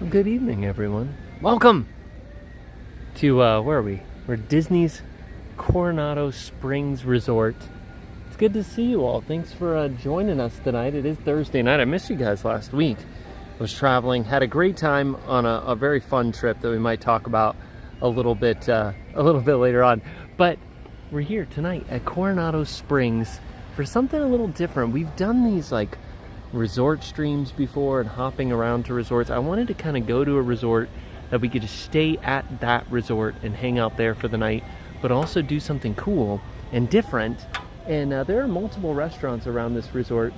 Well, good evening, everyone. Welcome to, where are we? We're at Disney's Coronado Springs Resort. It's good to see you all. Thanks for joining us tonight. It is Thursday night. I missed you guys last week. I was traveling, had a great time on a very fun trip that we might talk about a little bit later on. But we're here tonight at Coronado Springs for something a little different. We've done these like resort streams before and hopping around to resorts. I wanted to kind of go to a resort that we could just stay at that resort and hang out there for the night, but also do something cool and different. And there are multiple restaurants around this resort,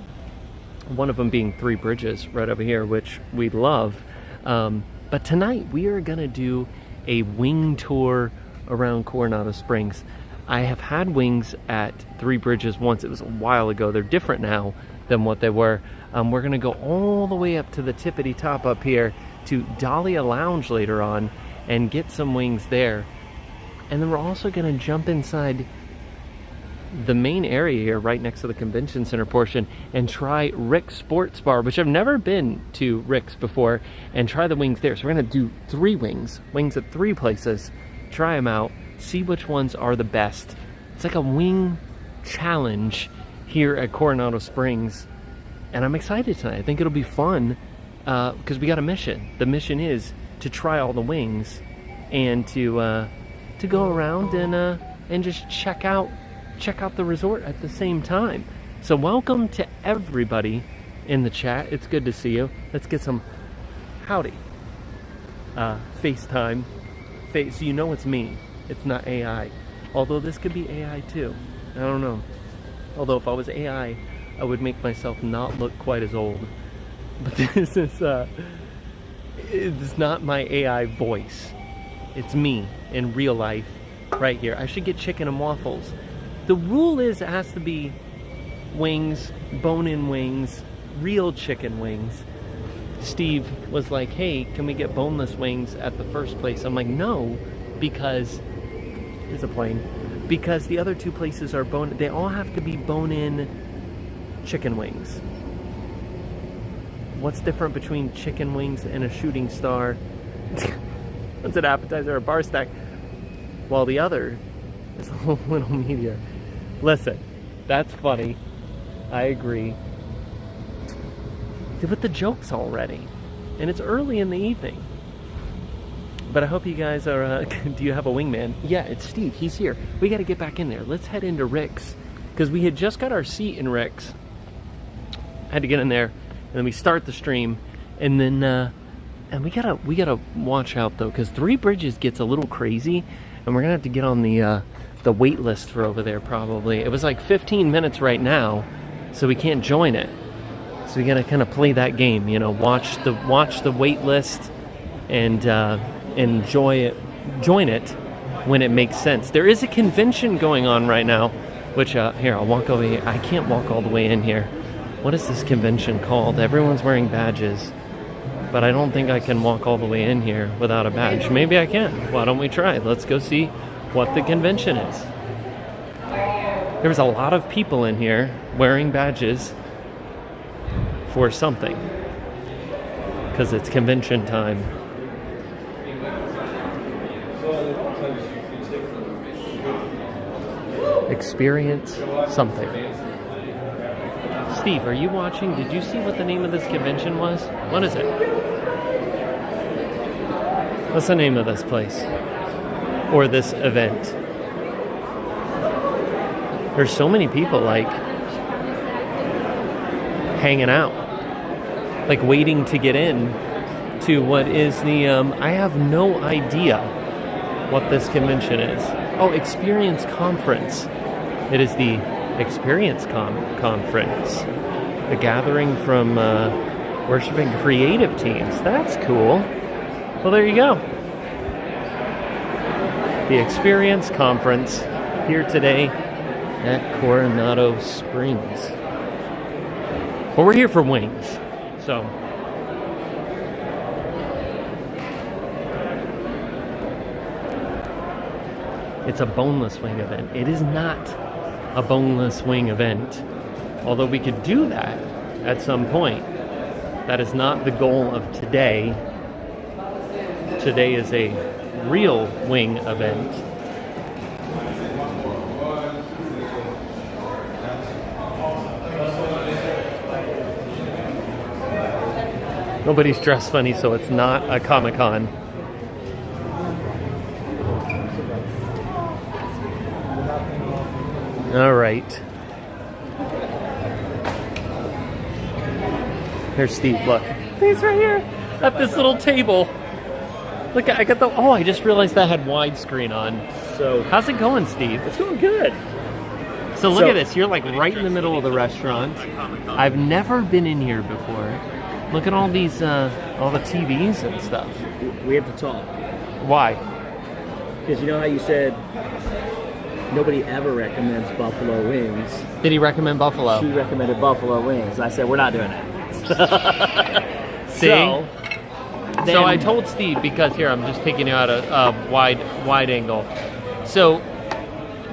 one of them being Three Bridges right over here, which we love. But tonight we are gonna do a wing tour around Coronado Springs. I have had wings at Three Bridges once. It was a while ago. They're different now than what they were. We're gonna go all the way up to the tippity top up here to Dahlia Lounge later on and get some wings there. And then we're also gonna jump inside the main area here right next to the convention center portion and try Rick's Sports Bar, which I've never been to Rick's before, and try the wings there. So we're gonna do three wings at three places, try them out, see which ones are the best. It's like a wing challenge here at Coronado Springs, and I'm excited tonight. I think it'll be fun because we got a mission. The mission is to try all the wings and to go around and just check out the resort at the same time. So welcome to everybody in the chat. It's good to see you. Let's get some howdy FaceTime. So you know it's me. It's not AI. Although this could be AI too. I don't know. Although if I was AI, I would make myself not look quite as old. But this is it's not my AI voice. It's me in real life right here. I should get chicken and waffles. The rule is it has to be wings, bone-in wings, real chicken wings. Steve was like, hey, can we get boneless wings at the first place? I'm like, no, because there's a plane. Because the other two places are they all have to be bone-in chicken wings. What's different between chicken wings and a shooting star? One's an appetizer or a bar stack, while the other is a little meatier. Listen, that's funny. I agree. With the jokes already. And it's early in the evening. But I hope you guys are, do you have a wingman? Yeah, it's Steve. He's here. We got to get back in there. Let's head into Rick's. Because we had just got our seat in Rick's. Had to get in there. And then we start the stream. And then, and we gotta watch out though. Because Three Bridges gets a little crazy. And we're going to have to get on the wait list for over there probably. It was like 15 minutes right now. So we can't join it. So we got to kind of play that game. You know, watch the wait list. And, join it when it makes sense. There is a convention going on right now, which here, I'll walk over here. I can't walk all the way in here. What is this convention called? Everyone's wearing badges, but I don't think I can walk all the way in here without a badge. Maybe I can. Why don't we try? Let's go see what the convention is. There's a lot of people in here wearing badges for something because it's convention time. Experience something. Steve, are you watching? Did you see what the name of this convention was? What is it? What's the name of this place? Or this event? There's so many people like hanging out, like waiting to get in to what is the I have no idea what this convention is. Oh, Experience Conference. It is the Experience Conference. A gathering from worshiping creative teams. That's cool. Well, there you go. The Experience Conference here today at Coronado Springs. Well, we're here for wings. So it's a boneless wing event. It is not a boneless wing event. Although we could do that at some point. That is not the goal of today. today is a real wing event. Nobody's dressed funny, so it's not a Comic-Con. All right. Here's Steve, look. He's right here at this little table. Look, I got the, oh, I just realized that had widescreen on. So, how's it going, Steve? It's going good. So look at this, you're like right in the middle of the restaurant. I've never been in here before. Look at all these, all the TVs and stuff. We have to talk. Why? Because you know how you said nobody ever recommends buffalo wings. Did he recommend buffalo? She recommended buffalo wings. I said, we're not doing that. See? So I told Steve, because here, I'm just taking you out a wide angle. So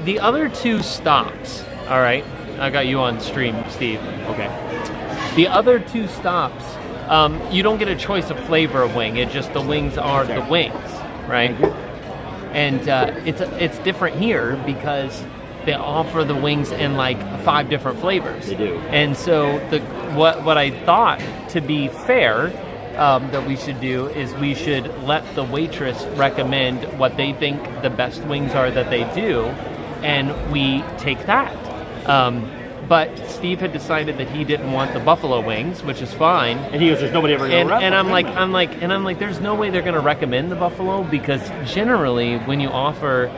the other two stops, all right, I got you on stream, Steve. Okay. The other two stops, you don't get a choice of flavor of wing. It just, the wings are the wings, right? And it's different here because they offer the wings in like 5 different flavors. They do. And so what I thought to be fair that we should do is we should let the waitress recommend what they think the best wings are that they do, and we take that. But Steve had decided that he didn't want the buffalo wings, which is fine. And he goes, "There's nobody ever going to." And I'm like, there's no way they're going to recommend the buffalo, because generally when you offer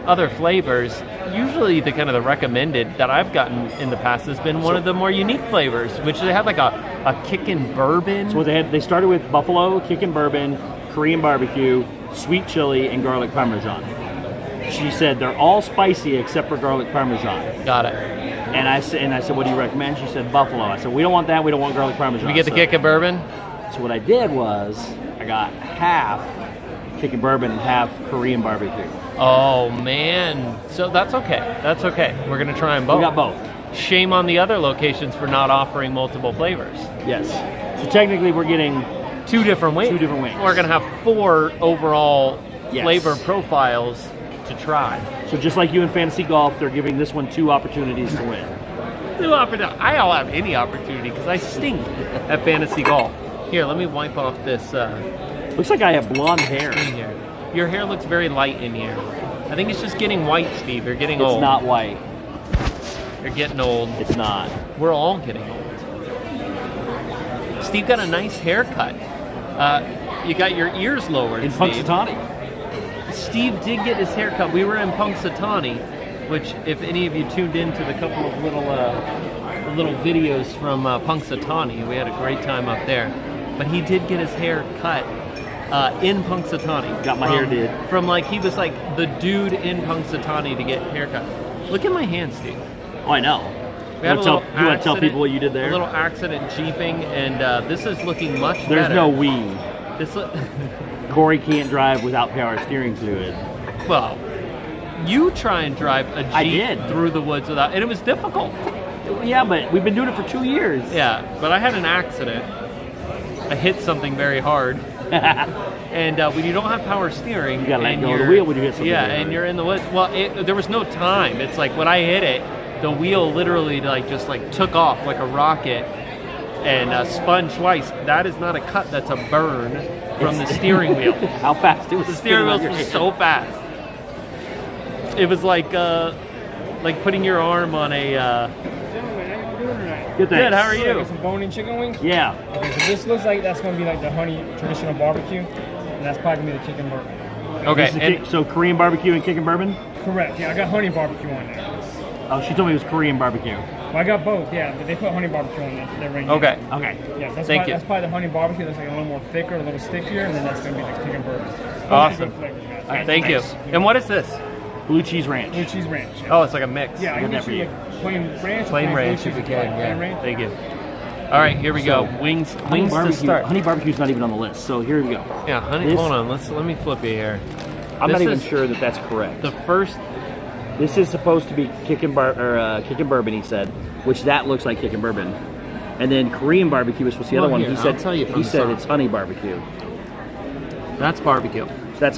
other flavors, usually the kind of the recommended that I've gotten in the past has been one of the more unique flavors, which they have like a kickin' bourbon. So they started with buffalo, kickin' bourbon, Korean barbecue, sweet chili, and garlic parmesan. She said they're all spicy except for garlic parmesan. Got it. And I said, what do you recommend? She said buffalo. I said, we don't want that. We don't want garlic parmesan. We get the kickin' bourbon. So what I did was I got half kickin' bourbon and half Korean barbecue. Oh man, so that's okay. That's okay. We're gonna try them both. We got both. Shame on the other locations for not offering multiple flavors. Yes. So technically, we're getting 2 different wings. 2 different wings. We're gonna have 4 overall flavor profiles to try. So just like you in fantasy golf, they're giving this one 2 opportunities to win. 2 opportunities. I don't have any opportunity because I stink at fantasy golf. Here, let me wipe off this. Looks like I have blonde hair. In here. Your hair looks very light in here. I think it's just getting white, Steve. You're getting old. It's not white. You're getting old. It's not. We're all getting old. Steve got a nice haircut. You got your ears lowered, in Steve. Punxsutawney. Steve did get his haircut. We were in Punxsutawney, which, if any of you tuned into the couple of little videos from Punxsutawney, we had a great time up there. But he did get his hair cut in Punxsutawney. Got my hair did. From like, he was like the dude in Punxsutawney to get haircut. Look at my hand, Steve. Oh, I know. You want to tell people what you did there? A little accident jeeping, and this is looking much better. There's no we. This Cory can't drive without power steering fluid. Well, you try and drive a Jeep through the woods without, and it was difficult. Yeah, but we've been doing it for 2 years. Yeah, but I had an accident. I hit something very hard. And when you don't have power steering, you gotta let go of the wheel when you hit something. Yeah, and you're in the woods. Well, there was no time. It's like when I hit it, the wheel literally just took off like a rocket and spun twice. That is not a cut. That's a burn from the steering wheel. How fast it was? The steering wheel was so fast. It was like putting your arm on a. Good, good, how are you? Get some bone-in chicken wings? Yeah. Okay, so this looks like that's going to be like the honey traditional barbecue, and that's probably going to be the chicken bourbon. Okay. So Korean barbecue and kickin' bourbon? Correct, yeah, I got honey barbecue on there. Oh, she told me it was Korean barbecue. Well, I got both, yeah, but they put honey barbecue on there right now. Okay. Okay. Yeah, that's Thank you. That's probably the honey barbecue that's like a little more thicker, a little stickier, and then that's going to be the chicken bourbon. Awesome. Flavors, guys. All right, Thank you. And what is this? Blue cheese ranch. Blue cheese ranch. Yeah. Oh, it's like a mix. Yeah, I can that get for you you. like plain ranch. Plain ranch blue if you cheese, can. plain Yeah. ranch. Thank you. All right, here we go. Wings to start. Honey barbecue's not even on the list, so here we go. Yeah, honey. Hold on. Let me flip you here. I'm This not even is sure that that's correct. The first. This is supposed to be kickin' bourbon, he said, which that looks like kickin' bourbon. And then Korean barbecue was supposed to be the other one. Here, He said I'll tell you from he the said side. it's honey barbecue. That's barbecue. So that's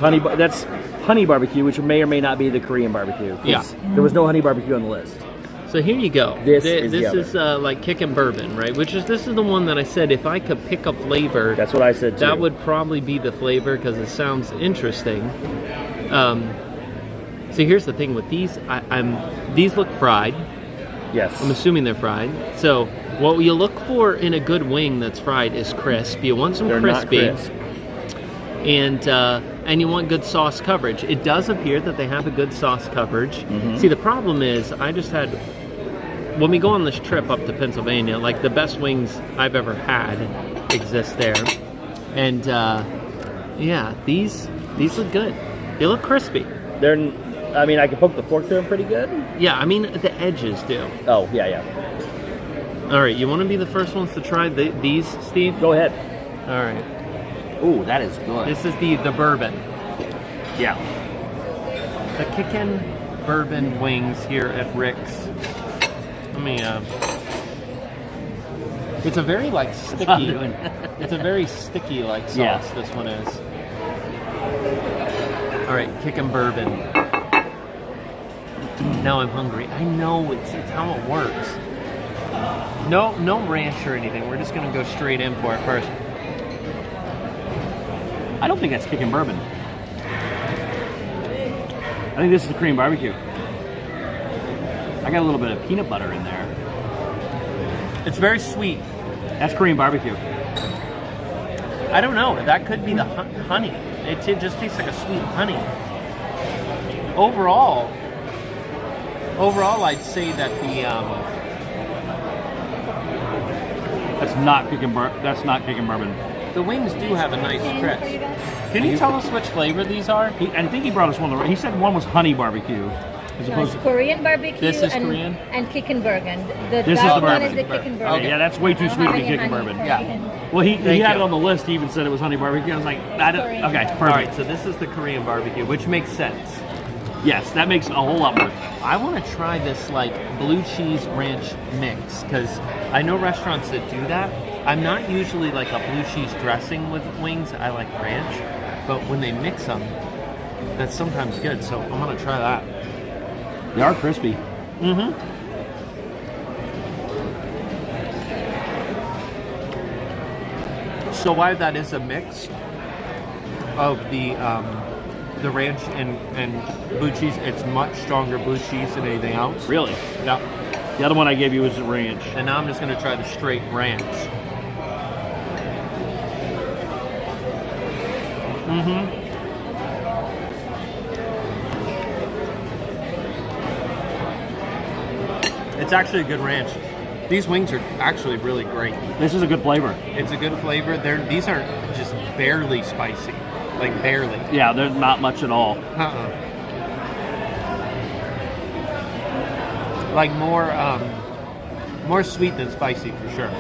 honey barbecue, which may or may not be the Korean barbecue. 'Cause Yeah. There was no honey barbecue on the list. So here you go. This This is the other. like kickin' bourbon, right? This is the one that I said if I could pick a flavor, That's what I said too. that would probably be the flavor because it sounds interesting. So here's the thing with these. These look fried. Yes. I'm assuming they're fried. So what you look for in a good wing that's fried is crisp. You want some They're crispy. not crisp. And you want good sauce coverage. It does appear that they have a good sauce coverage. Mm-hmm. See, the problem is I just had, when we go on this trip up to Pennsylvania, like the best wings I've ever had exist there. And yeah, these look good. They look crispy. I mean, I can poke the fork through them pretty good. Yeah, I mean the edges do. Oh, yeah. All right, you want to be the first ones to try these, Steve? Go ahead. All right. Ooh, that is good. This is the bourbon. Yeah. The kickin' bourbon wings here at Rick's. Let me, it's a very, like, sticky, it's a very sticky, like, sauce, Yeah. this one is. All right, kickin' bourbon. Now I'm hungry. I know it's how it works. No ranch or anything. We're just gonna go straight in for it first. I don't think that's kicking bourbon. I think this is the Korean barbecue. I got a little bit of peanut butter in there. It's very sweet. That's Korean barbecue. I don't know. That could be the honey. It just tastes like a sweet honey. Overall, I'd say that the That's not kicking bourbon. the wings do have a nice crisp. Can you tell us which flavor these are? I think he brought us one. He said one was honey barbecue, as So opposed it's to. Korean barbecue This is and, Korean? and Kickenbergen. The This is dark the one bourbon. is the Kickenbergen. Okay. Yeah, that's way too I don't sweet to have be any kicking honey bourbon. for Yeah. you. Well, he Thank had you. it on the list. He even said it was honey barbecue. I was like, Korean. okay, perfect. All right, so this is the Korean barbecue, which makes sense. Yes, that makes a whole lot more. I want to try this like blue cheese ranch mix because I know restaurants that do that. I'm not usually like a blue cheese dressing with wings. I like ranch, but when they mix them, that's sometimes good. So I'm gonna try that. They are crispy. Mm-hmm. So while that is a mix of the ranch and blue cheese, it's much stronger blue cheese than anything else. Really? Yeah. The other one I gave you was the ranch. And now I'm just gonna try the straight ranch. Mm-hmm. It's actually a good ranch. These wings are actually really great. This is a good flavor. It's a good flavor. These aren't just barely spicy, like barely. Yeah, there's not much at all. Like more sweet than spicy for sure.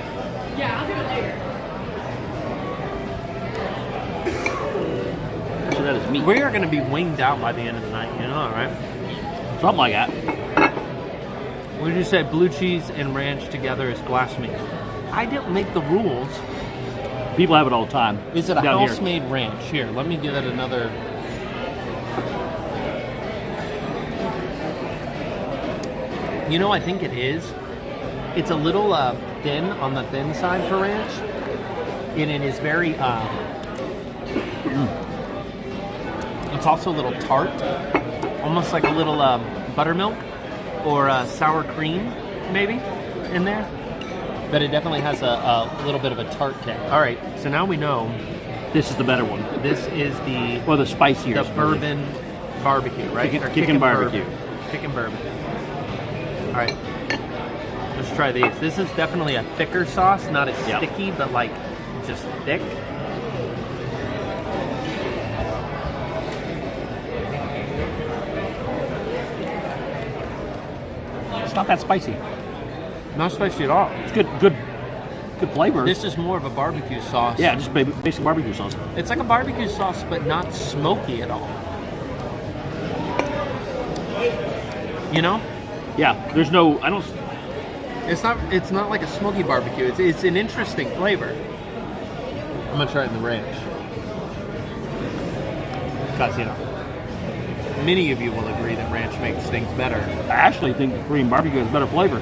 So that is meat. We are going to be winged out by the end of the night. You know, all right? Something like that. What did you say? Blue cheese and ranch together is blasphemy. I didn't make the rules. People have it all the time. Is it a down here. house-made ranch? Here, let me give it another. You know, I think it is. It's a little thin on the thin side for ranch, and it is very. It's also a little tart, almost like a little buttermilk or sour cream, maybe, in there. But it definitely has a little bit of a tart kick. All right, so now we know This is the better one. this is the Or the spicier. bourbon barbecue, right? Kickin' Or kickin' barbecue. Kickin' bourbon. All right, let's try these. This is definitely a thicker sauce, not as Yep. sticky, but like just thick. It's not that spicy. Not spicy at all. It's good flavor. This is more of a barbecue sauce. Yeah, just basic barbecue sauce. It's like a barbecue sauce, but not smoky at all. You know? Yeah, there's no. I don't. It's not like a smoky barbecue. It's an interesting flavor. I'm gonna try it in the ranch. because, many of you will agree that ranch makes things better. I actually think the Korean barbecue has better flavor.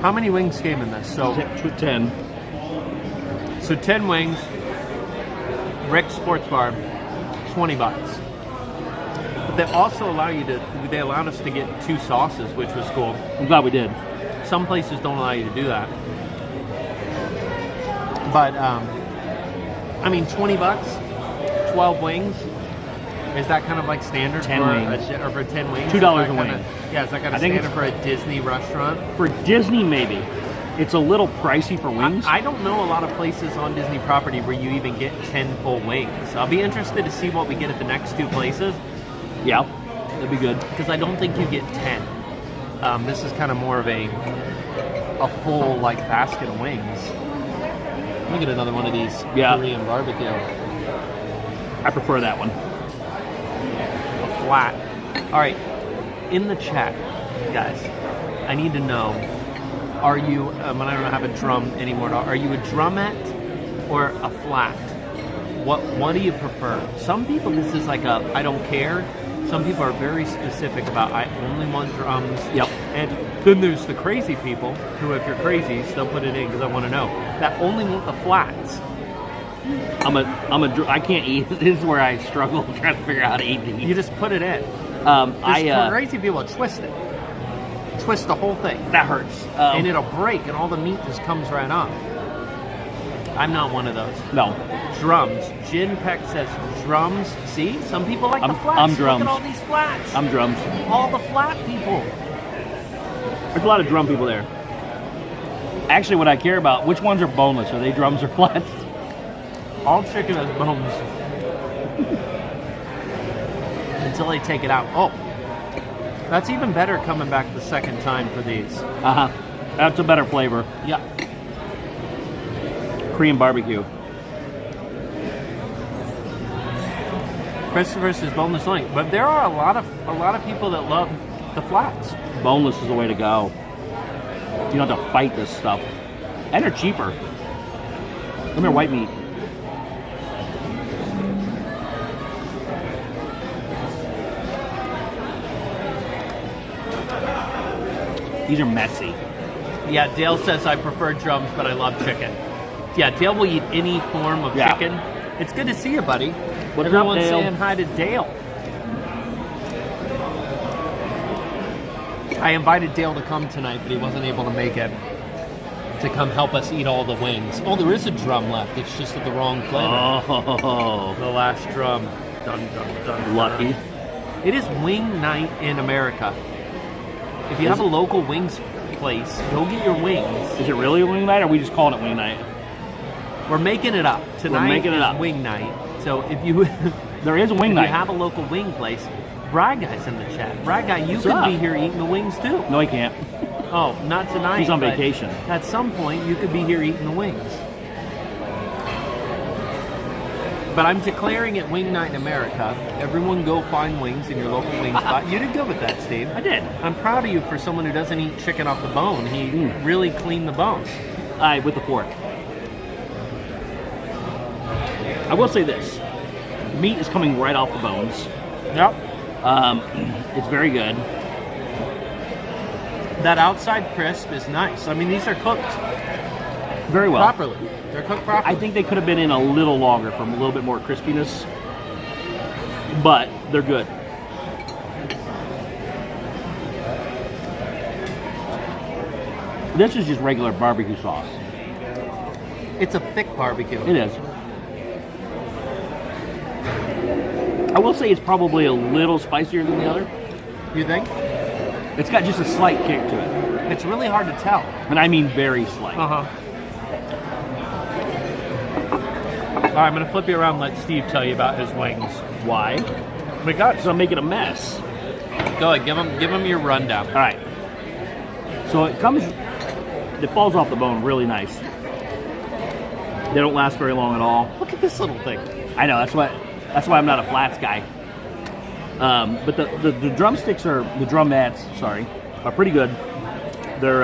How many wings came in this? So 10. So 10 wings, Rick's Sports Bar, $20. But they also they allowed us to get 2 sauces, which was cool. I'm glad we did. Some places don't allow you to do that. But, I mean, $20, 12 wings. Is that kind of like standard 10 for wings. or for 10 wings? $2 a wing. Yeah, is that kind I of think standard for a Disney restaurant? For Disney, maybe. It's a little pricey for wings. I don't know a lot of places on Disney property where you even get 10 full wings. I'll be interested to see what we get at the next 2 places. Yeah, that'd be good. Because I don't think you get 10. This is kind of more of a full like basket of wings. Let me get another one of these Korean barbecue. I prefer that one. A flat. All right, in the chat, guys, I need to know: are you? I don't have a drum anymore. Are you a drumette or a flat? What do you prefer? Some people, this is like a I don't care. Some people are very specific about I only want drums. Yep. And then there's the crazy people who, if you're crazy, still put it in because I want to know, that only want the flats. I can't eat. This is where I struggle trying to figure out how to eat these. You just put it in. Crazy people twist it. Twist the whole thing. That hurts. And it'll break and all the meat just comes right off. I'm not one of those. No. Drums. Jin Peck says drums. See? Some people like the flats. I'm drums. Look at all these flats. I'm drums. All the flat people. There's a lot of drum people there. Actually, what I care about, which ones are boneless? Are they drums or flats? All chicken has bones. Until they take it out. Oh. That's even better coming back the second time for these. Uh-huh. That's a better flavor. Yeah. Korean barbecue. Christopher says boneless only, but there are a lot of people that love the flats. Boneless is the way to go. You don't have to fight this stuff, and they're cheaper. Come here, white meat. These are messy. Yeah, Dale says I prefer drums, but I love chicken. Yeah, Dale will eat any form of chicken. It's good to see you, buddy. Everyone's saying hi to Dale. I invited Dale to come tonight, but he wasn't able to make it. To come help us eat all the wings. Oh, there is a drum left. It's just at the wrong flavor. Oh. The last drum. Dun, dun, dun, Lucky. It is wing night in America. If you have a local wings place, go get your wings. Is it really a wing night, or are we just calling it wing night? We're making it up. Tonight is wing night. So if you there is a wing night. If you have a local wing place, Brad Guy's in the chat. Brad Guy, you could be here eating the wings too. No, he can't. Oh, not tonight. He's on vacation. At some point, you could be here eating the wings. But I'm declaring it wing night in America. Everyone go find wings in your local wing spot. You did good with that, Steve. I did. I'm proud of you for someone who doesn't eat chicken off the bone. He really cleaned the bone. With the fork. I will say this. Meat is coming right off the bones. Yep. It's very good. That outside crisp is nice. I mean, these are cooked very well. Properly. They're cooked properly. I think they could have been in a little longer for a little bit more crispiness. But they're good. This is just regular barbecue sauce. It's a thick barbecue. It is. I will say it's probably a little spicier than the other. You think? It's got just a slight kick to it. It's really hard to tell. And I mean very slight. Uh-huh. All right, I'm going to flip you around and let Steve tell you about his wings. Why? Because I'm making a mess. Go ahead, give him your rundown. All right. So it falls off the bone really nice. They don't last very long at all. Look at this little thing. I know, that's why I'm not a flats guy. But the drumsticks the drumettes, are pretty good. They're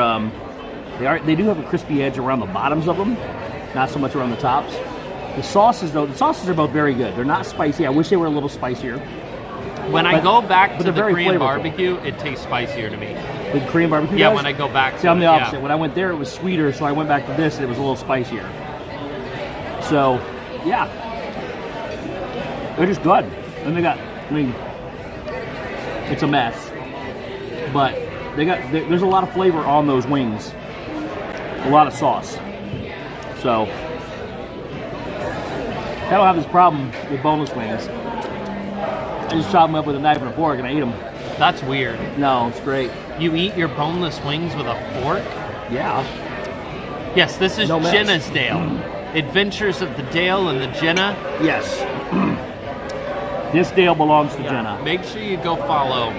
They do have a crispy edge around the bottoms of them, not so much around the tops. The sauces are both very good. They're not spicy. I wish they were a little spicier. When I go back to the very Korean flavorful. barbecue, it tastes spicier to me. The Korean barbecue Yeah, does? when I go back to See, I'm the it, opposite. yeah. When I went there, it was sweeter, so I went back to this, and it was a little spicier. So, yeah. They're just good. And it's a mess. But there's a lot of flavor on those wings. A lot of sauce. So, I don't have this problem with boneless wings. I just chop them up with a knife and a fork and I eat them. That's weird. No, it's great. You eat your boneless wings with a fork? Yeah. Yes, this is No mess. Jenna's Dale. Adventures of the Dale and the Jenna. Yes. This Dale belongs to Jenna. Make sure you go follow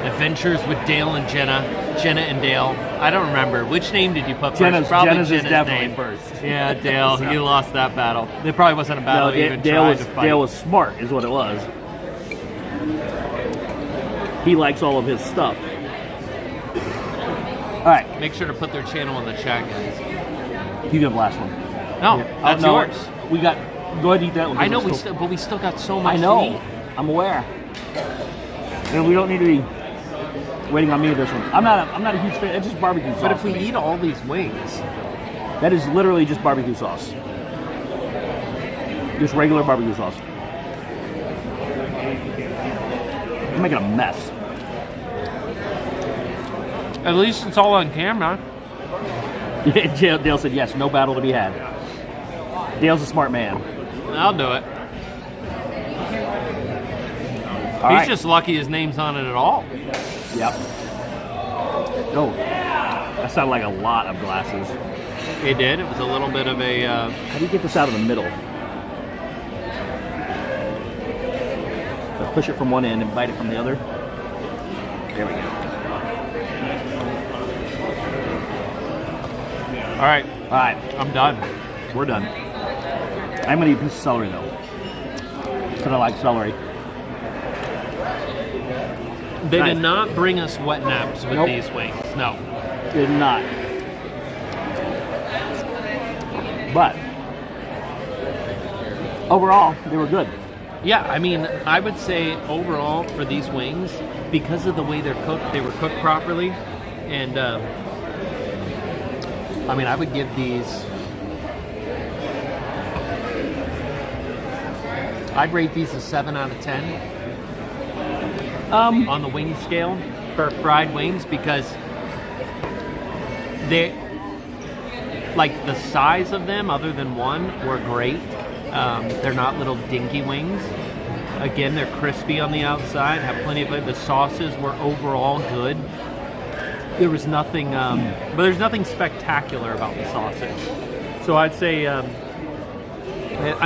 Adventures with Dale and Jenna. Jenna and Dale. I don't remember. Which name did you put first? Jenna's Jenna's is definitely name. first. Yeah, Dale. You lost that battle. There probably wasn't a battle you even tried to fight. Dale was smart, is what it was. He likes all of his stuff. All right, Make sure to put their channel in the chat, guys. you get the last one. No, that's no, yours. We got. Go ahead and eat that one. I know, but we still got so much I to know. eat. I'm aware. And we don't need to be waiting on me with this one. I'm not a huge fan. It's just barbecue sauce. But if we eat all these wings, That is literally just barbecue sauce. Just regular barbecue sauce. I'm making a mess. at least it's all on camera. Dale said yes, no battle to be had. Dale's a smart man. I'll do it. All He's right. just lucky his name's on it at all. Yep. Oh, that sounded like a lot of glasses. It did. It was a little bit of a... How do you get this out of the middle? So push it from one end and bite it from the other. There we go. All right, All right, I'm done. we're done. I'm gonna eat a piece of celery though, because I like celery. They Nice. did not bring us wet naps with Nope. these wings. No. Did not. But overall, they were good. Yeah, I mean, I would say overall for these wings, because of the way they're cooked, they were cooked properly. And, I mean, I would give these... I'd rate these a 7 out of 10 on the wing scale for fried wings, because they... Like, the size of them, other than one, were great. They're not little dinky wings. Again, they're crispy on the outside, have plenty of... The sauces were overall good. There was nothing... but there's nothing spectacular about the sauces. So I'd say... I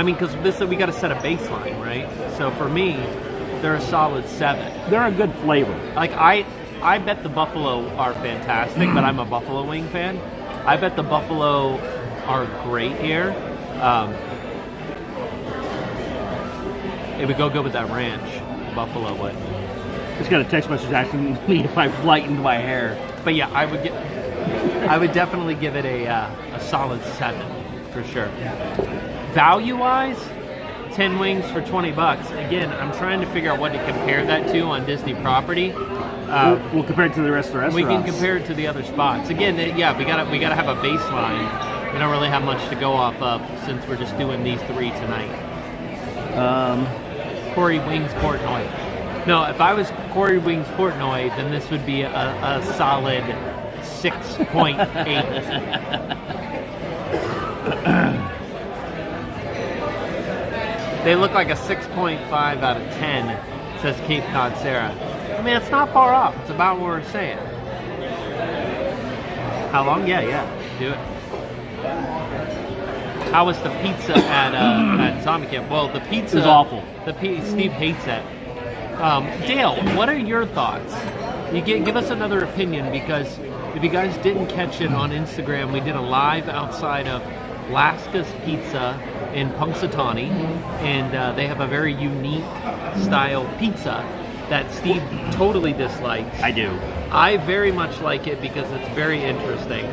mean, because we got to set a baseline, right? So for me, they're a solid 7. They're a good flavor. Like, I bet the buffalo are fantastic, but I'm a buffalo wing fan. I bet the buffalo are great here. It would go good with that ranch. Buffalo would. Just got a text message asking me if I lightened my hair. But yeah, I would definitely give it a solid 7 for sure. Value-wise, 10 wings for $20. Again, I'm trying to figure out what to compare that to on Disney property. We'll compare it to the rest of the restaurants. We can compare it to the other spots. Again, yeah, we gotta have a baseline. We don't really have much to go off of since we're just doing these 3 tonight. Cory Wings Portnoy. No, if I was Cory Wings Portnoy, then this would be a solid 6.8. They look like a 6.5 out of 10, says Cape Cod Sarah. I mean, it's not far off. It's about what we're saying. How long? Yeah, do it. How was the pizza at Zombie Camp? Well, the pizza... It was awful. Steve hates it. Dale, what are your thoughts? Give us another opinion, because if you guys didn't catch it on Instagram, we did a live outside of Lasca's Pizza in Punxsutawney, and they have a very unique style pizza. that Steve totally dislikes. I do. I very much like it because it's very interesting.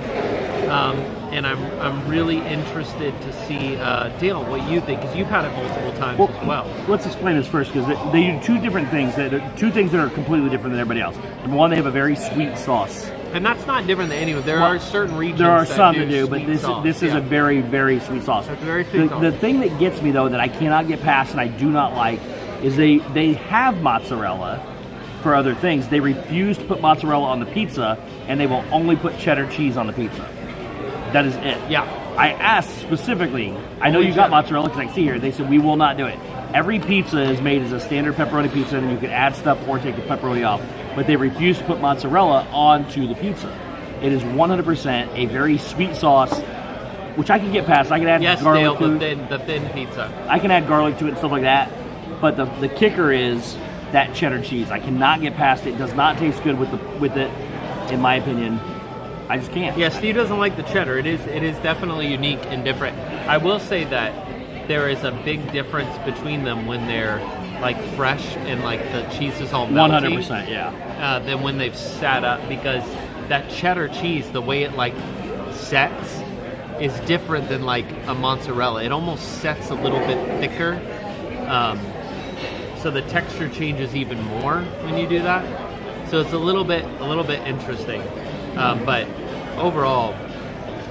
And I'm really interested to see, Dale, what you think, because you've had it multiple times as well. Let's explain this first, because they do two different things, that are completely different than everybody else. Number one, they have a very sweet sauce. And that's not different than anyone. There are certain regions There are that some do that do, but sweet this sauce. is a very, very sweet sauce. It's a very sweet sauce. The thing that gets me, though, that I cannot get past and I do not like, is they have mozzarella for other things. They refuse to put mozzarella on the pizza, and they will only put cheddar cheese on the pizza. That is it. Yeah. I asked specifically, I know you got mozzarella because I see here, they said we will not do it. Every pizza is made as a standard pepperoni pizza, and you can add stuff or take the pepperoni off, but they refuse to put mozzarella onto the pizza. It is 100% a very sweet sauce, which I can get past. I can add garlic Dale, to it. the thin pizza. I can add garlic to it and stuff like that, but the kicker is that cheddar cheese. I cannot get past it. It does not taste good with it, in my opinion. I just can't. Yeah, Steve doesn't like the cheddar. It is definitely unique and different. I will say that there is a big difference between them when they're like fresh and like the cheese is all melty. 100%, yeah. Than when they've sat up, because that cheddar cheese, the way it like sets, is different than like a mozzarella. It almost sets a little bit thicker, so the texture changes even more when you do that. So it's a little bit interesting, but overall,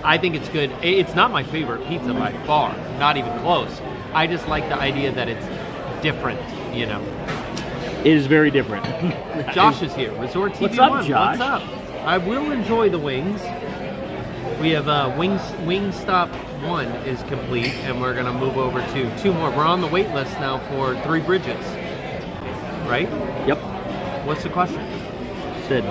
I think it's good. It's not my favorite pizza by far, not even close. I just like the idea that it's different, you know. It is very different. Josh is here. Resort TV What's up, 1. Josh? What's up? I will enjoy the wings. We have Wingstop 1 is complete, and we're going to move over to 2 more. We're on the wait list now for 3 Bridges. Right? Yep. What's the question? Sid.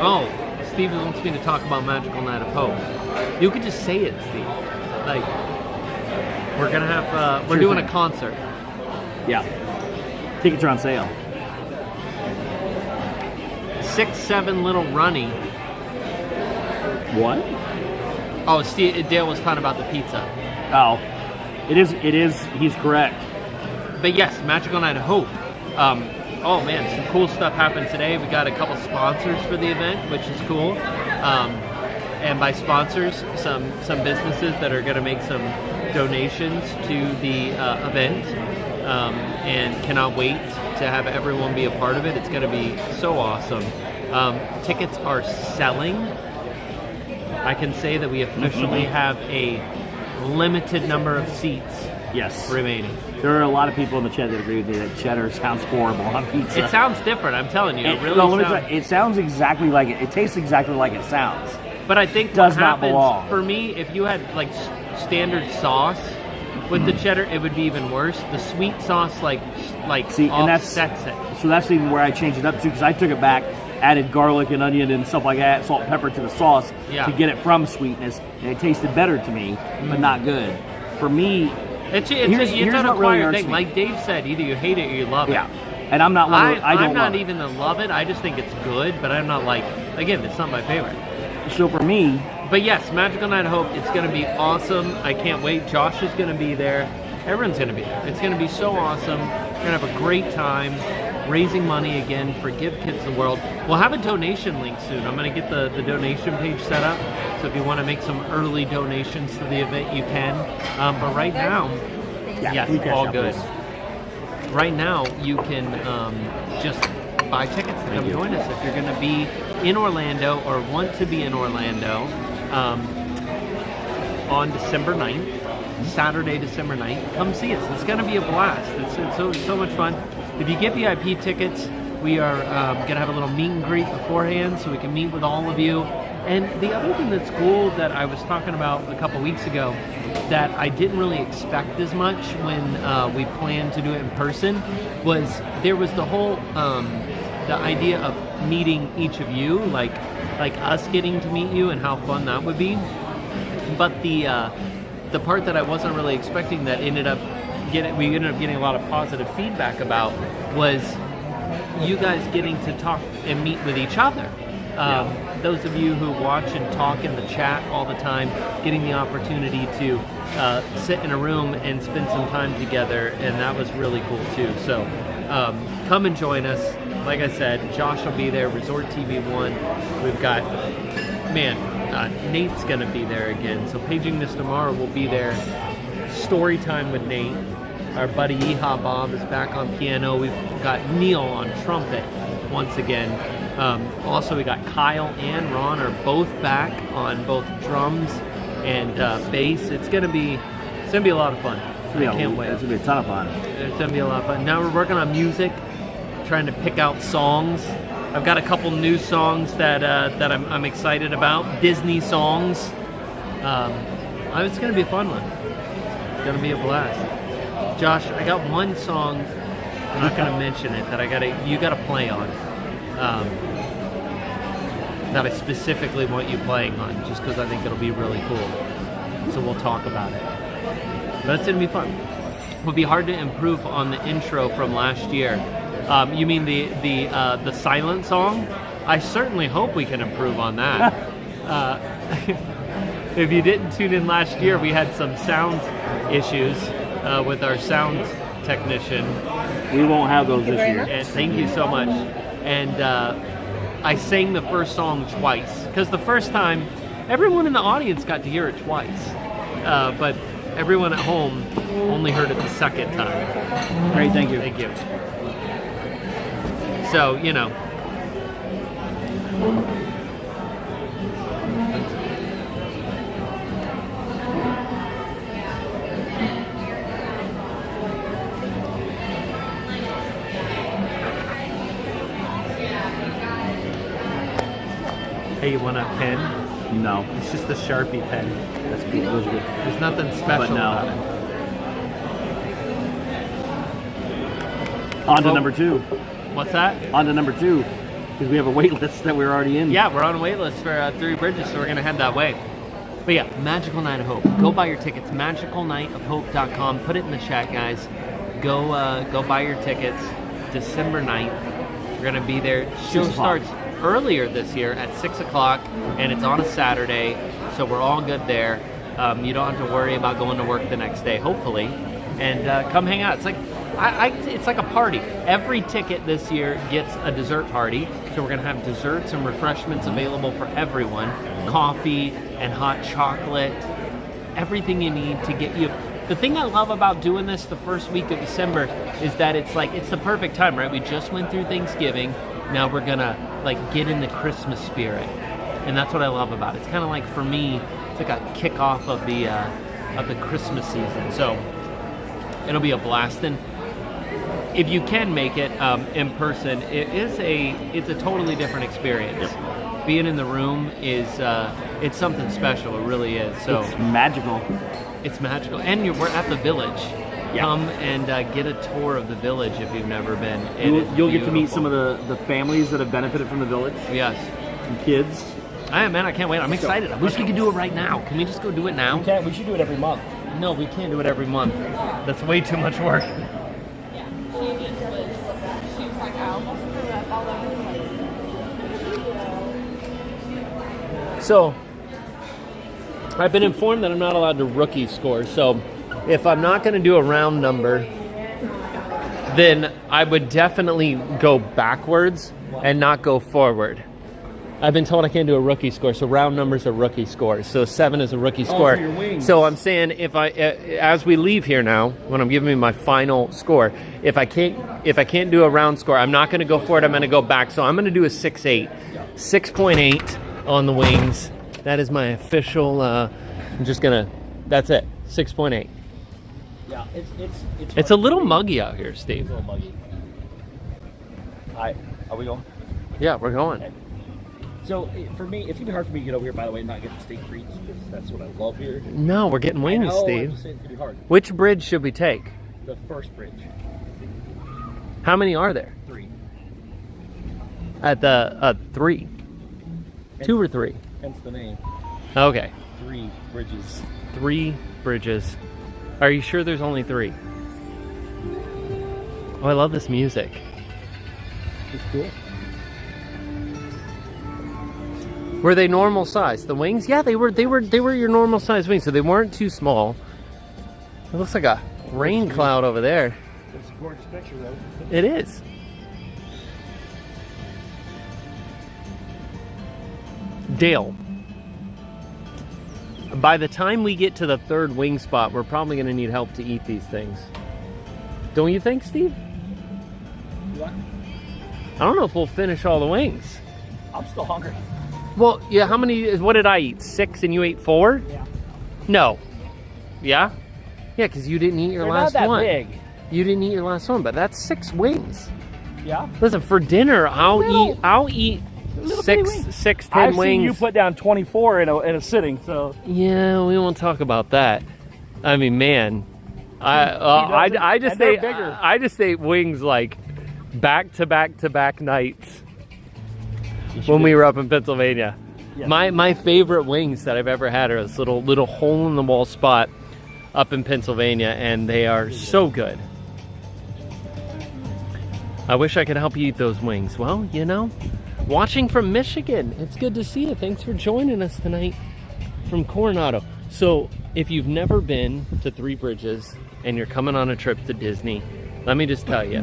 Oh, Steve wants me to talk about Magical Night of Hope. You could just say it, Steve. Like, we're gonna have we're doing a concert. Yeah. Tickets are on sale. 6-7 Little Runny. What? Oh, Steve, Dale was talking about the pizza. Oh. It is, he's correct. But yes, Magical Night of Hope. Oh man, some cool stuff happened today. We got a couple sponsors for the event, which is cool. And by sponsors, some businesses that are going to make some donations to the event, and cannot wait to have everyone be a part of it. It's going to be so awesome. Tickets are selling. I can say that we officially have a limited number of seats remaining. There are a lot of people in the chat that agree with me that cheddar sounds horrible on pizza. It sounds different, I'm telling you. It sounds exactly like it. It tastes exactly like it sounds. But I think does what not happens, belong. for me, if you had like standard sauce with the cheddar, it would be even worse. The sweet sauce See, and offsets it. So that's even where I changed it up to, because I took it back, added garlic and onion and stuff like that, salt and pepper to the sauce to get it from sweetness, and it tasted better to me, but not good. For me, it's here's an what really acquired irks thing. me. Like Dave said, either you hate it or you love it. Yeah, and I'm not one. I'm not even to love it. I just think it's good, but I'm not like, again, it's not my favorite. So for me, but yes, Magical Night of Hope, it's going to be awesome. I can't wait. Josh is going to be there. Everyone's going to be there. It's going to be so awesome. We're going to have a great time raising money again for Give Kids the World. We'll have a donation link soon. I'm going to get the donation page set up. So if you want to make some early donations to the event, you can. But right now, yes, all good. Right now, you can just buy tickets to come join us if you're going to be in Orlando or want to be in Orlando on December 9th, Saturday, December 9th. Come see us. It's going to be a blast. It's so much fun. If you get VIP tickets, we are going to have a little meet and greet beforehand so we can meet with all of you. And the other thing that's cool that I was talking about a couple weeks ago that I didn't really expect as much when we planned to do it in person was there was the whole the idea of meeting each of you, like us getting to meet you and how fun that would be. But the part that I wasn't really expecting that we ended up getting a lot of positive feedback about was you guys getting to talk and meet with each other. Those of you who watch and talk in the chat all the time, getting the opportunity to sit in a room and spend some time together, and that was really cool too. So come and join us. Like I said, Josh will be there, Resort TV 1. We've got, Nate's going to be there again. So Paging Mr. Morrow will be there. Story time with Nate. Our buddy Yeehaw Bob is back on piano. We've got Neil on trumpet once again. Also, we got Kyle and Ron are both back on both drums and bass. It's gonna be a lot of fun. I can't wait. It's gonna be a ton of fun. It's gonna be a lot of fun. Now we're working on music, trying to pick out songs. I've got a couple new songs that I'm excited about. Disney songs. It's gonna be a fun one. It's gonna be a blast. Josh, I got one song. I'm not gonna mention it that you gotta play on. That I specifically want you playing on, just because I think it'll be really cool. So we'll talk about it. But it's gonna be fun. It would be hard to improve on the intro from last year. You mean the silent song? I certainly hope we can improve on that. If you didn't tune in last year, we had some sound issues with our sound technician. We won't have those this year. And thank you so much. And I sang the first song twice, because the first time, everyone in the audience got to hear it twice. But everyone at home only heard it the second time. Great, thank you. Thank you. So, you know. Hey, you want a pen? No. It's just a Sharpie pen. That's good. Those are good. There's nothing special about it. On to number 2. What's that? On to number 2. Because we have a wait list that we're already in. Yeah, we're on a wait list for Three Bridges, so we're going to head that way. But yeah, Magical Night of Hope. Go buy your tickets. MagicalNightOfHope.com. Put it in the chat, guys. Go buy your tickets. December 9th. We're going to be there. Show starts earlier this year at 6 o'clock, and it's on a Saturday, so we're all good there. You don't have to worry about going to work the next day, hopefully. And come hang out. It's like it's like a party. Every ticket this year gets a dessert party, so we're going to have desserts and refreshments available for everyone. Coffee and hot chocolate, everything you need to get you. The thing I love about doing this the first week of December is that it's the perfect time, right? We just went through Thanksgiving. Now we're gonna get in the Christmas spirit, and that's what I love about it. It's kind of like, for me, it's like a kickoff of the Christmas season. So it'll be a blast. And if you can make it in person, it's a totally different experience. Yep. Being in the room is it's something special. It really is. So it's magical. It's magical, and we're at the Village. Yeah. Come and get a tour of the Village if you've never been. You'll get to meet some of the families that have benefited from the Village. Yes. Some kids. I can't wait. I'm excited. I wish we could do it right now. Can we just go do it now? We can't. We should do it every month. No, we can't do it every month. That's way too much work. Yeah, she was like, I almost threw up all over the place. So, I've been informed that I'm not allowed to rookie score, so if I'm not going to do a round number, then I would definitely go backwards and not go forward. I've been told I can't do a rookie score, so round numbers are rookie scores. So 7 is a rookie score. For your wings. So I'm saying as we leave here now, when I'm giving me my final score, if I can't do a round score, I'm not going to go forward. I'm going to go back. So I'm going to do a 6.8, 6.8 on the wings. That is my official. I'm just gonna. That's it. 6.8. Yeah, it's a little muggy out here, Steve. A little muggy. Hi, are we going? Yeah, we're going. Okay. So for me, it's gonna be hard for me to get over here, by the way, and not get the steak treats, because that's what I love here. No, we're getting wings, Steve. I'm just saying it's gonna be hard. Which bridge should we take? The first bridge. How many are there? 3. At the 3. 2 or 3? Hence the name. Okay. 3 bridges. 3 bridges. Are you sure there's only 3? Oh, I love this music. It's cool. Were they normal size? The wings? Yeah, they were your normal size wings, so they weren't too small. It looks like a rain cloud over there. It's a gorgeous picture, though. It is. Dale, by the time we get to the third wing spot, we're probably going to need help to eat these things. Don't you think, Steve? What? I don't know if we'll finish all the wings. I'm still hungry. Well, yeah, what did I eat? 6 and you ate 4? Yeah. No. Yeah? Yeah, because you didn't eat your last They're not that one. big. You didn't eat your last one, but that's 6 wings. Yeah? Listen, for dinner, I'll eat Little bitty wings. 6, 10 I've wings. seen you put down 24 in a sitting, so. Yeah, we won't talk about that. I mean, man, I just ate wings like back to back nights when we were up in Pennsylvania. Yeah. My favorite wings that I've ever had are this little hole in the wall spot up in Pennsylvania, and they are so good. I wish I could help you eat those wings. Well, you know, watching from Michigan, it's good to see you. Thanks for joining us tonight from Coronado. So if you've never been to Three Bridges and you're coming on a trip to Disney, let me just tell you,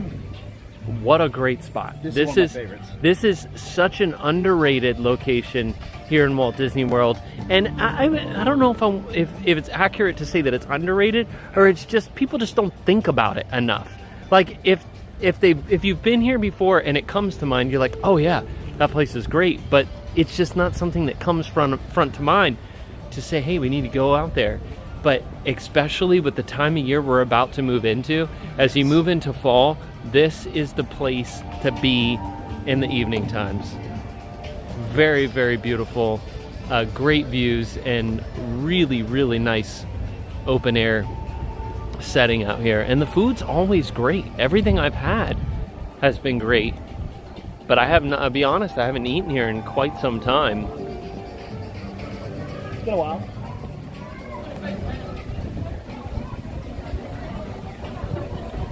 what a great spot. This is one of my favorites. This is such an underrated location here in Walt Disney World, and I don't know if it's accurate to say that it's underrated, or it's just people just don't think about it enough. Like if you've been here before and it comes to mind, you're like, oh yeah, that place is great, but it's just not something that comes front to mind to say, hey, we need to go out there. But especially with the time of year we're about to move into, as you move into fall, this is the place to be in the evening times. Very, very beautiful, great views, and really, really nice open air setting out here. And the food's always great. Everything I've had has been great. But I'll be honest, I haven't eaten here in quite some time. It's been a while.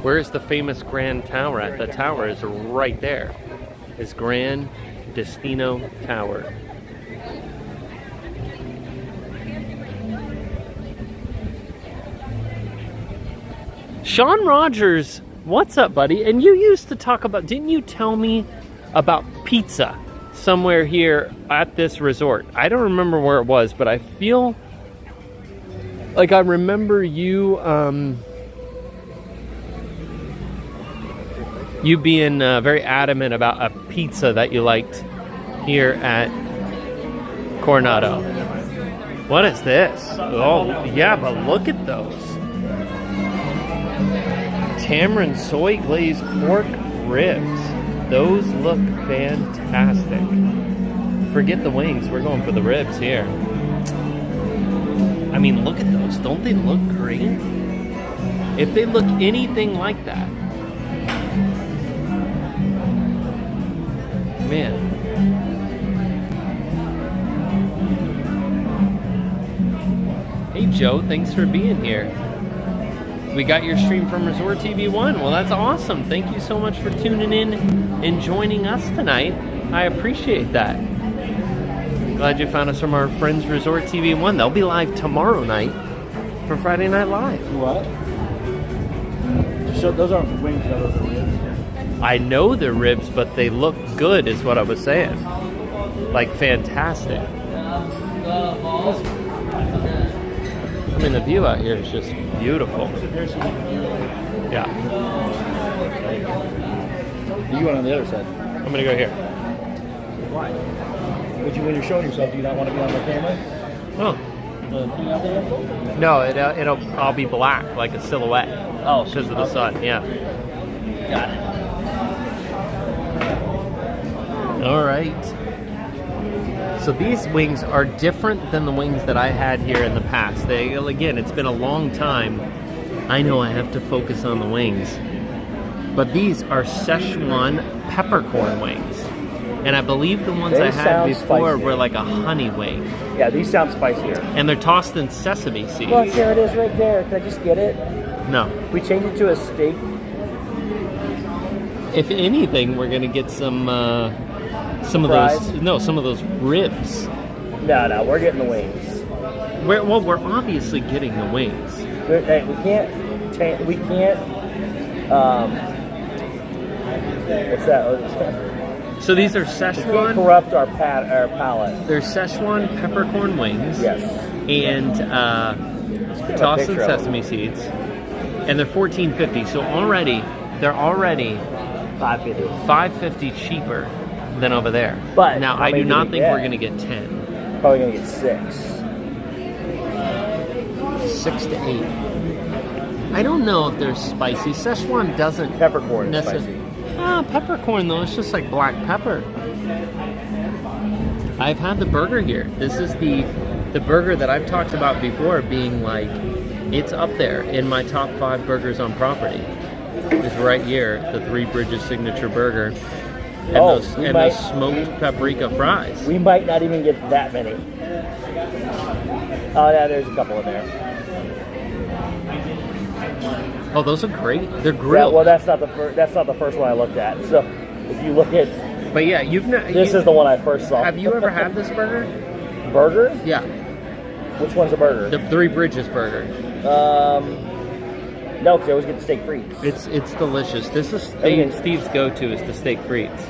Where's the famous Grand Tower at? The tower is right there. It's Grand Destino Tower. Sean Rogers, what's up, buddy? And you used to talk about, didn't you tell me about pizza somewhere here at this resort? I don't remember where it was, but I feel like I remember you you being very adamant about a pizza that you liked here at Coronado. What is this? Oh, yeah, but look at those. Tamarind soy glazed pork ribs. Those look fantastic. Forget the wings, we're going for the ribs here. I mean, look at those. Don't they look great? If they look anything like that, man. Hey Joe, thanks for being here. We got your stream from Resort TV 1. Well, that's awesome. Thank you so much for tuning in and joining us tonight. I appreciate that. Glad you found us from our friends Resort TV 1. They'll be live tomorrow night for Friday Night Live. What? Those aren't wings, those are ribs. I know they're ribs, but they look good is what I was saying. Like fantastic. I mean, the view out here is just beautiful. Yeah. You went on the other side. I'm gonna go here. Why? When you're showing yourself, do you not want to be on the camera? Oh. The thing out there? No, I'll be black, like a silhouette. Oh, because of the sun, yeah. Got it. All right. So these wings are different than the wings that I had here in the past. Again, it's been a long time. I know I have to focus on the wings. But these are Szechuan peppercorn wings. And I believe the ones I had before were like a honey wing. Yeah, these sound spicier. And they're tossed in sesame seeds. Look, there it is right there. Can I just get it? No. We change it to a steak. If anything, we're going to get some some of Fries? some of those ribs. No, we're getting the wings. We're obviously getting the wings. Hey, we can't. What's that? So these are We can't Szechuan. corrupt our palate. They're Szechuan peppercorn wings. Yes. And Get a tossed in picture of them. sesame seeds. And they're $14.50. So they're already $5.50. $5.50 cheaper than over there. But now how I many do do not we think get? we're going to get 10. Probably gonna get 6. 6 to 8. I don't know if they're spicy. Szechuan doesn't Peppercorn is necessarily. spicy. Peppercorn though, it's just like black pepper. I've had the burger here. This is the burger that I've talked about before being like, it's up there in my top 5 burgers on property. It's right here, the Three Bridges signature burger. And Oh, those smoked paprika fries. We might not even get that many. Oh yeah, there's a couple in there. Oh, those are great. They're Yeah, grilled. well, that's not the first one I looked at. So if you look at But yeah, this is the one I first saw. Have you ever had this burger? Burger? Yeah, Which one's a burger? the Three Bridges burger. No, because I always get the steak frites. It's delicious. This is Everything- Steve's go-to is the steak frites,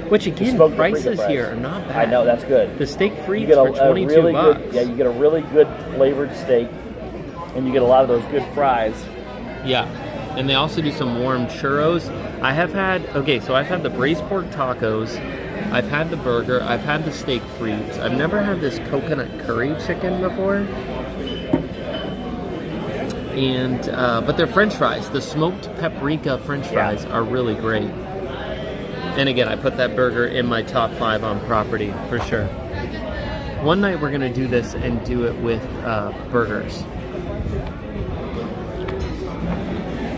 which again Smoked paprika prices fries. here are not bad. I know, that's good. The steak You frites get for a 22 really bucks. good, yeah, you get a really good flavored steak, and you get a lot of those good fries. Yeah. And they also do some warm churros. I've had the braised pork tacos. I've had the burger. I've had the steak frites. I've never had this coconut curry chicken before. And but they're French fries. The smoked paprika French fries are really great. And again, I put that burger in my top 5 on property for sure. One night we're gonna do this and do it with burgers.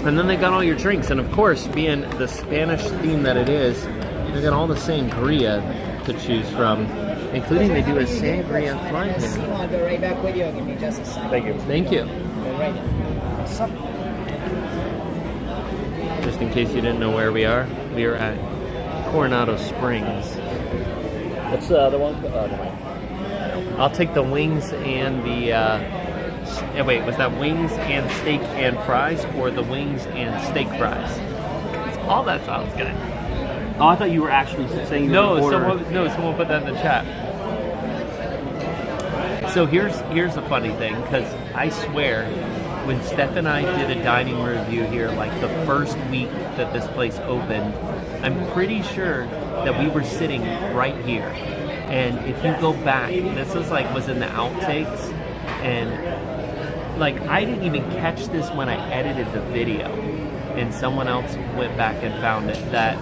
And then they got all your drinks, and of course, being the Spanish theme that it is, they got all the sangria to choose from, including they do a sangria fly pan. I'll go right back with you. Give me just a second. Thank you. Thank you. Go right in. Just in case you didn't know where we are at Coronado Springs. What's the other one? Never mind. I'll take the wings and the. Wait, was that wings and steak and fries, or the wings and steak fries? All that sounds good. Oh, I thought you were actually saying you were order. Someone put that in the chat. So here's the funny thing, because I swear, when Steph and I did a dining review here, like the first week that this place opened, I'm pretty sure that we were sitting right here. And if you go back, this was in the outtakes, and like I didn't even catch this when I edited the video, and someone else went back and found it, that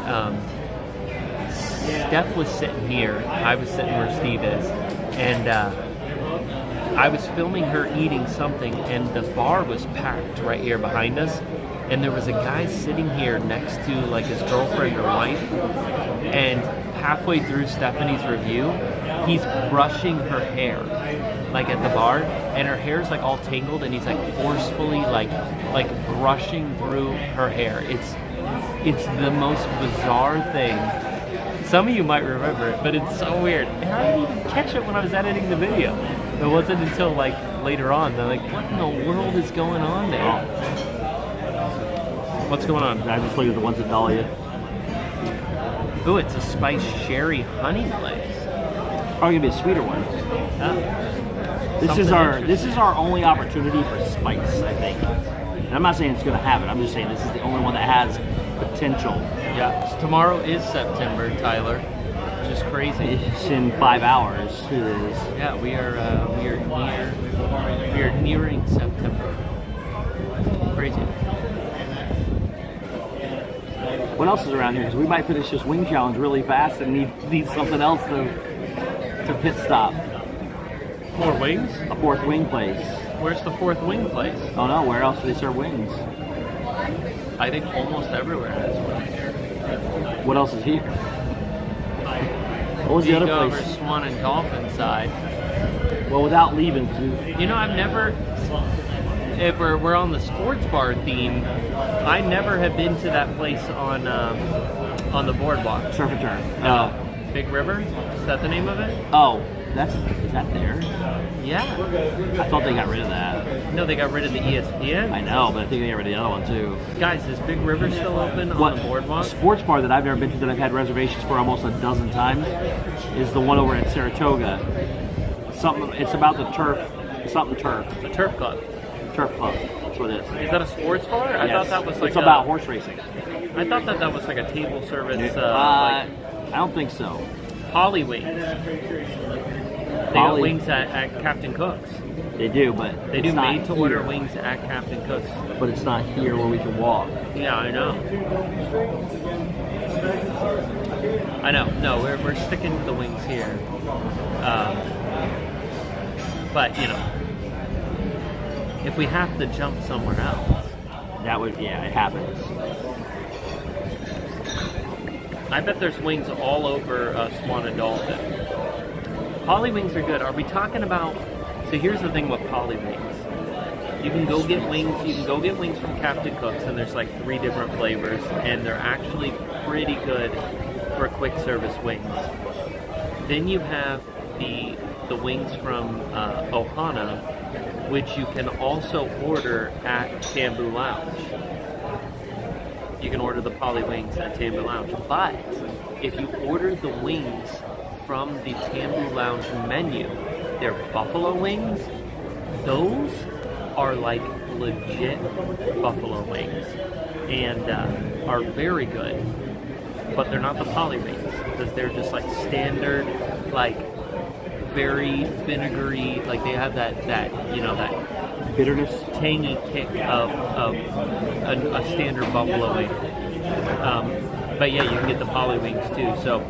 Steph was sitting here, I was sitting where Steve is, and I was filming her eating something, and the bar was packed right here behind us, and there was a guy sitting here next to like his girlfriend or wife, and halfway through Stephanie's review, he's brushing her hair like at the bar, and her hair's like all tangled, and he's like forcefully like brushing through her hair. It's the most bizarre thing. Some of you might remember it, but it's so weird. And I didn't even catch it when I was editing the video. It wasn't until like later on that what in the world is going on there? What's going on? I just looked at the ones at Dahlia. Ooh, it's a spiced sherry honey glaze. Probably gonna be a sweeter one. This is our only opportunity for spice, I think. And I'm not saying it's gonna have it. I'm just saying this is the only one that has potential. Yeah, tomorrow is September, Tyler, which is crazy. It's in 5 hours. It is. Yeah, we are nearing September. Crazy. What else is around here? Because we might finish this wing challenge really fast and need something else to pit stop. More wings? A fourth wing place. Where's the fourth wing place? Oh no, where else do they serve wings? I think almost everywhere has one. What else is here? What was the other go over place? Swan and Dolphin side. Well, without leaving, You know, I've never. If we're on the sports bar theme, I never have been to that place on the boardwalk. surf and turf. Big River? Is that the name of it? Oh, is that there? Yeah. I thought they got rid of that. No, they got rid of the ESPN. I know, but I think they got rid of the other one too. Guys, is Big River still open on the boardwalk? A sports bar that I've never been to that I've had reservations for almost a dozen times is the one over in Saratoga. It's about the turf, something turf. The Turf Club. Turf Club, that's what it is. Is that a sports bar? I Yes. thought that was like it's about horse racing. I thought that was like a table service, I don't think so. Polly Wings. They got Polly- wings at Captain Cook's. They do, but They it's do not made-to-order here. wings at Captain Cook's. But it's not here where we can walk. Yeah, I know. I know. No, we're sticking to the wings here. But, you know, if we have to jump somewhere else. That would, yeah, it happens. I bet there's wings all over Swan and Dolphin. Polly wings are good. Are we talking about... So here's the thing with Polly wings. You can go get wings. You can go get wings from Captain Cook's, and there's like 3 different flavors, and they're actually pretty good for quick service wings. Then you have the wings from Ohana, which you can also order at Tambu Lounge. You can order the Polly wings at Tambu Lounge, but if you order the wings from the Tambu Lounge menu, they're buffalo wings. Those are like legit buffalo wings and are very good, but they're not the Polly wings because they're just like standard, like very vinegary, like they have that Bitterness? tangy kick of a standard buffalo wing. But yeah, you can get the Polly wings too. So,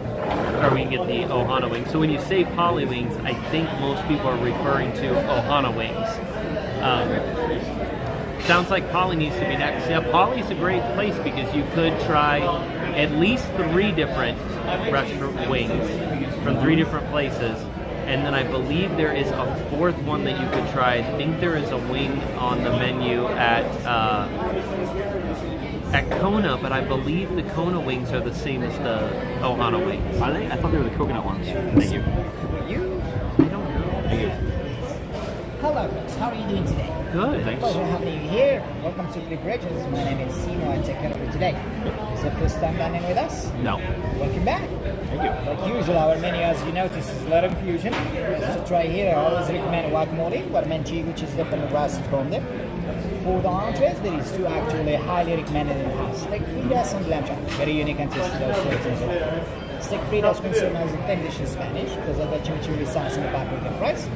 or we can get the Ohana wings. So when you say Polly wings, I think most people are referring to Ohana wings. Sounds like Polly needs to be next. Yeah, Polly's a great place because you could try at least 3 different restaurant wings from 3 different places. And then I believe there is a 4th one that you could try. I think there is a wing on the menu at Kona, but I believe the Kona wings are the same as the Ohana wings. Are they? I thought they were the coconut ones. Thank you. You? I don't know. Thank you. Hello, folks. How are you doing today? Good. Pleasure having you here. Welcome to Blue Bridges. My name is Simo. I take care of you today. Is it the first time dining with us? No. Welcome back. Thank you. Like usual, our menu, as you notice, is a lot of fusion. Just to try here, I always recommend guacamole, guarmenci, which is dipped in the rice from there. For the entrees, there is 2 actually highly recommended in the house. Steak fritas and lamb chop. Very unique and tasty, those flavors as well. Steak fritas consumed as a thin dish in Spanish because of the chimichurri sauce and the paprika fries.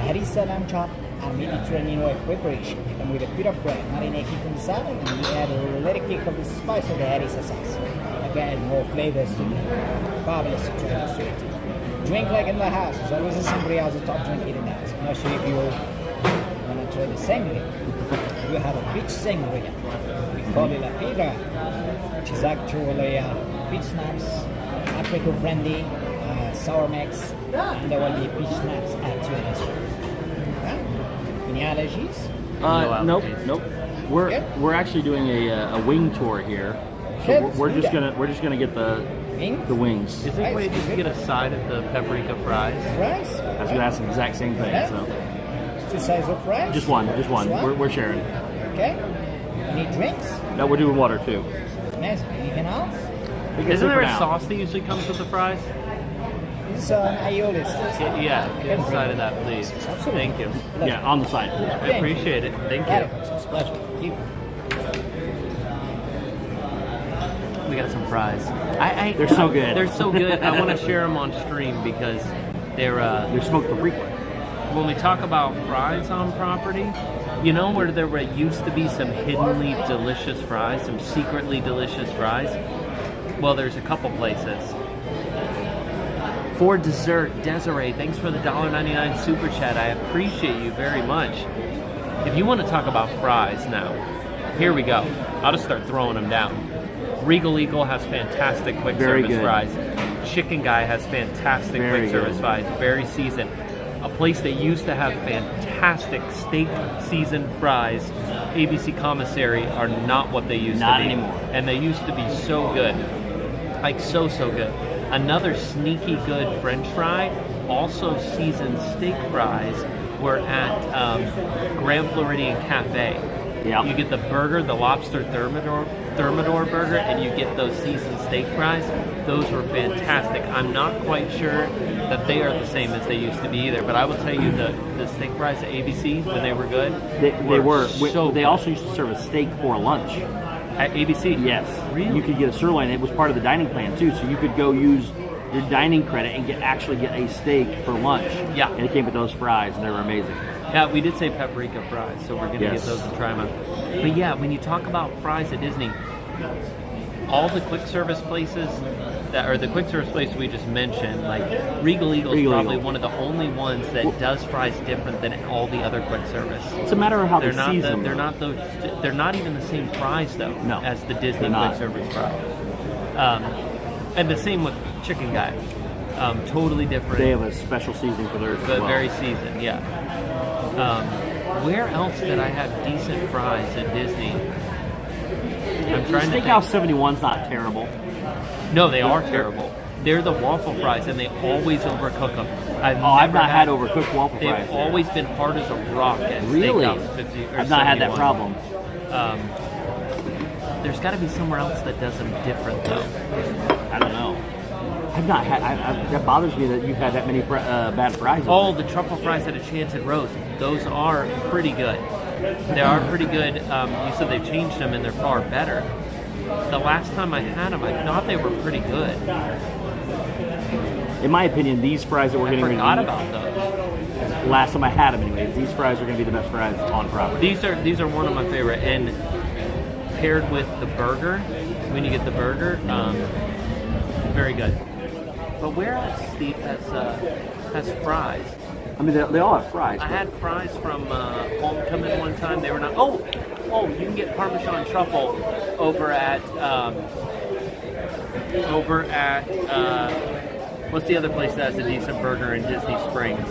Harissa lamb chop and Mediterranean way of preparation. You come with a bit of bread, marinate it in the salad, and you add a little kick of the spice of the harissa sauce. Again, more flavors to the fabulous to try this with. Drink like in the house. There's always a sangria as a top drink in the house. I'm not sure if you want to try the sangria. We have a beach sangria. We call it a pira, which is actually beach snaps, apricot brandy, sour mix, and there will be beach snaps added to it as well. Any allergies? Nope. Good. We're actually doing a wing tour here. So Good. we're just gonna get the Wings? wings. Is there a way to just get a side of the paprika fries? Fries? I was gonna ask the exact same thing. Yeah. So 2 sides of fries? just one. Just one? We're sharing. Okay. Any drinks? No, we're doing water too. Amazing. Anything else? Isn't there a sauce that usually comes with the fries? This is an aioli sauce. Yeah, get a side of that, please. Absolutely. Thank you. Yeah, on the side. I appreciate it. Thank Got you. it, folks. It's a pleasure. Thank you. We got some fries. They're so good. They're so good. I want to share them on stream because They're smoked paprika. when we talk about fries on property, you know where there used to be some hiddenly delicious fries, some secretly delicious fries? Well, there's a couple places. For dessert, Desiree, thanks for the $1.99 super chat. I appreciate you very much. If you want to talk about fries now, here we go. I'll just start throwing them down. Regal Eagle has fantastic quick Very service good. fries. Chicken Guy has fantastic Very quick service good. fries, very seasoned. A place that used to have fantastic steak seasoned fries, ABC Commissary, are not what they used to be. Not anymore. And they used to be so good. Like so good. Another sneaky good French fry, also seasoned steak fries, were at Grand Floridian Cafe. Yeah. You get the burger, the lobster thermidor burger, and you get those seasoned steak fries. Those were fantastic. I'm not quite sure that they are the same as they used to be either, but I will tell you the steak fries at ABC, when they were good, They were. so They good. also used to serve a steak for lunch. At ABC? Yes. Really? You could get a sirloin. It was part of the dining plan too, so you could go use your dining credit and actually get a steak for lunch. Yeah. And it came with those fries, and they were amazing. Yeah, we did say paprika fries, so we're going to Yes. get those and try them out. But yeah, when you talk about fries at Disney, all the quick service places the quick service places we just mentioned, like Regal Eagle is probably one of the only ones that does fries different than all the other quick service. It's a matter of how They're they not season they're them. not those. They're not even the same fries though. No, as the Disney they're not. quick service fries. And the same with Chicken Guy. Totally different. They have a special seasoning for theirs as but well. very seasoned. Yeah. Where else did I have decent fries at Disney? I'm trying to Steakhouse think. 71's not terrible. No, they are terrible. They're the waffle fries, and they always overcook them. I've I've never not had overcooked waffle They've fries. always been hard as a rock at Really? Steakhouse 50 or I've not had that 71. problem. There's got to be somewhere else that does them different, though. I don't know. I've not had. That bothers me that you've had that many bad fries. Oh, the truffle fries at Enchanted Rose. Those are pretty good. They are pretty good. You said they've changed them and they're far better. The last time I had them, I thought they were pretty good. In my opinion, these fries that we're I getting ready forgot to eat, about those. last time I had them anyways, these fries are going to be the best fries on property. These are one of my favorite, and paired with the burger, when you get the burger, very good. But where else, Steve, has fries? I mean, they all have fries. I had fries from Homecoming one time. They were not. Oh, you can get Parmesan truffle over at what's the other place that has a decent burger in Disney Springs?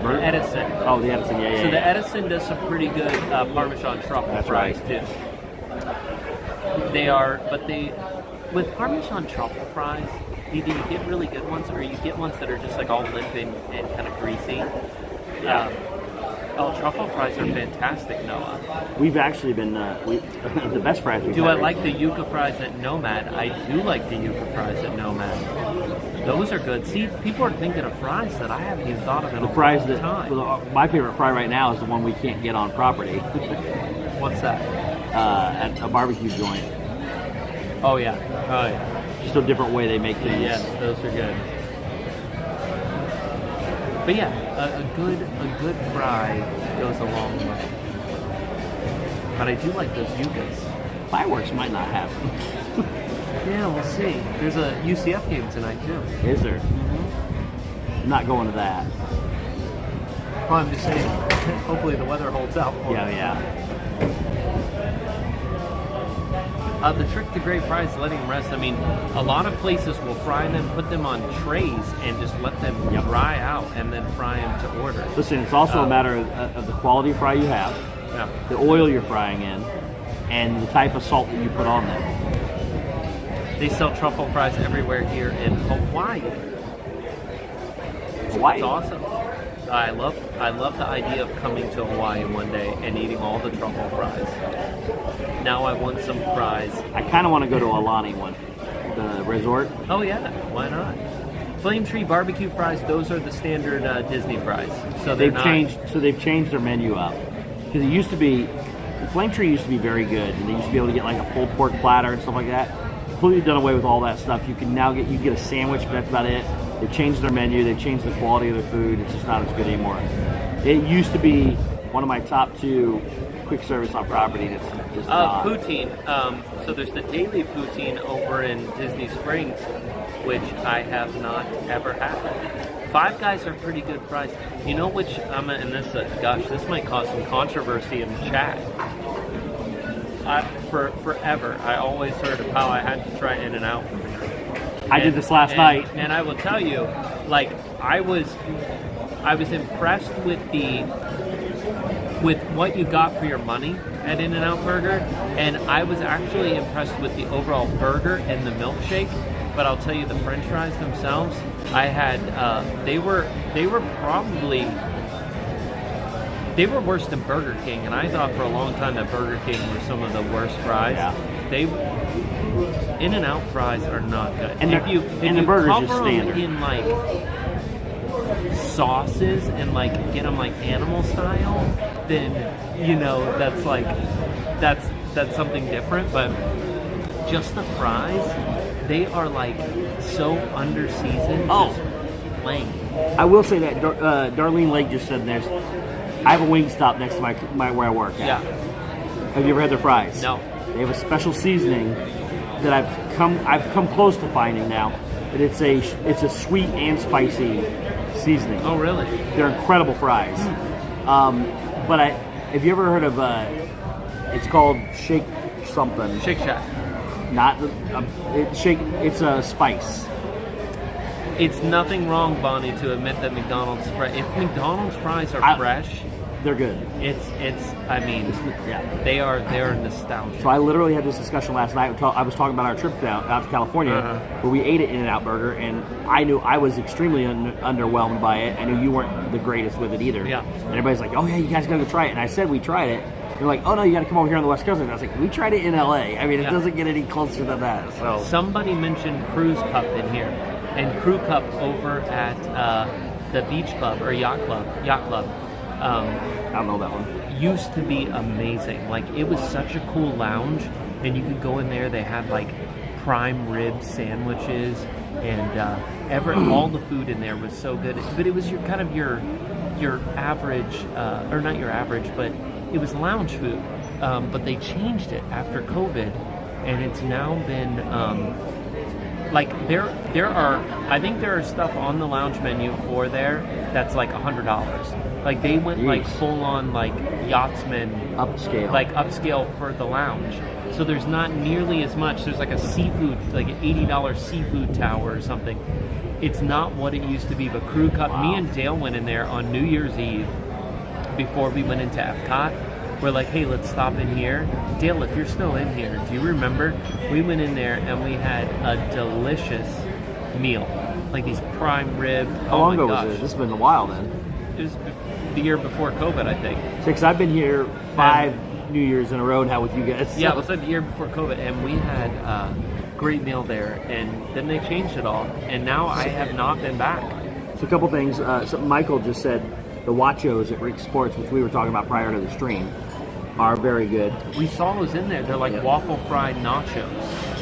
Edison. Oh, the Edison, yeah. So the Edison does some pretty good Parmesan truffle That's fries right. too. They are, but with Parmesan truffle fries, either you get really good ones or you get ones that are just like all limp and kind of greasy. Truffle fries are fantastic, Noah. We've actually been the best fries we've Do had. I like the yuca fries at Nomad? I do like the yuca fries at Nomad. Those are good. See, people are thinking of fries that I haven't even thought of in the a fries long that time. my favorite fry right now is the one we can't get on property What's that? at a barbecue joint. Oh yeah. Just a different way they make things. Yes, those are good. But yeah, a good fry goes a long way. But I do like those yuccas. Fireworks might not happen. Yeah, we'll see. There's a UCF game tonight too. Is there? I'm not going to that. Well, I'm just saying. Hopefully the weather holds out. for it. Yeah. The trick to great fries is letting them rest. I mean, a lot of places will fry them, put them on trays, and just let them dry out, and then fry them to order. Listen, it's also a matter of the quality of fry you have, Yeah. the oil you're frying in, and the type of salt that you put on them. They sell truffle fries everywhere here in Hawaii. Hawaii. It's awesome. I love the idea of coming to Hawaii one day and eating all the truffle fries. Now I want some fries. I kind of want to go to Alani one, the resort. Oh yeah, why not? Flame Tree barbecue fries. Those are the standard Disney fries. So They've changed their menu up because it used to be Flame Tree used to be very good, and they used to be able to get like a pulled pork platter and stuff like that. Completely done away with all that stuff. You can now get a sandwich, but that's about it. They've changed their menu. They've changed the quality of their food. It's just not as good anymore. It used to be one of my top 2 quick service on property, and it's just not. Poutine. So there's the daily poutine over in Disney Springs, which I have not ever had. Five Guys are pretty good fries. You know which? And this might cause some controversy in the chat. Forever, I always heard of how I had to try In-N-Out. I did this last night. And I will tell you, like, I was impressed with what you got for your money at In-N-Out Burger, and I was actually impressed with the overall burger and the milkshake. but I'll tell you, the French fries themselves, I had they were probably worse than Burger King, and I thought for a long time that Burger King were some of the worst fries. Yeah. In-N-Out fries are not good. And if you burger's cover just them standard. in like sauces and like get them like animal style, then that's something different. But just the fries, they are like so under-seasoned. Oh. Just plain. I will say that Darlene Lake just said I have a Wingstop next to my where I work at. Yeah. Have you ever had their fries? No. They have a special seasoning that I've come close to finding now. But it's a sweet and spicy seasoning. Oh, really? They're incredible fries. But have you ever heard of it's called Shake something? Shake Shack. Not it's a spice. It's nothing wrong, Bonnie, to admit that McDonald's fries. If McDonald's fries are fresh, they're good. They're nostalgic. So I literally had this discussion last night. I was talking about our trip out to California, where we ate an In-N-Out burger, and I knew I was extremely underwhelmed by it. I knew you weren't the greatest with it either. Yeah. And everybody's like, "Oh yeah, you guys gotta go try it." And I said we tried it. They're like, "Oh no, you got to come over here on the West Coast." And I was like, "We tried it in LA. I mean, it doesn't get any closer than that." So somebody mentioned Cruise Cup in here, and Crew Cup over at the Beach Club or Yacht Club. I don't know that one. Used to be amazing. Like, it was such a cool lounge, and you could go in there. They had like prime rib sandwiches, and all the food in there was so good. But it was your average, or not your average, but it was lounge food. But they changed it after COVID, and it's now been like there are stuff on the lounge menu for there that's like $100. Like, they went like full on like yachtsman upscale for the lounge. So there's not nearly as much. There's like a seafood, like an $80 seafood tower or something. It's not what it used to be. But Crew Cup, me and Dale went in there on New Year's Eve before we went into Epcot. We're like, hey, let's stop in here. Dale, if you're still in here, do you remember? We went in there and we had a delicious meal. Like these prime rib. How long ago was it? This has been a while then. It was the year before COVID, I think. Because I've been here 5 New Years in a row now with you guys. So. Yeah, it was like the year before COVID, and we had a great meal there, and then they changed it all, and now I have not been back. So a couple things. So Michael just said the Wachos at Rick Sports, which we were talking about prior to the stream, are very good. We saw those in there. They're like waffle fried nachos.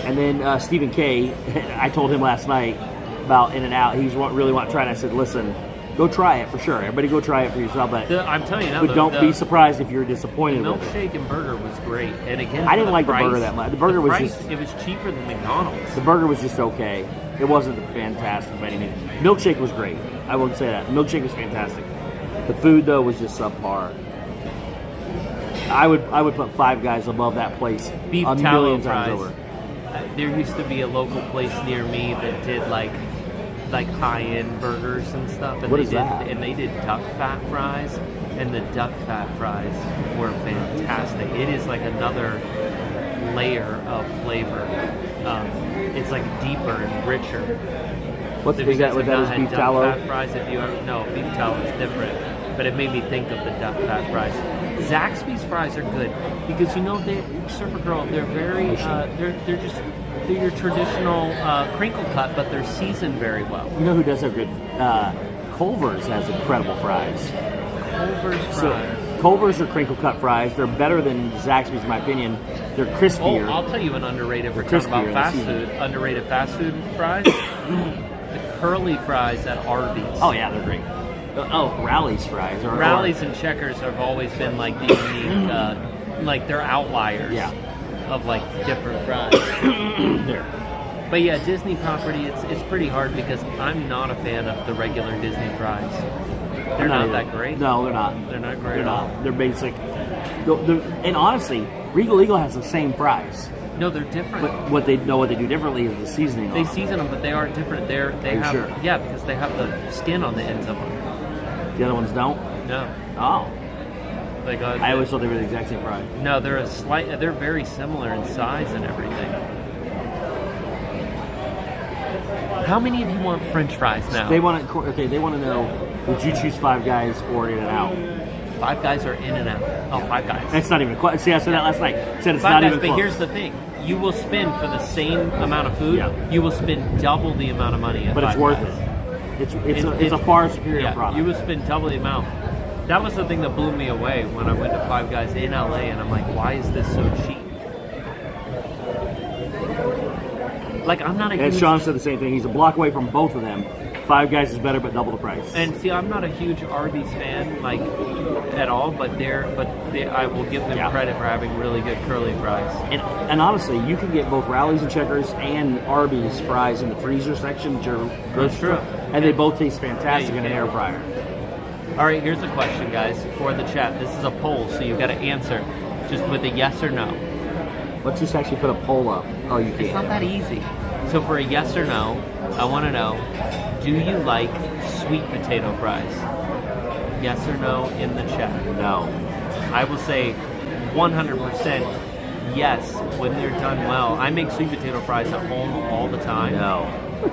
And then Stephen K, I told him last night about In-N-Out. He really wanted to try it. And I said, listen, go try it for sure. Everybody go try it for yourself. But I'm telling you now, but don't be surprised if you're disappointed with it. Milkshake and burger was great. And again, I didn't like the burger that much. The burger was just... It was cheaper than McDonald's. The burger was just okay. It wasn't fantastic by any means. Milkshake was great. I won't say that. Milkshake was fantastic. The food, though, was just subpar. I would put Five Guys above that place Beef a tallow million fries. times over. There used to be a local place near me that did like high-end burgers and stuff. And What is that? And they did duck fat fries, and the duck fat fries were fantastic. It is like another layer of flavor. It's like deeper and richer. What's So if is you that? guys What have that not is? had Beef duck tallow? fat fries, no, beef tallow is different. But it made me think of the duck fat fries. Zaxby's fries are good because they Surfer Girl. They're very they're your traditional crinkle cut, but they're seasoned very well. You know who does have good? Culver's has incredible fries. Culver's fries. So, Culver's are crinkle cut fries. They're better than Zaxby's in my opinion. They're crispier. Oh, I'll tell you an underrated. We're They're talking about crispier fast and food. Underrated fast food fries. The curly fries at Arby's. Oh yeah, they're great. Rally's fries. Rallies and Checkers have always been like the unique, like they're outliers. Yeah. Of like different fries. There. But yeah, Disney property, it's pretty hard because I'm not a fan of the regular Disney fries. They're not that great. No, they're not. They're not great They're at all. not. They're basic. And honestly, Regal Eagle has the same fries. No, they're different. But what they do differently is the seasoning. They season them, but they are different. They have sure? Yeah, because they have the skin on the ends of them. The other ones don't. No, Oh, they got. I always thought they were the exact same fry. No, they're They're very similar in size and everything. How many of you want French fries now? They want to. Okay, they want to know: would you choose Five Guys or In-N-Out? Five Guys are In and Out. Oh, Five Guys. That's not even. See, I said that last night. I said it's Five not Guys, even but close. here's the thing: you will spend for the same amount of food. Yeah. You will spend double the amount of money. At But it's Five worth Guys. it. It's a far superior Yeah, product. you will spend double the amount. That was the thing that blew me away when I went to Five Guys in LA, and I'm like, why is this so cheap? Like, I'm not a And huge... Sean said the same thing. He's a block away from both of them. Five Guys is better, but double the price. And see, I'm not a huge Arby's fan, like, at all, but I will give them credit for having really good curly fries. And honestly, you can get both Rallies and Checkers and Arby's fries in the freezer section at your grocery true. store, and they both taste fantastic Yeah, in an you air can. fryer. All right, here's a question, guys, for the chat. This is a poll, so you've got to answer just with a yes or no. Let's just actually put a poll up. Oh, you It's not can't. that easy. So for a yes or no, I want to know, do you like sweet potato fries? Yes or no in the chat. No. I will say 100% yes when they're done well. I make sweet potato fries at home all the time. No.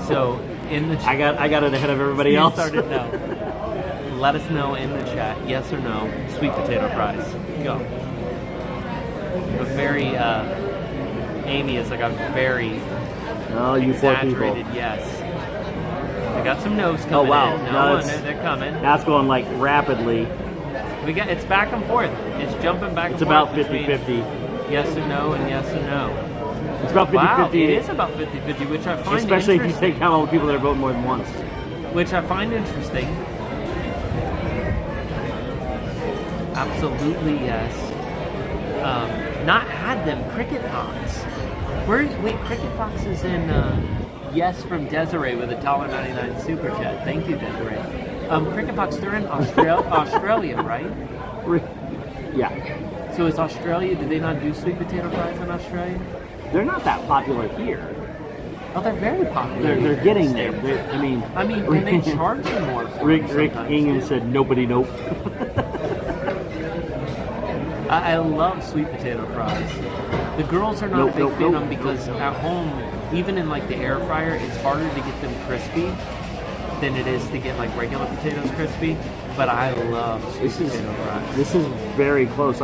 So in the chat, I got it ahead of everybody else. started no. Let us know in the chat, yes or no, sweet potato fries. Go. A very, Amy is like a very Oh, you poor people. exaggerated yes. We got some no's Oh, coming wow. in. No, No, it's- they're coming. That's going like rapidly. It's back and forth. It's jumping back It's and about forth. between 50-50. Yes or no and yes or no. It's about 50-50. Wow, it is about 50-50, which I find Especially if you interesting. take out all the people that are voting more than once. Which I find interesting. Absolutely yes. Not had them. Cricket Fox. Wait, Cricket Fox is in yes from Desiree with a $1.99 super chat. Thank you, Desiree. Cricket Fox, they're in Australia, right? Yeah. So is Australia, do they not do sweet potato fries in Australia? They're not that popular here. Oh, they're very popular. They're getting there. I mean, and they charge you more for Rick them sometimes, Ingham too. said nobody nope. I love sweet potato fries. The girls are not Nope, a big nope, fan of nope, them because at home, even in like the air fryer, it's harder to get them crispy than it is to get like regular potatoes crispy. But I love sweet potato fries. This is very close.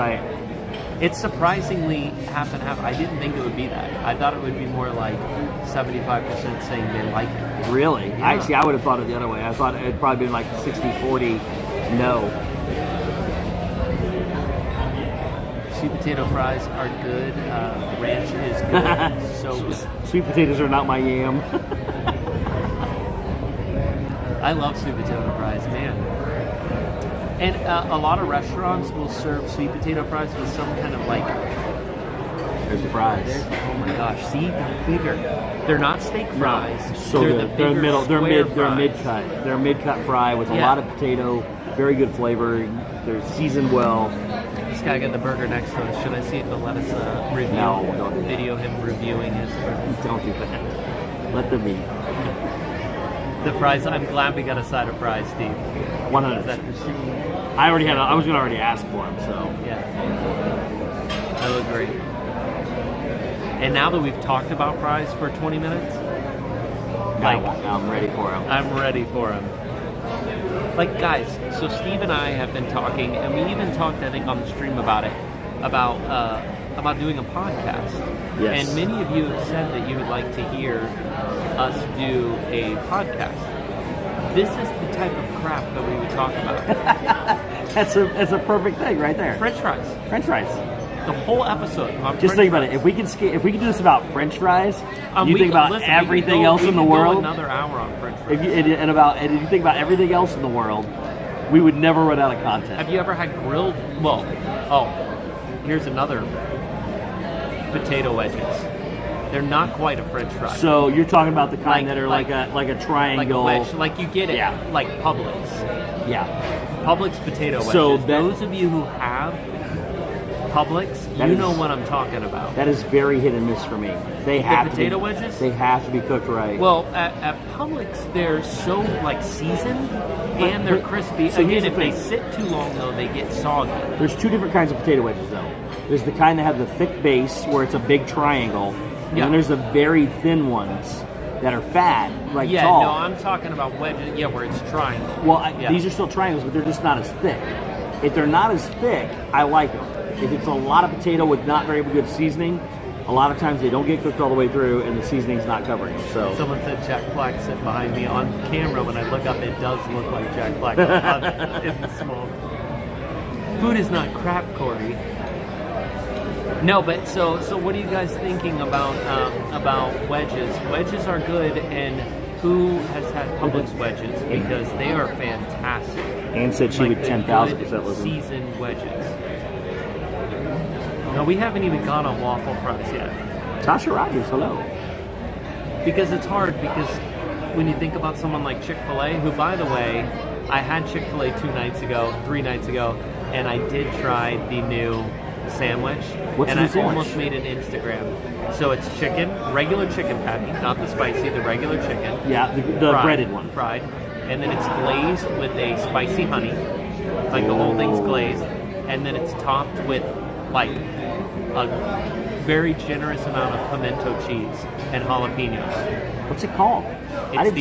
It's surprisingly half and half. I didn't think it would be that. I thought it would be more like 75% saying they like it. Really? Yeah. I would have thought it the other way. I thought it'd probably been like 60-40 no. Sweet potato fries are good. Ranch is good. So good. Sweet potatoes are not my yam. I love sweet potato fries, man. And a lot of restaurants will serve sweet potato fries with some kind of like... There's the fries. Oh my gosh, see? They're bigger. They're not steak fries. So they're good. the They're bigger middle. They're square mid. They're fries. mid-cut. They're a mid-cut fry with a Yeah. lot of potato. Very good flavor. They're seasoned well. This guy got the burger next to us. Should I see if he'll let us review? No, don't do that. Video him reviewing his burger. Don't do that. Let them eat. The fries. I'm glad we got a side of fries, Steve. 100. Is that I already had. I was gonna already ask for them. So yeah. That looked great. And now that we've talked about fries for 20 minutes, I'm ready for them. I'm ready for them. Like, guys, so Steve and I have been talking, and we even talked, I think, on the stream about it, about doing a podcast. Yes. And many of you have said that you would like to hear us do a podcast. This is the type of crap that we would talk about. That's a perfect thing right there. French fries. French fries. The whole episode on Just French think about fries. it. If we can do this about French fries, you We think could- about listen, we everything could go- else we in the could go world. another hour on French fries. If you and if you think about everything else in the world, we would never run out of content. Have you ever had grilled? Well, here's another potato wedges. They're not quite a French fry. So you're talking about the kind Like- that are like- like a like a triangle. wedge, like you get it, Yeah. like Publix. Yeah. Publix potato wedges. So that- those of you who have Publix, That you is- know what I'm talking about. That is very hit and miss for me. They have potato to be, wedges? They have to be cooked right. Well, at Publix, they're so like seasoned and they're crispy. So here's Again, the if they thing. sit too long though, they get soggy. There's two different kinds of potato wedges though. There's the kind that have the thick base where it's a big triangle, and Yeah. then there's the very thin ones that are fat, like Yeah, tall. no, I'm talking about wedges. Yeah, where it's triangle. Well, Yeah. these are still triangles, but they're just not as thick. If they're not as thick, I like them. If it's a lot of potato with not very good seasoning, a lot of times they don't get cooked all the way through, and the seasoning's not covering them. So Someone said Jack Black sitting behind me on camera. When I look up, it does look like Jack Black in the smoke. Food is not crap, Cory. No, but so what are you guys thinking about wedges? Wedges are good, and who has had Publix wedges because they are fantastic. Anne said she would 10,000% listen. Seasoned wedges. No, we haven't even gone on waffle fries yet. Tasha Rogers, hello. Because it's hard, because when you think about someone like Chick-fil-A, who, by the way, I had Chick-fil-A 3 nights ago, and I did try the new sandwich. What's and the I new sandwich? almost made an Instagram. So it's chicken, regular chicken patty, not the spicy, the regular chicken. Yeah, the fried, breaded one. Fried. And then it's glazed with a spicy honey. Like the whole thing's glazed. And then it's topped with like a very generous amount of pimento cheese and jalapenos. What's it called? It's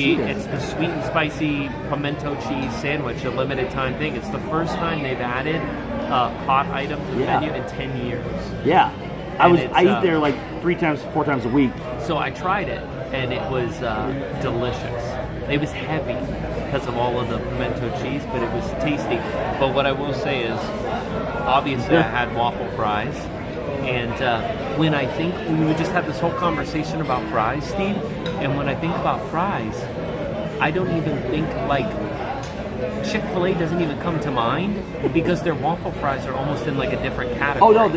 the sweet and spicy pimento cheese sandwich, a limited time thing. It's the first time they've added a hot item to the menu in 10 years. Yeah. I eat there like 4 times a week. So I tried it, and it was delicious. It was heavy because of all of the pimento cheese, but it was tasty. But what I will say is, obviously I had waffle fries, and when I think, we would just have this whole conversation about fries, Steve, and when I think about fries, I don't even think like Chick-fil-A doesn't even come to mind because their waffle fries are almost in like a different category. Oh no,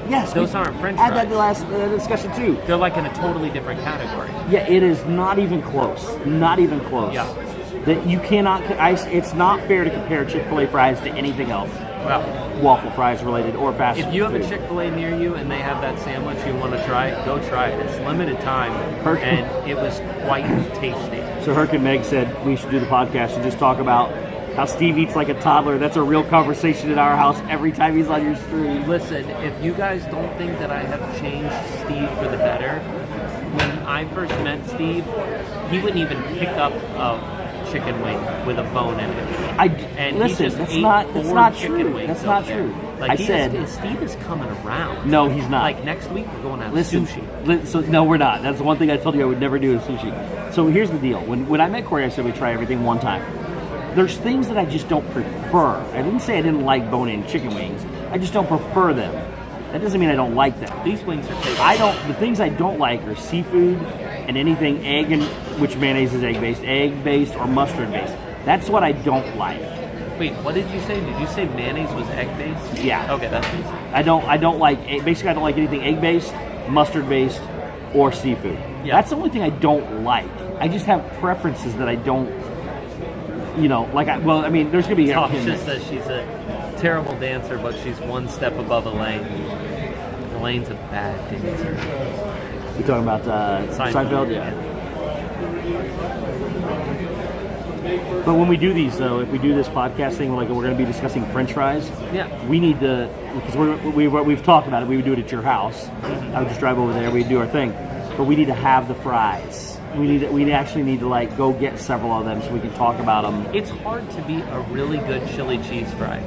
yes, those aren't French fries. fries. Had that the last discussion too. They're like in a totally different category. Yeah, it is not even close. Not even close. Yeah. That you cannot. It's not fair to compare Chick-fil-A fries to anything else. Well, waffle fries related or fast food. If you have a Chick-fil-A near you and they have that sandwich you want to try it, go try it. It's limited time, and it was quite tasty. So Herc and Meg said we should do the podcast and just talk about how Steve eats like a toddler. That's a real conversation in our house every time he's on your stream. Listen, if you guys don't think that I have changed Steve for the better, when I first met Steve, he wouldn't even pick up a chicken wing with a bone in it. Listen, that's not true. That's not true. Like Steve is coming around. No, he's not. Like next week we're going to have sushi. So no, we're not. That's the one thing I told you I would never do is sushi. So here's the deal. When I met Cory, I said we try everything one time. There's things that I just don't prefer. I didn't say I didn't like bone-in chicken wings. I just don't prefer them. That doesn't mean I don't like them. These wings are tasty. The things I don't like are seafood and anything egg, and which mayonnaise is egg-based or mustard-based. That's what I don't like. Wait, what did you say? Did you say mayonnaise was egg-based? Yeah. Okay, that's easy. I don't like anything egg-based, mustard-based, or seafood. Yeah. That's the only thing I don't like. I just have preferences that I don't. There's going to be... Tasha says she's a terrible dancer, but she's one step above Elaine. Elaine's a bad dancer. You're talking about Seinfeld? Yeah. But when we do these, though, if we do this podcast thing, we're going to be discussing French fries. Yeah. We need to, because we've talked about it. We would do it at your house. I would just drive over there. We'd do our thing. But we need to have the fries. We actually need to go get several of them so we can talk about them. It's hard to beat a really good chili cheese fry.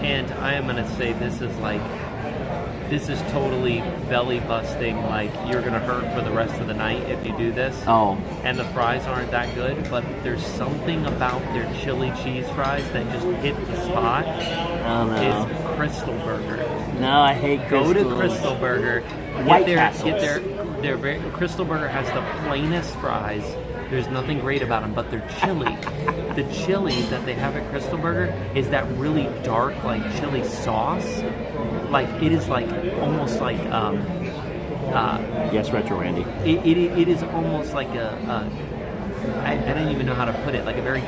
And I am going to say this is totally belly busting. Like, you're going to hurt for the rest of the night if you do this. Oh. And the fries aren't that good, but there's something about their chili cheese fries that just hit the spot. Oh, no. Is Crystal Burger. No, I hate Crystal. Go to Crystal Burger. White Castle. Crystal Burger has the plainest fries. There's nothing great about them, but they're chili. The chili that they have at Crystal Burger is that really dark, chili sauce. It is almost like yes, Retro Randy. It is almost like I don't even know how to put it, like a very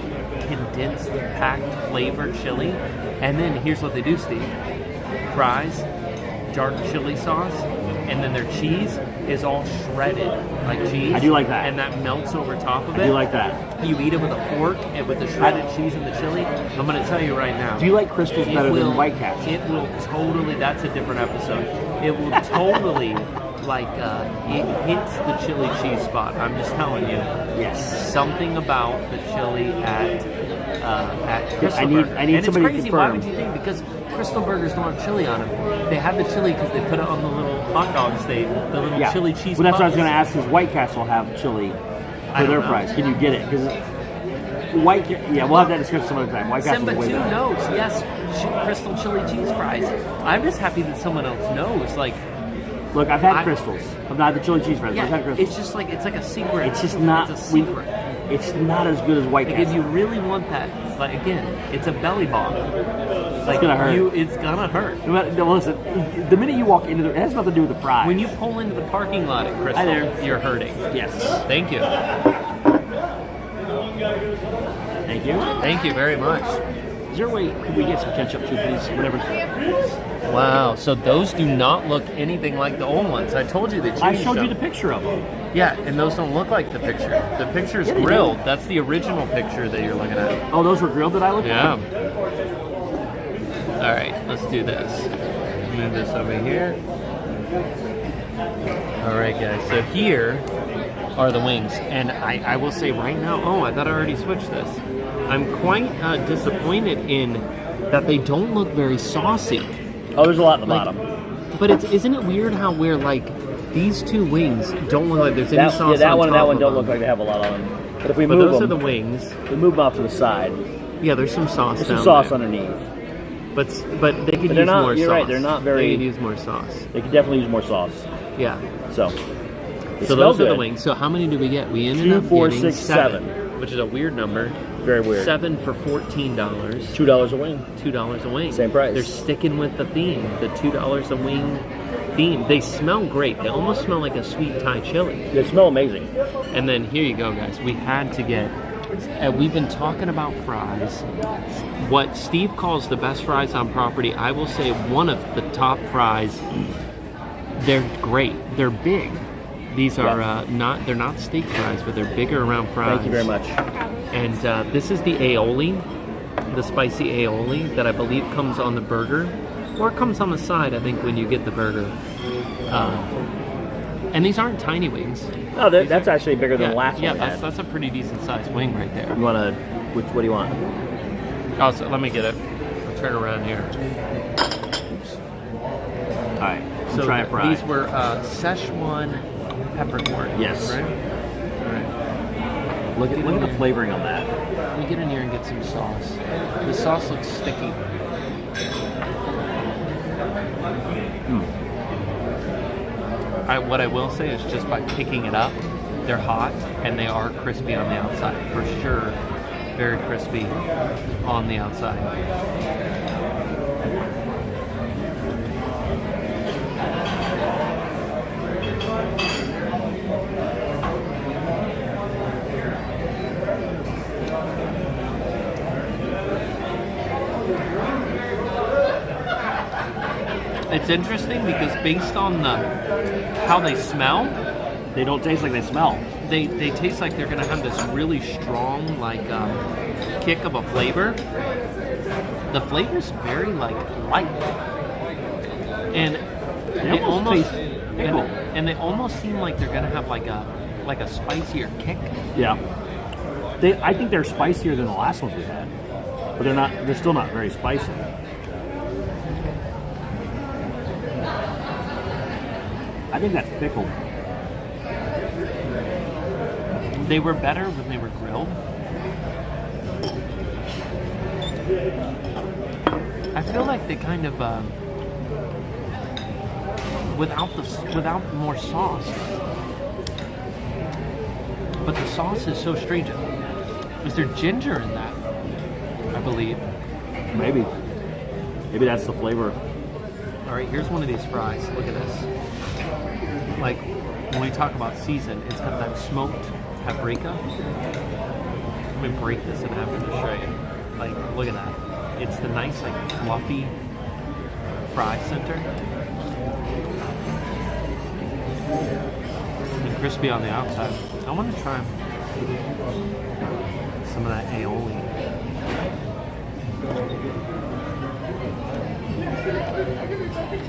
condensed, packed, flavored chili. And then here's what they do, Steve. Fries, dark chili sauce, and then their cheese is all shredded like cheese. I do like that. And that melts over top of it. I do like that. You eat it with a fork and with the shredded cheese and the chili. I'm going to tell you right now. Do you like Crystals better than White Castle? It will totally, that's a different episode. It will totally like it hits the chili cheese spot. I'm just telling you. Yes. Something about the chili at Crystal I need Burger. I need And somebody it's crazy. to Why confirm. would you think? Because Crystal Burgers don't have chili on them. They have the chili because they put it on the little hot dogs. The little Yeah. chili cheese. Well, that's what I was puffs. going to ask. Is White Castle have chili I for don't their know. fries? Can you get it? Because yeah, we'll have that discussion some other time. White Castle's Simba way 2 better. knows. Yes, Crystal chili cheese fries. I'm just happy that someone else knows. Like, Look, I've had Crystals. I've not had the chili cheese fries. but I've yeah, had Crystals. it's just like it's like a secret. It's just not. It's a secret. It's not as good as White Like, Castle. if you really want that, like again, it's a belly bomb. Like, gonna hurt. It's gonna hurt. No, listen, the minute you walk into it has nothing to do with the fries. When you pull into the parking lot at Crystal, Hi there. you're hurting. Yes. Thank you. Thank you. Thank you very much. Is there a way could we get some ketchup too, please? Whatever. Wow. So those do not look anything like the old ones. I told you they changed I showed you them. the picture of them. Yeah, and those don't look like the picture. The picture's Yeah, they grilled. That's the original picture that you're looking at. Oh, those were grilled that I looked Yeah. at? All right, let's do this. Move this over here. All right, guys. So here are the wings, and I will say right now. Oh, I thought I already switched this. I'm quite disappointed in that they don't look very saucy. Oh, there's a lot at the Like, bottom. But isn't it weird how we're like these two wings don't look like there's any sauce that on one and top that one of don't them. look like they have a lot on them. But if we But move those them, are the wings. we move them off to the side. Yeah, there's some sauce. There's some down sauce there. underneath. But they could But they're use not- more you're sauce. right, they're not very- They could use more sauce. They could definitely use more sauce. Yeah. So, they So smell those are the good. wings. So how many do we get? We ended 2, up 4, getting 6, 7. which is a weird number. Very weird. 7 for $14. $2 a wing. $2 a wing. Same price. They're sticking with the theme, the $2 a wing theme. They smell great. They almost smell like a sweet Thai chili. They smell amazing. And then here you go, guys. We had to get. We've been talking about fries. What Steve calls the best fries on property, I will say one of the top fries. They're great. They're big. These are they're not steak fries, but they're bigger around fries. Thank you very much. And this is the aioli, the spicy aioli that I believe comes on the burger, or it comes on the side, I think, when you get the burger. And these aren't tiny wings. Oh, that's actually bigger than the last yeah, one we had. that's a pretty decent sized wing right there. You want to, what do you want? Also, let me get it. I'll turn around here. All right, So try it fry. these were Szechuan peppercorn. Yes. Right? All right. Look at the flavoring on that. Let me get in here and get some sauce. The sauce looks sticky. What I will say is just by picking it up, they're hot and they are crispy on the outside. For sure, very crispy on the outside. It's interesting because based on how they smell, They don't taste like they smell. they taste like they're gonna have this really strong kick of a flavor. The flavor's very light, and They almost taste pickle. and they almost seem like they're gonna have like a spicier kick. Yeah. I think they're spicier than the last ones we had, but they're not. They're still not very spicy. I think that's pickled. They were better when they were grilled. I feel like they kind of without more sauce. But the sauce is so strange. Is there ginger in that? I believe. Maybe that's the flavor. All right, here's one of these fries. Look at this. Like when we talk about season, it's got that smoked paprika. Let me break this in half to show you. Like, look at that. It's the nice, fluffy fry center. And crispy on the outside. I want to try some of that aioli.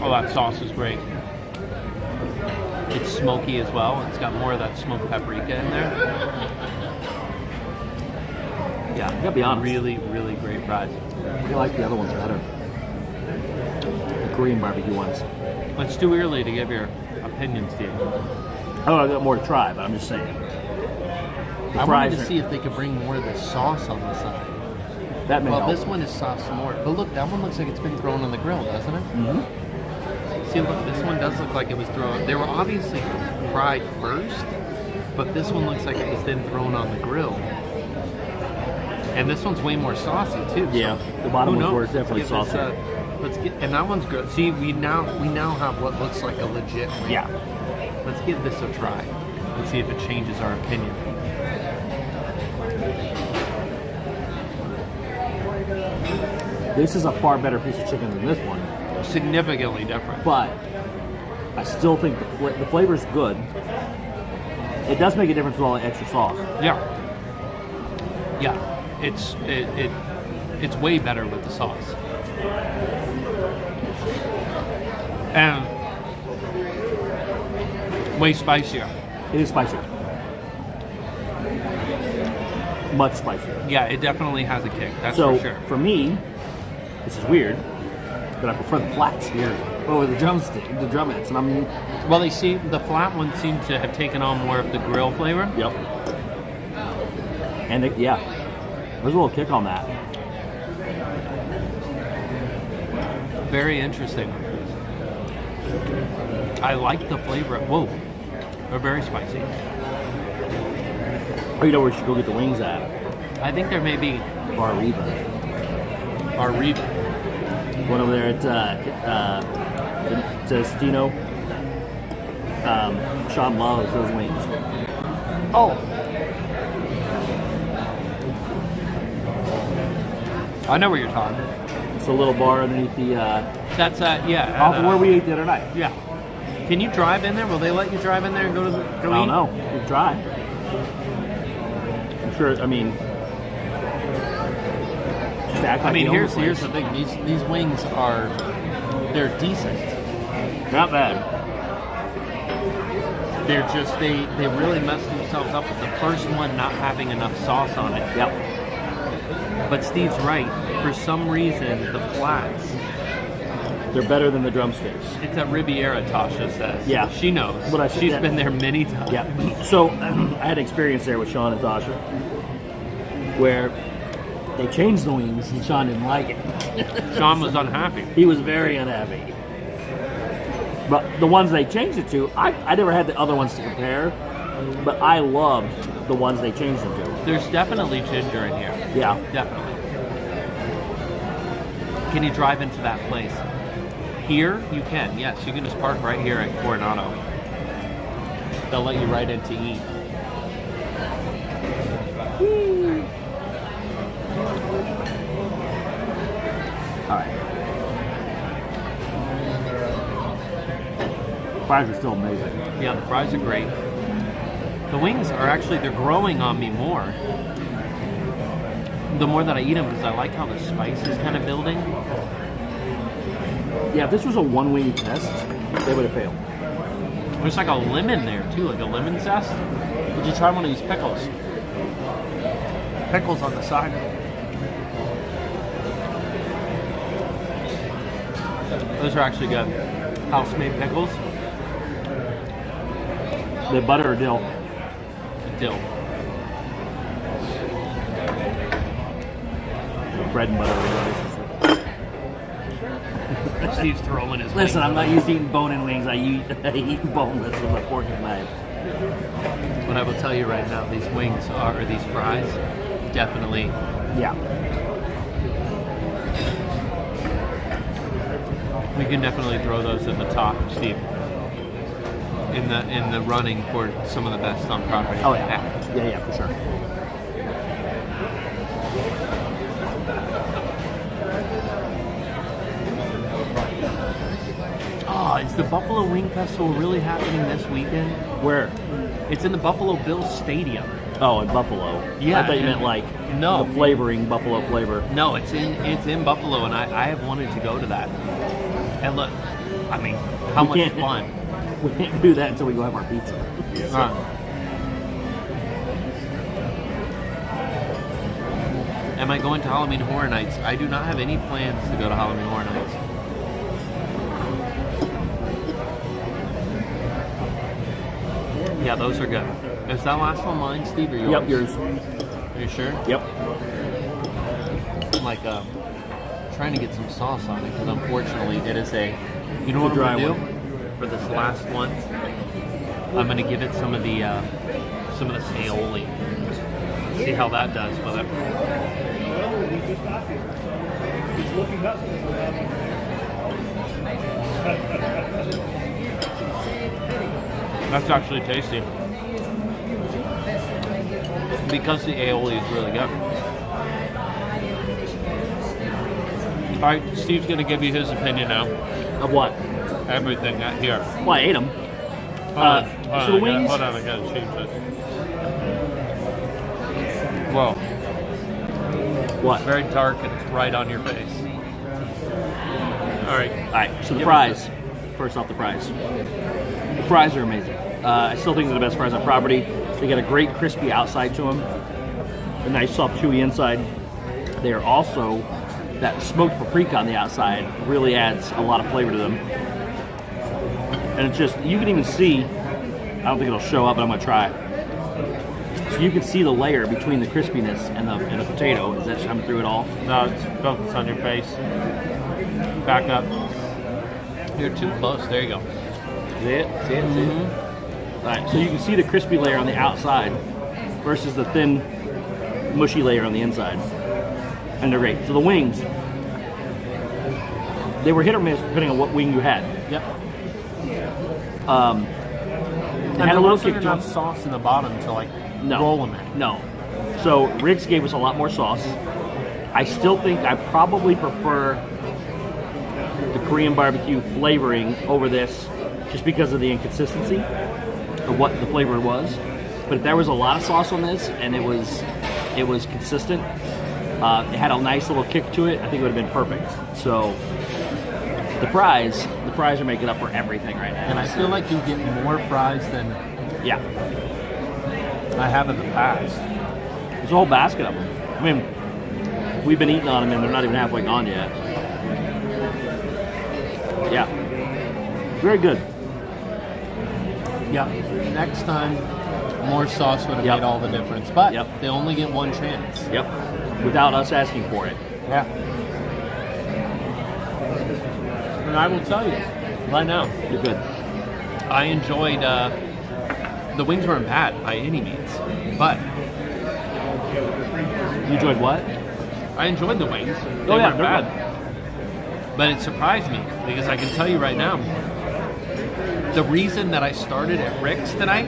Oh, that sauce is great. It's smoky as well. It's got more of that smoked paprika in there. Yeah, I gotta be honest. really, really great fries. I like the other ones better. The Korean barbecue ones. It's too early to give your opinion, Steve. Oh, I got more to try, but I'm just saying. The I wanted fries to are- see if they could bring more of the sauce on the side. that may Well, help. this one is sauced more. But look, that one looks like it's been thrown on the grill, doesn't it? Mhm. See, look, this one does look like it was thrown. They were obviously fried first, but this one looks like it was then thrown on the grill. And this one's way more saucy too. so Yeah, the bottom who ones knows? were definitely Let's give this, saucy. let's get, and that one's good. See, we now have what looks like a legit wing. Yeah. Let's give this a try. Let's see if it changes our opinion. This is a far better piece of chicken than this one, Significantly different. but I still think the flavor is good. It does make a difference with all the extra sauce. Yeah. Yeah. It's way better with the sauce. And way spicier. It is spicier. Much spicier. Yeah, it definitely has a kick. That's So for sure. for me, this is weird, but I prefer the flats here over the drumstick, the drumettes, and I'm. Well, the flat ones seem to have taken on more of the grill flavor. Yep. And yeah, there's a little kick on that. Very interesting. I like the flavor. Whoa, they're very spicy. Oh, you know where we should go get the wings at? I think there may be Bar Reba. One over there at Testino. Sean loves those wings. Oh, I know where you're talking. It's a little bar underneath the That's yeah. off of where we ate the other night. Yeah. Can you drive in there? Will they let you drive in there and go I eat? don't know. We'll try. I'm sure. I mean, just act like I mean, you own here's the the thing. These wings they're decent. place. Not bad. They're just they really messed themselves up with the first one not having enough sauce on it. Yep. But Steve's right. For some reason, the flats. They're better than the drumsticks. It's a Riviera, Tasha says. Yeah. She knows. What I said, She's yeah. been there many times. Yeah. So I had experience there with Sean and Tasha, where they changed the wings and Sean didn't like it. Sean was unhappy. He was very unhappy. But the ones they changed it to, I never had the other ones to compare, but I loved the ones they changed them to. There's definitely ginger in here. Yeah. Definitely. Can you drive into that place? Here, you can. Yes, you can just park right here at Coronado. They'll let you right in to eat. All right. Fries are still amazing. Yeah, the fries are great. The wings are actually, they're growing on me more. The more that I eat them, because I like how the spice is kind of building. Yeah, if this was a one-wing test, they would have failed. There's like a lemon there too, like a lemon zest. Would you try one of these pickles? Pickles on the side. Those are actually good. House-made pickles. The butter or dill? Dill. Bread and butter. Steve's throwing his Listen, wings. I'm not used to eating bone-in wings. I eat boneless with a fork and knife. But I will tell you right now, these wings or these fries, definitely. Yeah. We can definitely throw those at the top, Steve. In the running for some of the best on property. Oh yeah. Yeah, for sure. Oh, is the Buffalo Wing Festival really happening this weekend? Where? It's in the Buffalo Bills Stadium. Oh, in Buffalo. Yeah, I thought you and- meant like No. the flavoring, Buffalo flavor. No, it's in Buffalo, and I have wanted to go to that. And look, I mean, how We much can't- fun! We can't do that until we go have our pizza. Am I going to Halloween Horror Nights? I do not have any plans to go to Halloween Horror Nights. Yeah, those are good. Is that last one mine, Steve, or yours? Yep, yours. Are you sure? Yep. I'm like trying to get some sauce on it because unfortunately it is a. You know what I'm dry gonna do for this last one? I'm gonna give it some of the aioli. See how that does with it. That's actually tasty. Because the aioli is really good. All right, Steve's going to give you his opinion now. Of what? Everything out here. Well, I ate them. So the wings. Hold on, I got to change this. Whoa. What? Very dark and it's right on your face. All right. All right. So the Give fries. us First off, the fries. The fries are amazing. I still think they're the best fries on property. They got a great crispy outside to them, a nice soft chewy inside. They are also, that smoked paprika on the outside really adds a lot of flavor to them. And it's just, you can even see, I don't think it'll show up, but I'm gonna try. So you can see the layer between the crispiness and the potato. Is that coming through at all? No, it's focus on your face. Back up. You're too close. There you go. See it? See it? See it? All right, so you can see the crispy layer on the outside versus the thin, mushy layer on the inside. And they're great. So the wings, they were hit or miss depending on what wing you had. Yep. They had a little kick to enough them. sauce in the bottom to like No. roll them in. No. So Rick's gave us a lot more sauce. I still think I probably prefer the Korean barbecue flavoring over this just because of the inconsistency of what the flavor was. But if there was a lot of sauce on this and it was consistent, it had a nice little kick to it, I think it would have been perfect. So the fries are making up for everything right now. And I feel like you get more fries than Yeah. I have in the past. There's a whole basket of them. I mean, we've been eating on them and they're not even halfway gone yet. Yeah. Very good. Yeah. Next time, more sauce would have Yep. made all the difference. But Yep. they only get one chance. Yep. Without us asking for it. Yeah. And I will tell you, right now, You're good. I enjoyed, the wings weren't bad by any means, but You enjoyed what? I enjoyed the wings. They Oh, yeah, weren't they're bad. But it surprised me because I can tell you right now, the reason that I started at Rick's tonight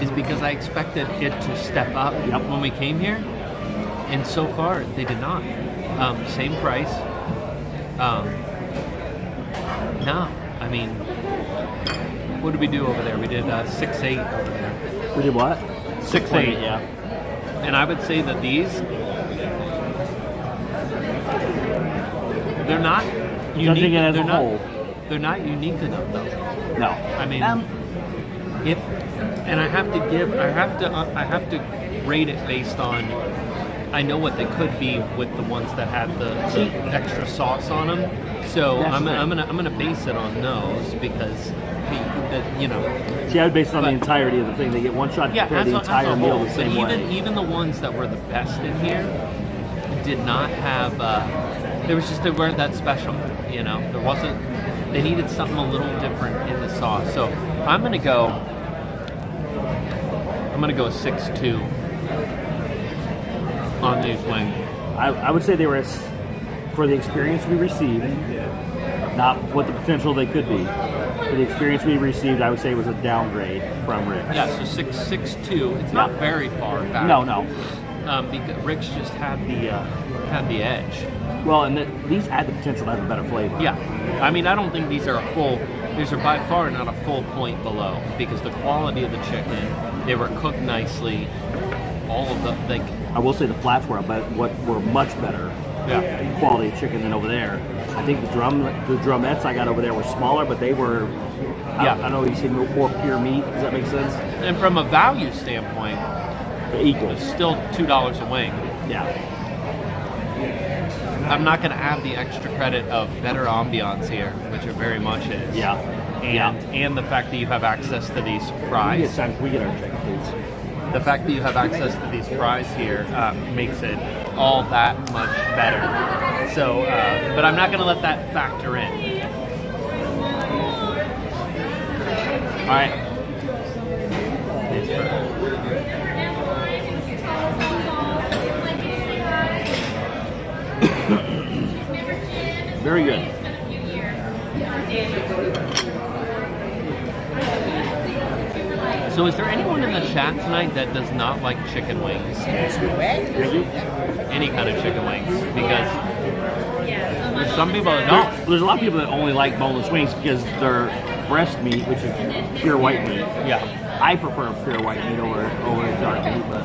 is because I expected it to step up when we came here. And so far, they did not. Same price. No, I mean, what did we do over there? We did 6-8 over there. We did what? 6-8, Yeah. And I would say that these, they're not unique. Judging it as they're a not, whole. They're not unique enough, though. No. I mean, if and I have to rate it based on. I know what they could be with the ones that had the extra sauce on them. So That's I'm fair. gonna base it on those because you know. See, I would base it on the But- entirety of the thing. They get one shot to Yeah, prepare the as a entire meal whole. the same But way. even the ones that were the best in here did not have. They weren't that special. You know, there wasn't. They needed something a little different in the sauce. So I'm gonna go 6-2 on these wings. I would say they were, for the experience we received, not what the potential they could be. For the experience we received, I would say it was a downgrade from Rick's. Yeah, so 6-2. It's not very far back. No. Because Rick's just had the edge. Well, and these had the potential to have a better flavor. Yeah, I mean, I don't think these are these are by far not a full point below because the quality of the chicken, they were cooked nicely. All of the I will say the flats were much better quality of chicken than over there. I think the drumettes I got over there were smaller, but they were, I don't know, you said more pure meat. Does that make sense? And from a value standpoint, Equal. it's still $2 a wing. Yeah. I'm not going to add the extra credit of better ambiance here, which it very much is. Yeah. And the fact that you have access to these fries. We get our chicken, please. The fact that you have access to these fries here makes it all that much better. So, but I'm not going to let that factor in. All right. Very good. So is there anyone in the chat tonight that does not like chicken wings? Any kind of chicken wings? Because there's some people that don't. There's a lot of people that only like boneless wings because they're breast meat, which is pure white meat. Yeah. I prefer pure white meat over dark meat, but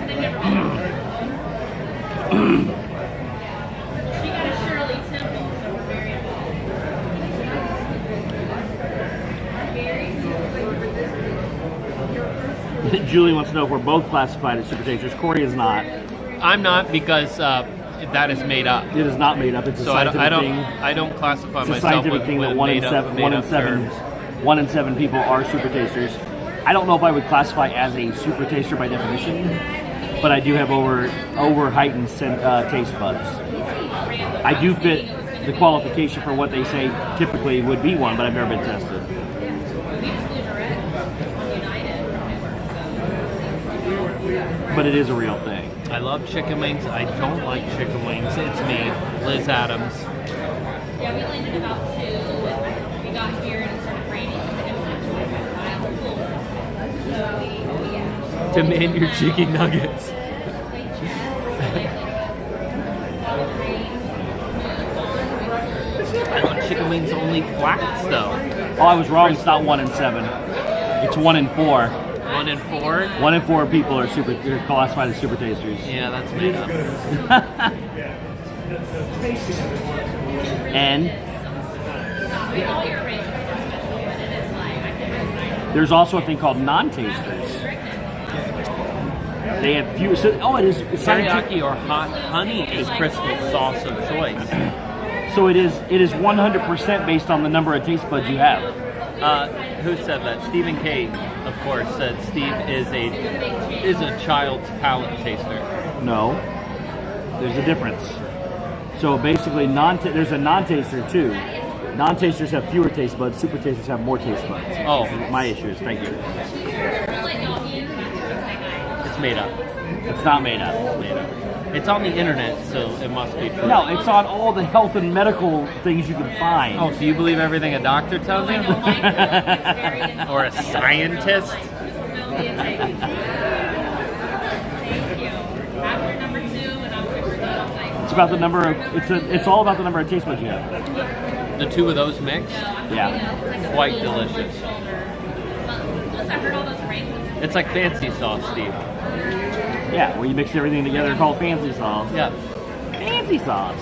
Julie wants to know if we're both classified as super tasters. Cory is not. I'm not because that is made up. It is not made up. It's a So scientific thing. I don't classify It's a myself scientific with, thing that with one in made seven, up, one in made up seven, terms. 1 in 7 people are super tasters. I don't know if I would classify as a super taster by definition, but I do have over heightened taste buds. I do fit the qualification for what they say typically would be one, but I've never been tested. But it is a real thing. I love chicken wings. I don't like chicken wings. It's me, Liz Adams. Yeah, we landed about 2. We got here and it started raining. And it was cool. Demand your chicken nuggets. I want chicken wings only flats though. Oh, I was wrong. It's not 1 in 7. It's 1 in 4. 1 in 4? 1 in 4 people are classified as super tasters. Yeah, that's made up. And there's also a thing called non-tasters. They have few. So, it is Teriyaki or hot honey is Crystal's sauce of choice. So it is 100% based on the number of taste buds you have. Who said that? Stephen K, of course, said Steve is a child's palate taster. No, there's a difference. So basically, there's a non-taster too. Non-tasters have fewer taste buds. Super tasters have more taste buds. Oh, my issue is thank you. It's made up. It's not made up. It's made up. It's on the internet, so it must be true. No, it's on all the health and medical things you can find. Oh, so you believe everything a doctor tells you? Or a scientist? It's about the number of. It's all about the number of taste buds you have. The two of those mixed? Yeah. Quite delicious. It's like fancy sauce, Steve. Yeah, where you mix everything together called fancy sauce. Yeah. Fancy sauce.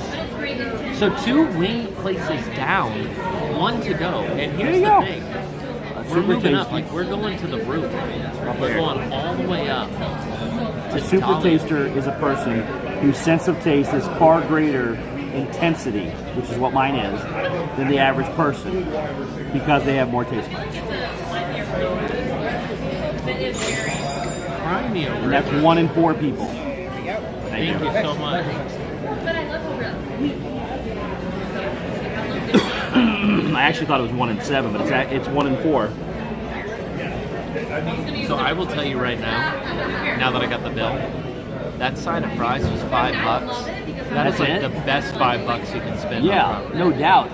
So 2 wing places down, 1 to go. And here's the thing. We're moving up. Like, we're going to the roof. We're going all the way up. A super taster is a person whose sense of taste is far greater intensity, which is what mine is, than the average person because they have more taste buds. And that's 1 in 4 people. Thank you so much. I actually thought it was 1 in 7, but it's 1 in 4. So I will tell you right now that I got the bill, that side of fries was $5. That is like the best $5 you can spend. Yeah, no doubt.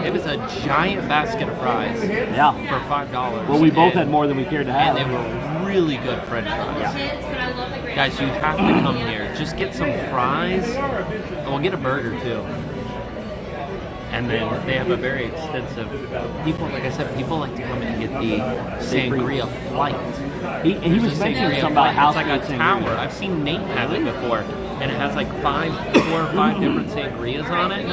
It was a giant basket of fries. Yeah. For $5. Well, we both had more than we cared to have. And they were really good French fries. Yeah. Guys, you have to come here. Just get some fries. And we'll get a burger too. And then they have a very extensive. People, like I said, people like to come in and get the sangria flight. He There's was a mentioning sangria something about flight. house It's like a made tower. sangria. I've seen Nate have it before, and it has like 4 or 5 different sangrias on it.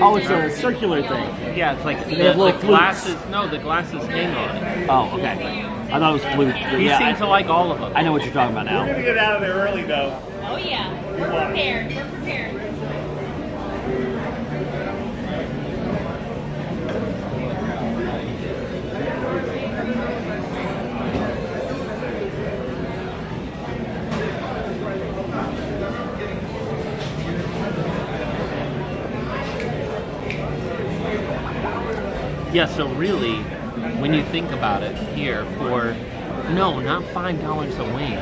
Oh, it's a circular thing. Yeah, it's like They have the little glasses. No, the glasses hang on it. Oh, okay. I thought it was flutes. But He yeah, seemed to like all of them. I know what you're talking about now. Get out of there early though. Oh yeah, we're prepared. We're prepared. Yeah, so really, when you think about it, here for no, not $5 a wing,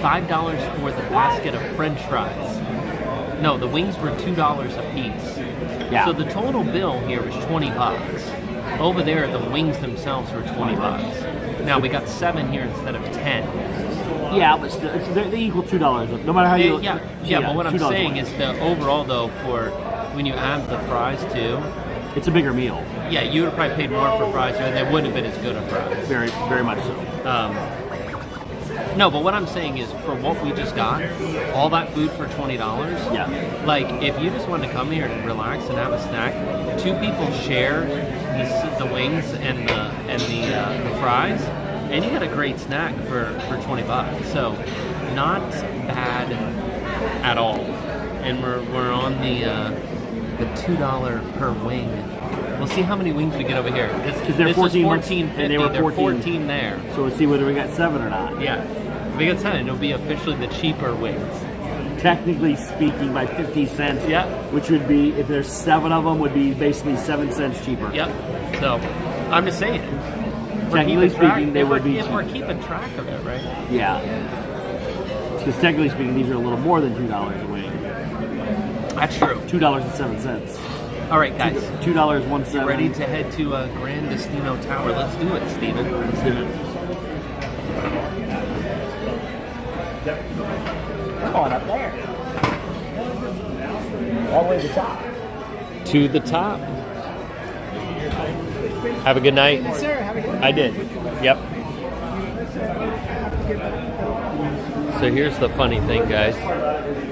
$5 for the basket of French fries. No, the wings were $2 a piece. Yeah. So the total bill here was $20. Over there, the wings themselves were $20. Now we got 7 here instead of 10. Yeah, but still, they equal $2. No matter how you. Yeah. But what I'm $2 saying more. is the overall though, for when you add the fries too, It's a bigger meal. yeah, you would have probably paid more for fries, and they wouldn't have been as good of fries. Very, very much so. No, but what I'm saying is, for what we just got, all that food for $20. Yeah. Like, if you just wanted to come here and relax and have a snack, 2 people share the wings and the fries, and you got a great snack for $20. So, not bad at all. And we're on the $2 per wing. We'll see how many wings we get over here. Because they're this 14 is $14.50. and they were They're 14 there. So we'll see whether we got 7 or not. Yeah. If we get 10, it'll be officially the cheaper wings. Technically speaking, by 50 cents. Yeah. Which would be, if there's 7 of them, would be basically 7 cents cheaper. Yep. So, I'm just saying. Technically speaking, they would be If we're cheaper. keeping track of it, right? Yeah. Because technically speaking, these are a little more than $2 a wing. That's true. $2.07. All right, guys. $2.17. Ready to head to Grand Destino Tower. Let's do it, Steven. Let's do it. Come on up there. All the way to the top. To the top. Have a good night. Yes, sir. Have a good I did. Yep. So here's the funny thing, guys.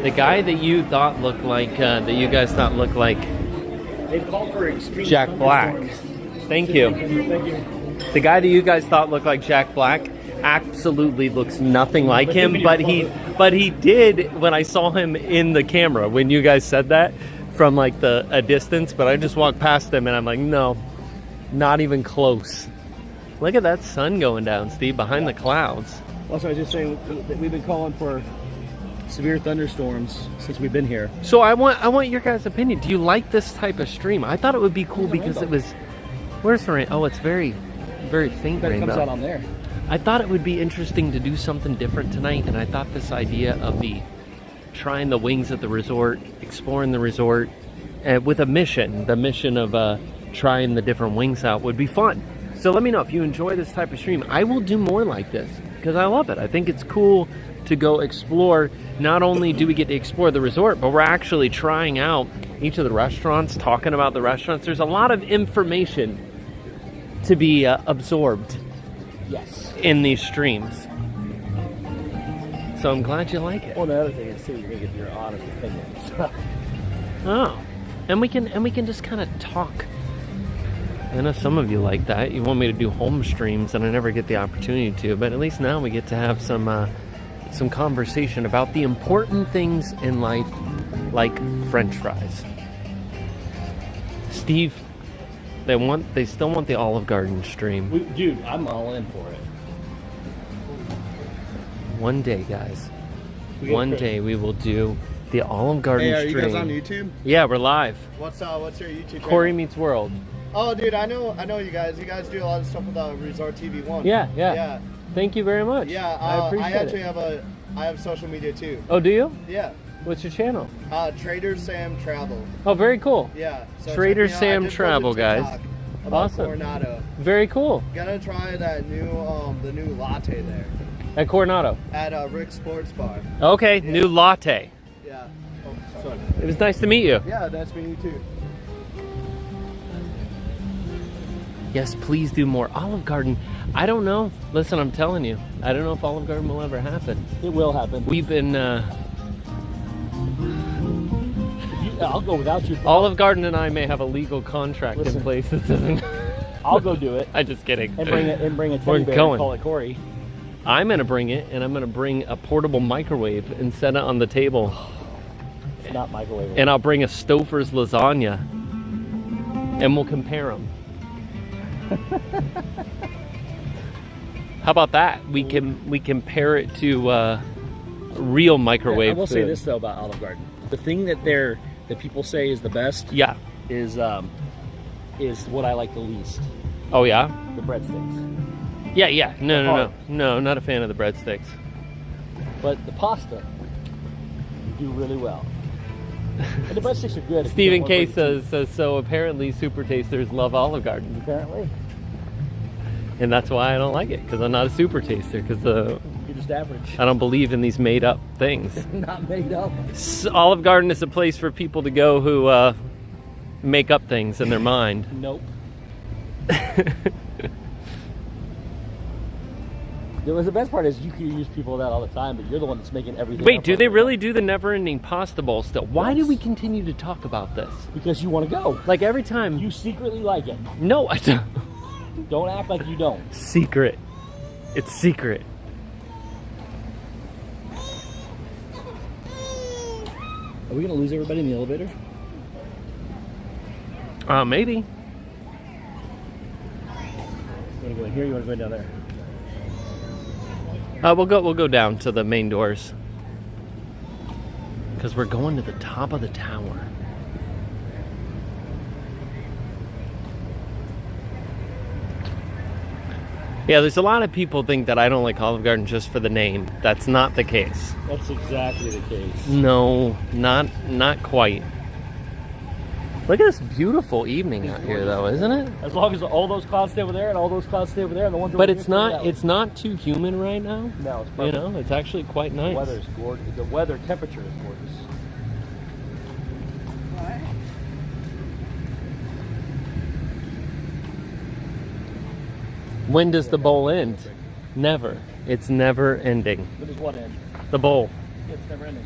The guy that you thought looked like, that you guys thought looked like They've called for extreme Jack Black. Thank you. Thank you. The guy that you guys thought looked like Jack Black absolutely looks nothing like him, but he did when I saw him in the camera, when you guys said that from like a distance, but I just walked past him and I'm like, no, not even close. Look at that sun going down, Steve, behind the clouds. Also, I was just saying that we've been calling for severe thunderstorms since we've been here. So I want your guys' opinion. Do you like this type of stream? I thought it would be cool because it was, where's the rain? Oh, it's very, very faint But it rainbow. comes out on there. I thought it would be interesting to do something different tonight, and I thought this idea of trying the wings at the resort, exploring the resort, with a mission, the mission of trying the different wings out would be fun. So let me know if you enjoy this type of stream. I will do more like this because I love it. I think it's cool to go explore. Not only do we get to explore the resort, but we're actually trying out each of the restaurants, talking about the restaurants. There's a lot of information to be absorbed. Yes. In these streams. So I'm glad you like it. Well, the other thing is, too, you're going to get your honest opinions. Oh. And we can just kind of talk. I know some of you like that. You want me to do home streams and I never get the opportunity to, but at least now we get to have some conversation about the important things in life, like French fries. Steve, they still want the Olive Garden stream. Dude, I'm all in for it. One day, guys. One day we will do the Olive Garden Hey, are stream. you guys on YouTube? Yeah, we're live. What's your YouTube channel? Cory Meets World. Oh, dude, I know you guys. You guys do a lot of stuff with Resort TV 1. Yeah. Thank you very much. Yeah, I appreciate actually it. I have social media too. Oh, do you? Yeah. What's your channel? Trader Sam Travel. Oh, very cool. Yeah. So Trader check me out. I Sam just Travel, posted guys. TikTok about Awesome. Coronado. Very cool. Gonna try that new the new latte there At Coronado. at Rick's Sports Bar. Okay, Yeah. new latte. Yeah. Oh, sorry. It was nice to meet you. Yeah, that's me too. Yes, please do more. Olive Garden. I don't know. Listen, I'm telling you, I don't know if Olive Garden will ever happen. It will happen. We've been I'll go without you. Olive Garden and I may have a legal contract in place that doesn't. I'll go do it. I'm just kidding. And bring a We're teddy bear going. and call it Cory. I'm gonna bring it, and I'm gonna bring a portable microwave and set it on the table. It's not microwave. And I'll bring a Stouffer's lasagna, and we'll compare them. How about that? We compare it to real microwave. I will say food. this though about Olive Garden: the thing that people say is the best. Yeah. Is what I like the least. Oh yeah. The breadsticks. Yeah. No, not a fan of the breadsticks. But the pasta, you do really well. And the breadsticks are good. Stephen K says so. Apparently, super tasters love Olive Garden. Apparently. And that's why I don't like it, because I'm not a super taster. Because You're just average. I don't believe in these made up things. Not made up. Olive Garden is a place for people to go who make up things in their mind. Nope. The best part is you can use people that all the time, but you're the one that's making everything. Wait, do they really do the never-ending pasta bowl still? Why do we continue to talk about this? Because you want to go. Like every time. You secretly like it. No, I don't. Don't act like you don't. Secret. It's secret. Are we going to lose everybody in the elevator? Maybe. You want to go in here? Or you want to go down there? We'll go down to the main doors, because we're going to the top of the tower. Yeah, there's a lot of people think that I don't like Olive Garden just for the name. That's not the case. That's exactly the case. No, not quite. Look at this beautiful evening out here, though, isn't it? As long as all those clouds stay over there and all those clouds stay over there, and the ones. But it's not too humid right now. No, it's perfect. You know, it's actually quite nice. The weather's gorgeous. The weather temperature is gorgeous. When does the bowl end? Never. It's never ending. When does what end? The bowl. Yeah, it's never ending.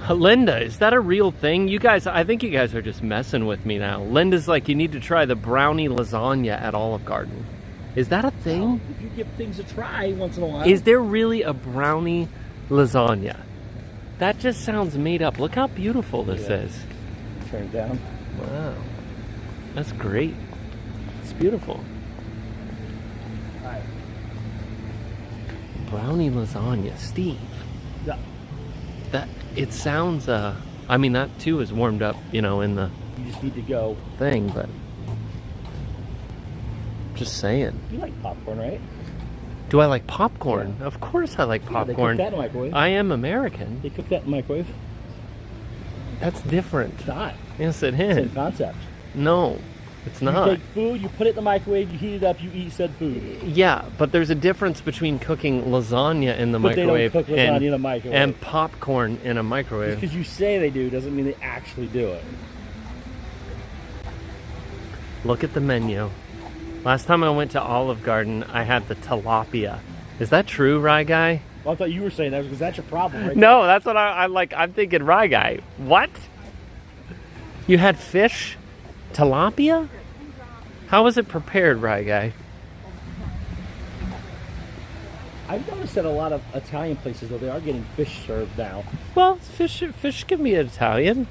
Linda, is that a real thing? You guys, I think you guys are just messing with me now. Linda's like, you need to try the brownie lasagna at Olive Garden. Is that a thing? Well, if you give things a try once in a while. Is there really a brownie lasagna? That just sounds made up. Look how beautiful this is. Turn it down. Wow. That's great. It's beautiful. All right. Brownie lasagna. Steve. Yeah. It sounds, I mean, that too is warmed up, you know, in the You just need to go. thing, but just saying. You like popcorn, right? Do I like popcorn? Yeah. Of course I like popcorn. They cook that in the microwave. I am American. They cook that in the microwave. That's different. It's not. Yes, it Same is. concept. No, it's not. You take food, you put it in the microwave, you heat it up, you eat said food. Yeah, but there's a difference between cooking lasagna in the microwave, they don't cook lasagna in a microwave. And popcorn in a microwave. Just because you say they do doesn't mean they actually do it. Look at the menu. Last time I went to Olive Garden, I had the tilapia. Is that true, Rye Guy? Well, I thought you were saying that because that's your problem, right? No, that's what I'm like. I'm thinking Rye Guy. What? You had fish? Tilapia? How was it prepared, Rye Guy? I've noticed that a lot of Italian places, though, they are getting fish served now. Well, fish can be Italian.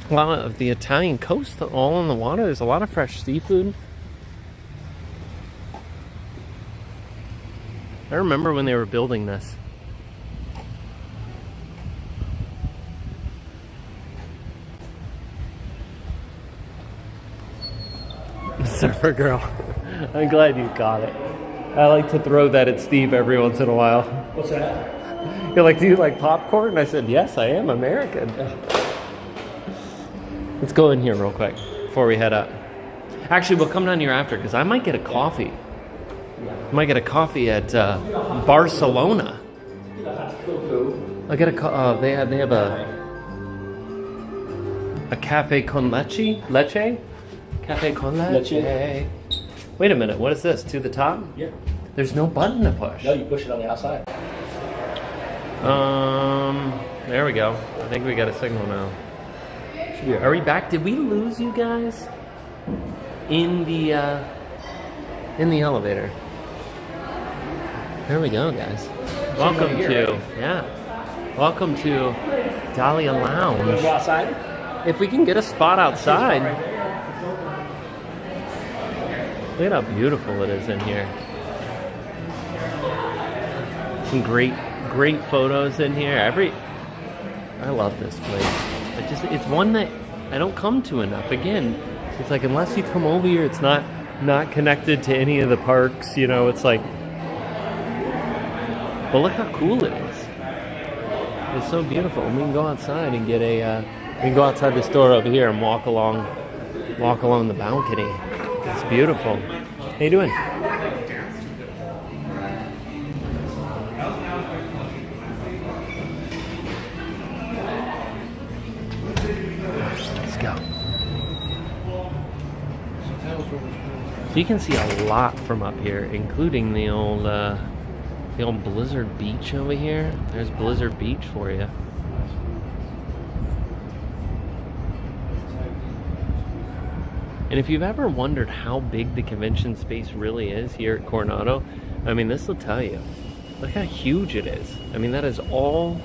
A lot of the Italian coast, all on the water. There's a lot of fresh seafood. I remember when they were building this. Surfer girl. I'm glad you got it. I like to throw that at Steve every once in a while. What's that? You're like, do you like popcorn? And I said, yes, I am American. Let's go in here real quick before we head up. Actually, we'll come down here after because I might get a coffee. I might get a coffee at Barcelona. I get a they have a A cafe con leche? Leche? Cafe con leche. Wait a minute, what is this? To the top? Yeah. There's no button to push. No, you push it on the outside. There we go. I think we got a signal now. Are we back? Did we lose you guys in the elevator? There we go, guys. Welcome to welcome to Dahlia Lounge. Go outside. If we can get a spot outside. Look at how beautiful it is in here. Some great photos in here. I love this place. It's one that I don't come to enough. Again, it's like unless you come over here, it's not connected to any of the parks. You know, it's like. But look how cool it is. It's so beautiful. And we can go outside and get we can go outside this door over here and walk along the balcony. It's beautiful. How you doing? Let's go. So you can see a lot from up here, including the old Blizzard Beach over here. There's Blizzard Beach for you. And if you've ever wondered how big the convention space really is here at Coronado, I mean, this will tell you. Look how huge it is. I mean, that is all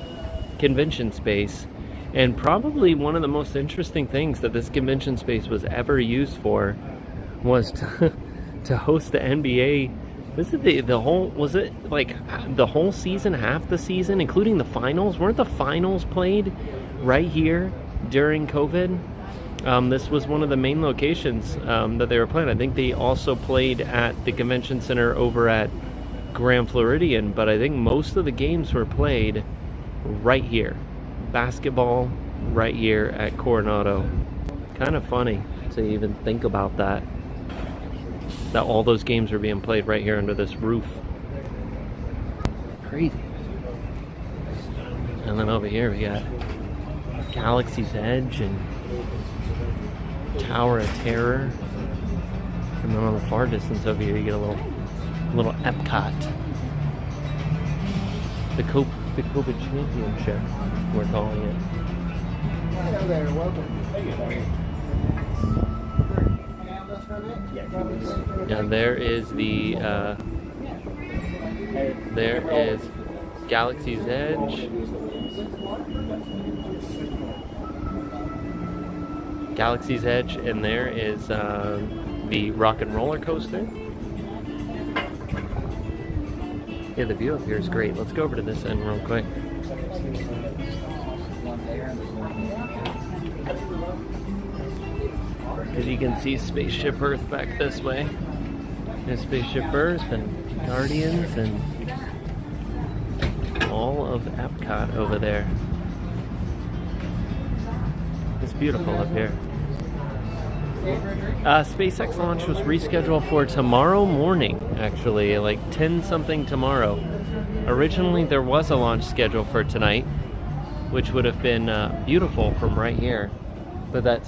convention space. And probably one of the most interesting things that this convention space was ever used for was to host the NBA. Was it the whole, was it like the whole season, half the season, including the finals? Weren't the finals played right here during COVID? This was one of the main locations that they were playing. I think they also played at the convention center over at Grand Floridian, but I think most of the games were played right here. Basketball right here at Coronado. Kind of funny to even think about that all those games are being played right here under this roof. Crazy. And then over here we got Galaxy's Edge and Tower of Terror. And then on the far distance over here you get a little Epcot. The COVID Championship, we're calling it. Hello there, welcome. Yeah, there is Galaxy's Edge. Galaxy's Edge, and there is the Rock and Roller Coaster. Yeah, the view up here is great. Let's go over to this end real quick. Because you can see Spaceship Earth back this way. There's Spaceship Earth and Guardians and all of Epcot over there. It's beautiful up here. SpaceX launch was rescheduled for tomorrow morning, actually, like 10 something tomorrow. Originally there was a launch schedule for tonight, which would have been beautiful from right here. But that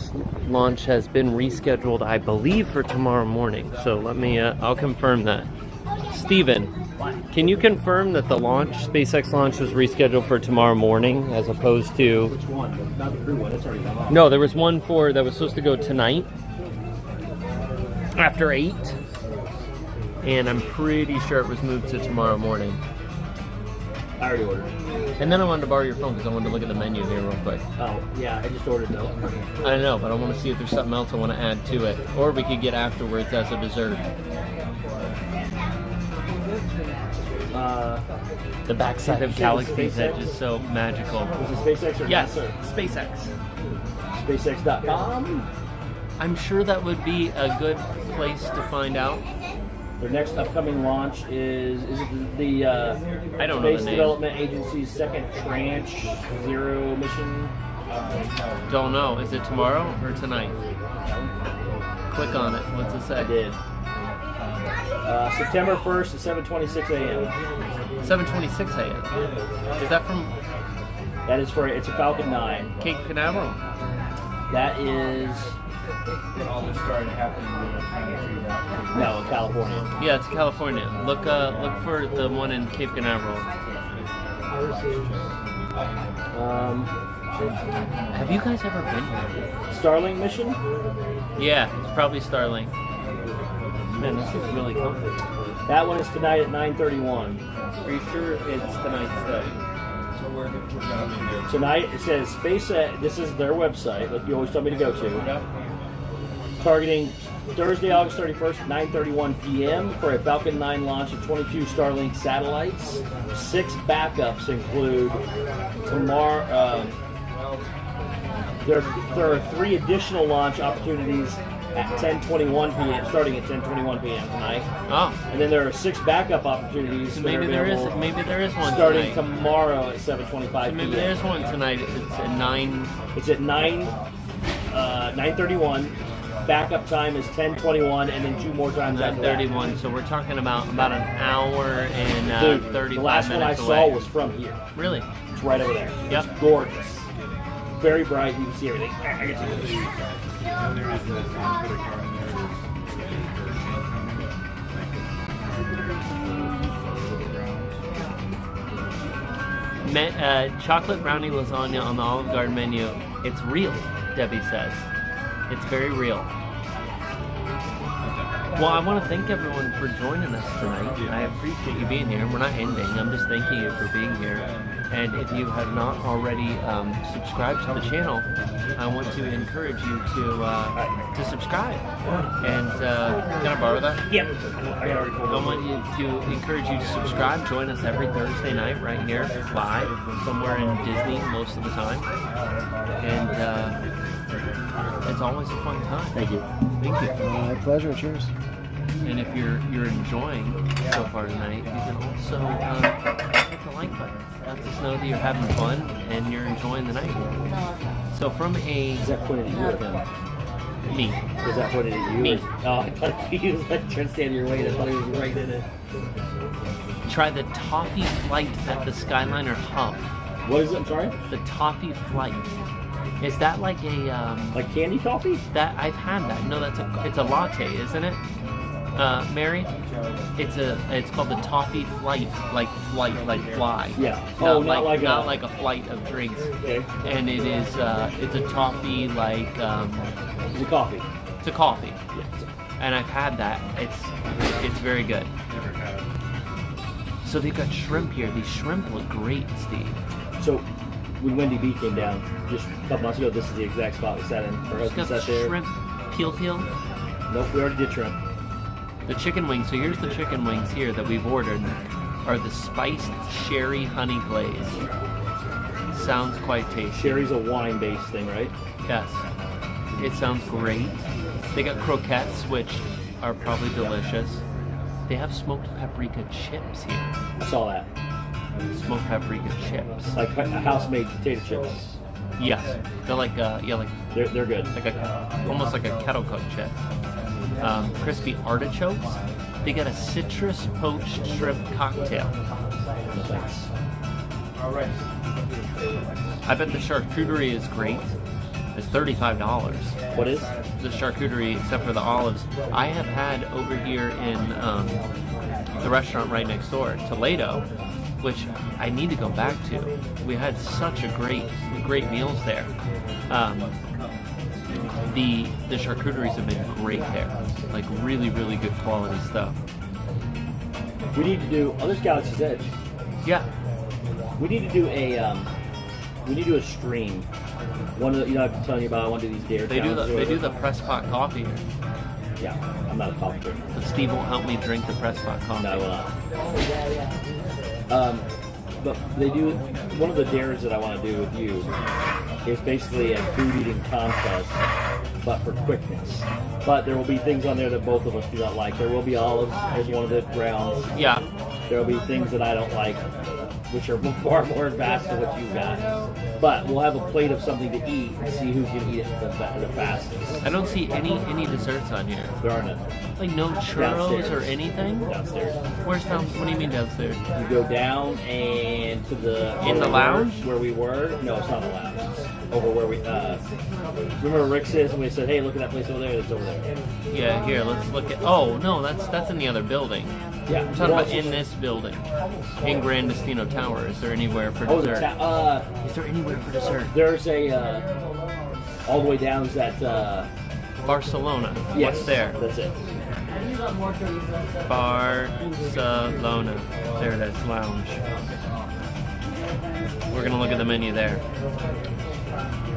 launch has been rescheduled, I believe, for tomorrow morning. So let me, I'll confirm that. Steven, can you confirm that the launch, SpaceX launch, was rescheduled for tomorrow morning as opposed to... Which one? Not the crew one, it's already gone off. No, there was one that was supposed to go tonight after 8. And I'm pretty sure it was moved to tomorrow morning. I already ordered. And then I wanted to borrow your phone because I wanted to look at the menu here real quick. Oh, yeah, I just ordered milk. I know, but I want to see if there's something else I want to add to it. Or we could get afterwards as a dessert. The backside of Galaxy's Edge is so magical. Was it SpaceX or yes, NASA? SpaceX. SpaceX.com. I'm sure that would be a good place to find out. Their next upcoming launch is it the I don't know Space the name. Development Agency's second tranche zero mission? Don't know. Is it tomorrow or tonight? Click on it. What's it say? I did. September 1st at 7:26 a.m. 7:26 a.m. Is that from That is for it's a Falcon 9. Cape Canaveral? That is All this started happening when I was trying to figure out. no California. Yeah, it's California. Look for the one in Cape Canaveral. Have you guys ever been here? Starling Mission. Yeah, it's probably Starling. Man, this is really comfy. That one is tonight at 9:31. Are you sure it's tonight's day? So we're going to do. Tonight it says Space. This is their website, like you always tell me to go to. Targeting Thursday, August 31st, 9:31 p.m. for a Falcon 9 launch of 22 Starlink satellites. 6 backups include tomorrow. There are 3 additional launch opportunities at 10:21 p.m. starting at 10:21 p.m. tonight. Oh, And then there are 6 backup opportunities. so that are maybe there is one starting tonight. tomorrow at 7:25 So maybe p.m. there's one tonight. It's at 9. It's at 9:31. Backup time is 10:21, and then 2 more times after that. 9:31. So we're talking about an hour and Dude, 35 the last one I minutes saw away. was from here. Really? It's right over there. Yep. It's gorgeous. Very bright. You can see everything. I can see everything. The only reason is when you put a car in there Chocolate brownie lasagna on the Olive Garden menu. It's real, Debbie says. It's very real. Well, I want to thank everyone for joining us tonight. I appreciate you being here. We're not ending. I'm just thanking you for being here. And if you have not already subscribed to the channel, I want to encourage you to subscribe. And can I borrow that? Yep. I already pulled I want you to encourage you to subscribe. Join us every Thursday night right here, live, somewhere in Disney most of the time. And it's always a fun time. Thank you. Thank you. My pleasure. Cheers. And if you're enjoying so far tonight, you can also hit the like button. Lets us know that you're having fun and you're enjoying the night. So from a Is that pointed at you or him? me, Is that pointed at you? Me. Or, oh, I thought he was like trying to stand your way. I thought he was right in it. try the Toffee Flight at the Skyliner Hub. What is it? I'm sorry? The Toffee Flight. Is that like a Like candy toffee? that I've had that? No, it's a latte, isn't it? Mary, it's called the Toffee Flight, like fly. Yeah. Not like a flight of drinks. Okay. And it is it's a toffee like It's a coffee. it's a coffee. Yes. And I've had that. It's very good. So they've got shrimp here. These shrimp look great, Steve. So when Wendy B came down just a couple months ago, this is the exact spot we sat in. Her It's husband got sat there. shrimp peel. Nope, we already did shrimp. The chicken wings. So here's the chicken wings here that we've ordered. Are the spiced sherry honey glaze. Sounds quite tasty. Sherry's a wine-based thing, right? Yes. It sounds great. They got croquettes, which are probably delicious. They have smoked paprika chips here. I saw that. Smoked paprika chips. Like house-made potato chips. Yes. They're like They're good. almost like a kettle cooked chip. Crispy artichokes. They got a citrus poached shrimp cocktail. No thanks. All right. I bet the charcuterie is great. It's $35. What is? The charcuterie, except for the olives. I have had over here in the restaurant right next door, Toledo, which I need to go back to. We had such a great meals there. The charcuteries have been great there, like really good quality stuff. We need to do. Oh, there's Galaxy's Edge. Yeah, We need to do a. We need to do a stream. One of the, I've been telling you about. I want to do these dare they do challenges or the whatever. press pot coffee here, Yeah, I'm not a coffee drinker. but Steve won't help me drink the press pot coffee. No, I will not. But they do. One of the dares that I want to do with you is basically a food eating contest, but for quickness. But there will be things on there that both of us do not like. There will be olives as one of the rounds. Yeah, There will be things that I don't like, which are far more advanced than what you've got. But we'll have a plate of something to eat and see who's going to eat it the fastest. I don't see any desserts on here. There are none. Like no churros Downstairs. or anything. Downstairs. Where's down? What do you mean downstairs? You go down and to the In the lounge? where we were. No, it's not a lounge. over where we. Remember Rick's is, and we said, "Hey, look at that place over there. It's over there." Yeah, here, let's look at... Oh, no, that's in the other building. Yeah, I'm talking about in this building. In Grandestino Tower. Is there anywhere for Oh, dessert? is there anywhere for dessert? There's a all the way down is that. Barcelona. Yes, What's there? That's it. Barcelona. There it is, lounge. We're gonna look at the menu there.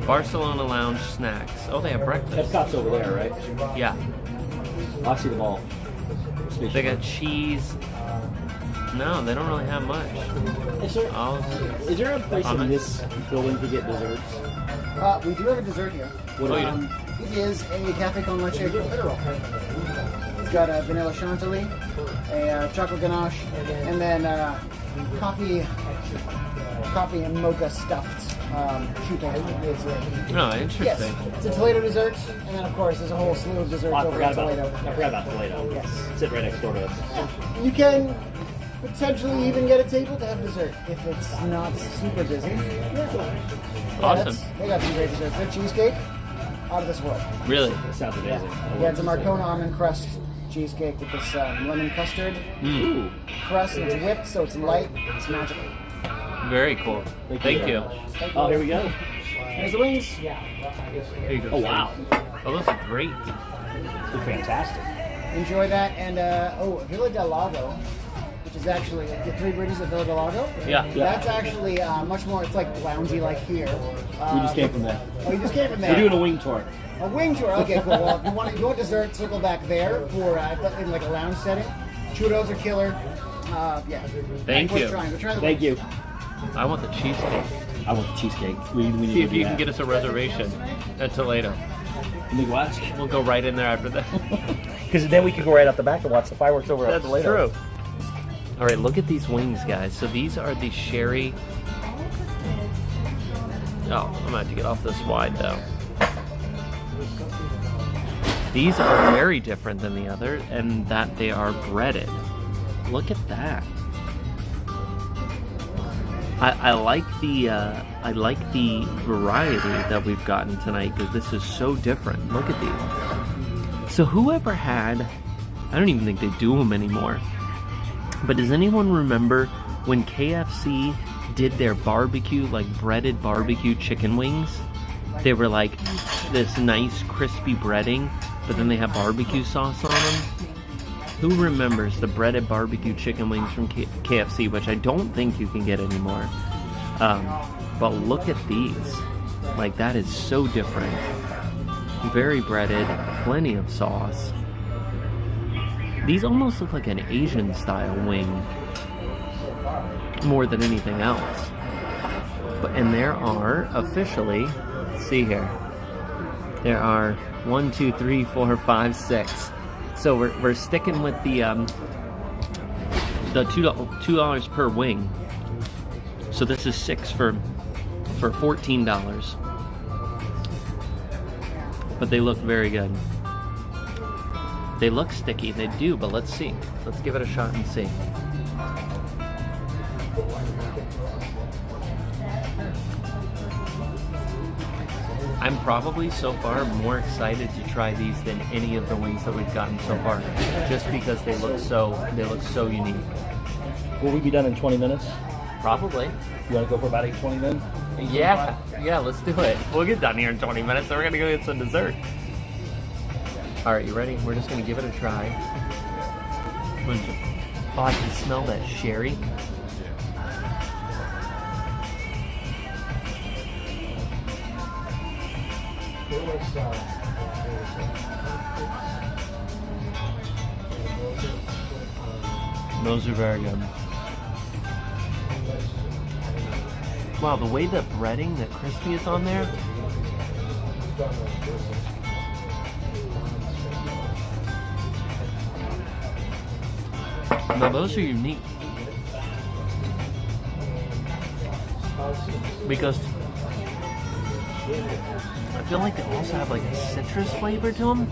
Barcelona Lounge snacks. Oh, they have breakfast. Epcot's over there, right? Yeah. I see them all. They got cheese. No, they don't really have much. Is there a place in this building to get desserts? We do have a dessert here. What it is a cafe con leche literal. It's got a vanilla chantilly, a chocolate ganache, and then coffee and mocha stuffed shootang. Oh, interesting. Yes, it's a Toledo dessert, and then of course there's a whole slew of desserts over at Toledo. I forgot about Toledo. Yes. Sit right next door to us. Yeah. You can potentially even get a table to have dessert if it's not super busy. Yeah. Awesome. They got some great desserts. Their cheesecake, out of this world. Really? That sounds amazing. Yeah, it's a Marcona almond crust cheesecake with this lemon custard crust, and it's whipped, so it's light. It's magical. Very cool. Thank you. Oh, here we go. There's the wings. Here you go. Oh, wow. Oh, those are great. They're fantastic. Enjoy that. And, Villa del Lago, which is actually the Three Bridges of Villa del Lago. Yeah. That's actually much more, it's like loungy like here. We just came from there. Oh, you just came from there? We're doing a wing tour. A wing tour. Okay, cool. Well, if you want dessert, circle back there for in like a lounge setting. Churros are killer. Yeah. Thank you. Thank you. I want the cheesecake. I want the cheesecake. We need See to if do you that. can get us a reservation at Toledo. What? We'll go right in there after that. Because then we could go right out the back and watch the fireworks over at That's Toledo. true. All right, look at these wings, guys. So these are the sherry. Oh, I'm gonna have to get off this wide though. These are very different than the other, in that they are breaded. Look at that. I like the variety that we've gotten tonight, because this is so different. Look at these. So whoever had, I don't even think they do them anymore. But does anyone remember when KFC did their barbecue, like breaded barbecue chicken wings? They were like this nice crispy breading, but then they have barbecue sauce on them. Who remembers the breaded barbecue chicken wings from KFC, which I don't think you can get anymore. But look at these. Like, that is so different. Very breaded, plenty of sauce. These almost look like an Asian style wing more than anything else. And there are officially, let's see here, there are 1, 2, 3, 4, 5, 6. So we're sticking with the $2 per wing. So this is 6 for $14. But they look very good. They look sticky, they do, but let's see. Let's give it a shot and see. I'm probably so far more excited to try these than any of the wings that we've gotten so far, just because they look so unique. Will we be done in 20 minutes? Probably. You want to go for about 20 minutes? Yeah, let's do it. We'll get done here in 20 minutes, and we're gonna go get some dessert. All right, you ready? We're just gonna give it a try. Oh, I can smell that sherry. Those are very good. Wow, the way the breading, the crispy is on there. Now those are unique. Because I feel like they also have like a citrus flavor to them.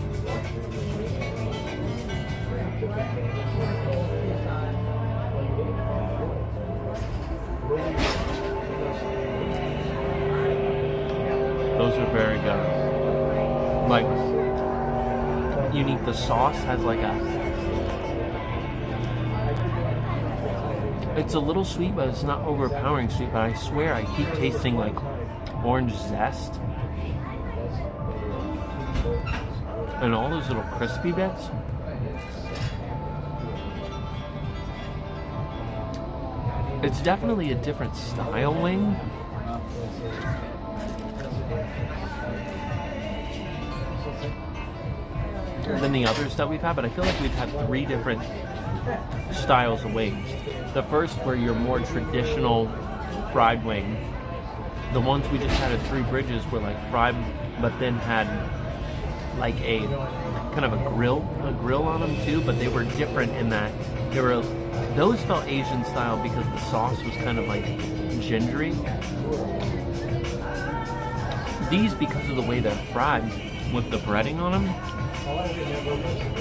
Those are very good. Like, unique. The sauce has like a... It's a little sweet, but it's not overpowering sweet. But I swear I keep tasting like orange zest. And all those little crispy bits. It's definitely a different style wing. Than the others that we've had, but I feel like we've had 3 different styles of wings. The first were your more traditional fried wing. The ones we just had at Three Bridges were like fried, but then had like a kind of a grill on them too, but they were different in that those felt Asian style because the sauce was kind of like gingery. These, because of the way they're fried with the breading on them,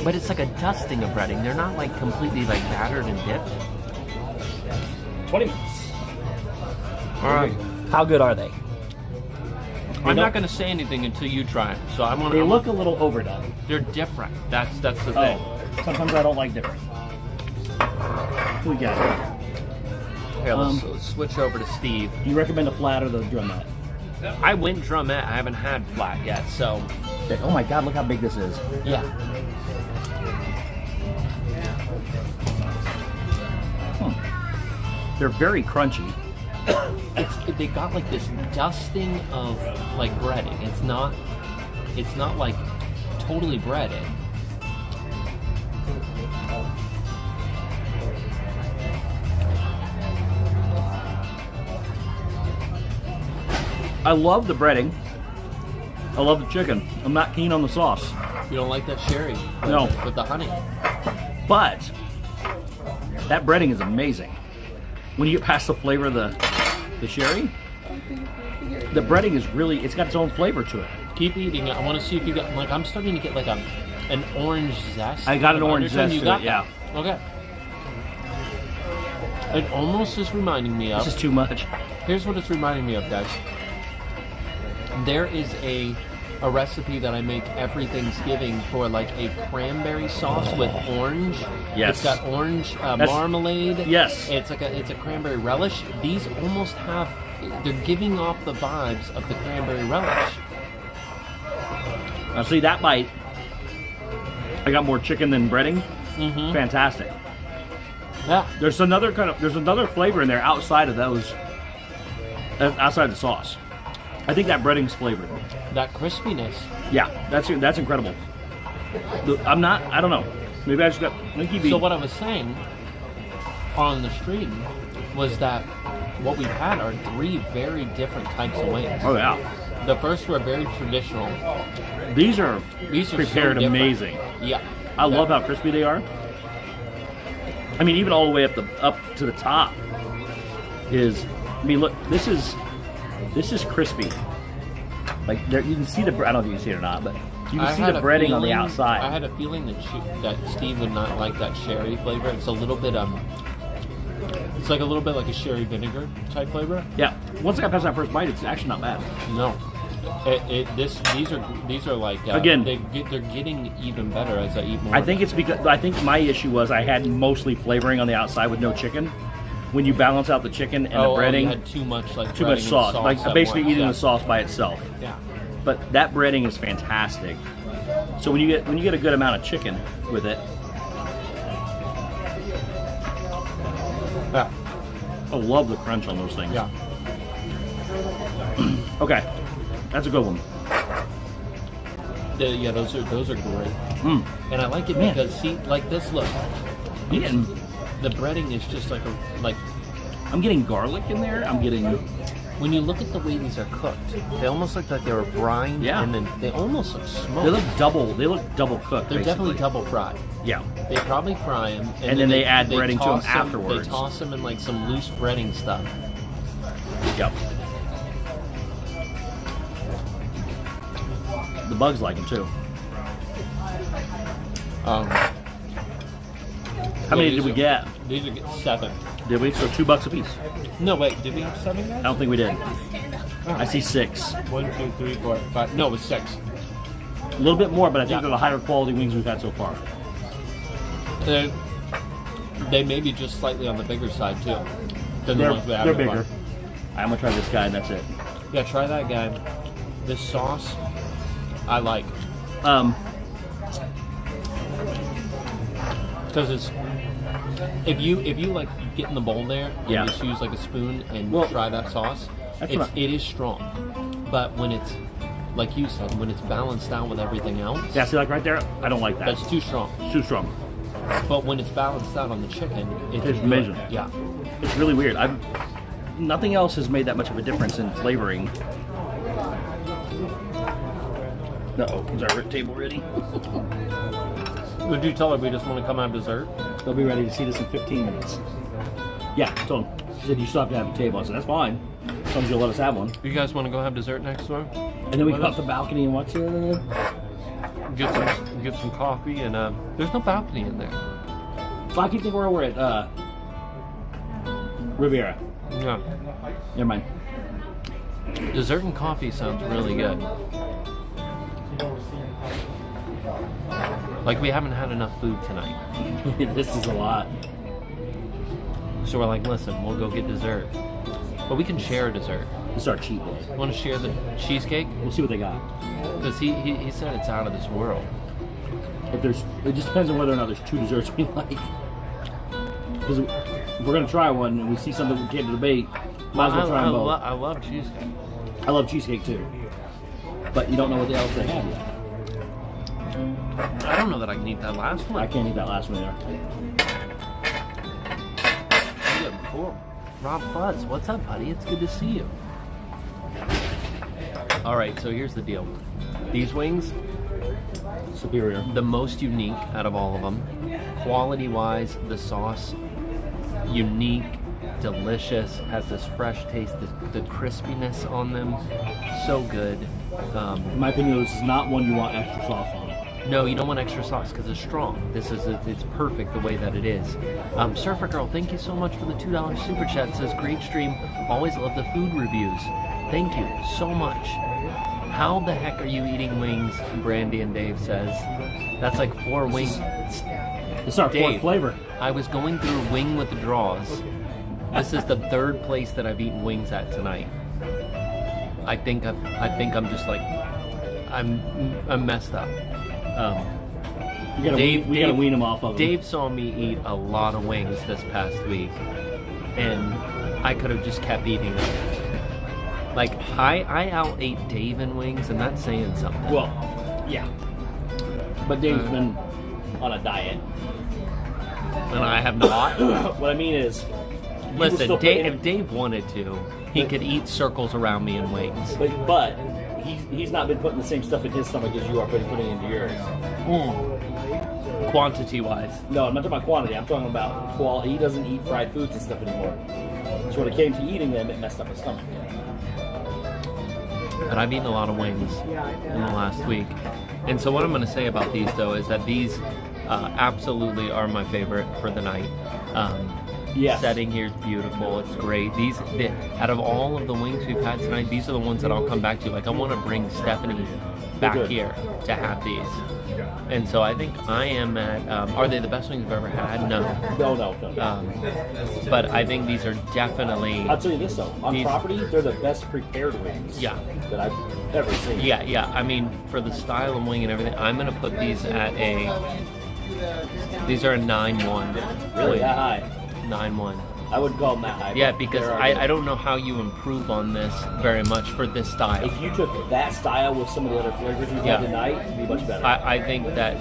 but it's like a dusting of breading. They're not like completely like battered and dipped. 20 minutes. All right. How good are they? I'm not going to say anything until you try it. So I want. They look a little overdone. They're different. That's the thing. Sometimes I don't like different. We got it. Here, let's switch over to Steve. Do you recommend a flat or the drumette? I went drumette. I haven't had flat yet, so. Oh my God! Look how big this is. Yeah. They're very crunchy. They got like this dusting of like breading. It's not like totally breaded. I love the breading. I love the chicken. I'm not keen on the sauce. You don't like that sherry? No. With the honey. But that breading is amazing. When you get past the flavor of the sherry, the breading is really, it's got its own flavor to it. Keep eating it. I want to see if you got, like, I'm starting to get like an orange zest. I got an orange zest you to got it, yeah. That. Okay. It almost is reminding me of. This is too much. Here's what it's reminding me of, guys. There is a recipe that I make every Thanksgiving for like a cranberry sauce with orange. Yes. It's got orange marmalade. Yes. It's a cranberry relish. These almost have, they're giving off the vibes of the cranberry relish. Now see that bite, I got more chicken than breading. Mm-hmm. Fantastic. Yeah. There's another flavor in there outside of those, outside the sauce. I think that breading's flavored. That crispiness. Yeah, that's incredible. I don't know. Maybe I just got Linky B. So what I was saying on the stream was that what we've had are 3 very different types of wings. Oh yeah. The first were very traditional. These are prepared so amazing. Yeah. I love how crispy they are. I mean, even all the way up to the top is. I mean, look. This is crispy. Like there, you can see the. I don't know if you can see it or not, but you can see the breading on the outside. I had a feeling that Steve would not like that sherry flavor. It's a little bit it's like a little bit like a sherry vinegar type flavor. Yeah. Once I got past that first bite, it's actually not bad. No. These are like again. They're getting even better as I eat more. I think it's because my issue was I had mostly flavoring on the outside with no chicken. When you balance out the chicken and the breading, you had too much sauce. Like basically eating the sauce by itself. Yeah. But that breading is fantastic. So when you get a good amount of chicken with it, yeah. I love the crunch on those things. Yeah. Okay, that's a good one. Yeah, those are great. And I like it Man. because see, like this, look. The breading is just like I'm getting garlic in there. I'm getting. When you look at the way these are cooked, they almost look like they were brined, and then they almost look smoked. They look double cooked. They're basically. definitely double fried. Yeah. They probably fry them, and then they add breading to them afterwards. They toss them in like some loose breading stuff. Yep. The bugs like them too. How many did we get? These are 7. Did we? So $2 a piece. No, wait, did we have 7 guys? I don't think we did. I see 6. 1, 2, 3, 4, 5. No, it was 6. A little bit more, but I think they're the higher quality wings we've had so far. They may be just slightly on the bigger side too. Than the ones we had They're so far. bigger. I'm gonna try this guy, and that's it. Yeah, try that guy. This sauce, I like. Because it's if you like get in the bowl there and Yeah. just use like a spoon and try that sauce, it is strong. But when it's like you said, when it's balanced out with everything else, Yeah, see, like right there, I don't like that. that's too strong. It's too strong. But when it's balanced out on the chicken, it's Tastes amazing. Yeah. It's really weird. Nothing else has made that much of a difference in flavoring. Uh-oh, is our table ready? Would you tell her we just want to come have dessert? They'll be ready to see this in 15 minutes. Yeah, told them. She said you still have to have a table. I said, that's fine. As long as you'll let us have one. You guys want to go have dessert next door? And then we go up the balcony and watch it. Get some coffee and there's no balcony in there. Well, I keep thinking we're at Riviera. Yeah. Never mind. Dessert and coffee sounds really good. Like we haven't had enough food tonight. This is a lot. So we're like, listen, we'll go get dessert. But we can share a dessert. This is our cheat day. Want to share the cheesecake? We'll see what they got. Because he said it's out of this world. It just depends on whether or not there's 2 desserts we like. Because if we're gonna try one and we see something we can't debate, might as well try them both. I love cheesecake. I love cheesecake too, but you don't know what else they have yet. I don't know that I can eat that last one. I can't eat that last one either. Cool. Rob Fuzz, what's up, buddy? It's good to see you. All right, so here's the deal. These wings, superior. The most unique out of all of them. Quality-wise, the sauce, unique, delicious, has this fresh taste, the crispiness on them, so good. In my opinion, this is not one you want extra sauce on. No, you don't want extra sauce because it's strong. It's perfect the way that it is. Surfer Girl, thank you so much for the $2 super chat. It says, great stream. Always love the food reviews. Thank you so much. How the heck are you eating wings? Brandy and Dave says. That's like 4 wings. It's our 4th flavor. I was going through wing with the draws. This is the 3rd place that I've eaten wings at tonight. I think I'm just like I'm messed up. We gotta wean them off of them. Dave saw me eat a lot of wings this past week, and I could have just kept eating them. Like, I out-ate Dave in wings, and that's saying something. Well, yeah. But Dave's been on a diet. And I have not. What I mean is... Listen, if Dave wanted to, he could eat circles around me in wings. But he's not been putting the same stuff in his stomach as you are putting into yours. Quantity-wise. No, I'm not talking about quantity. I'm talking about quality. He doesn't eat fried foods and stuff anymore. So when it came to eating them, it messed up his stomach. But I've eaten a lot of wings in the last week. And so what I'm going to say about these, though, is that these absolutely are my favorite for the night. Yes. Setting here is beautiful. It's great. Out of all of the wings we've had tonight, these are the ones that I'll come back to. Like, I want to bring Stephanie back here to have these. And so I think I am at... are they the best wings I've ever had? No. No. But I think these are definitely... I'll tell you this, though. On property, they're the best prepared wings that I've ever seen. Yeah. I mean, for the style of wing and everything, I'm going to put these at a... These are a 9-1. Really? That high? 9-1. I wouldn't call them that high. Yeah, because I don't know how you improve on this very much for this style. If you took that style with some of the other flavors we've had tonight, it'd be much better. I think that,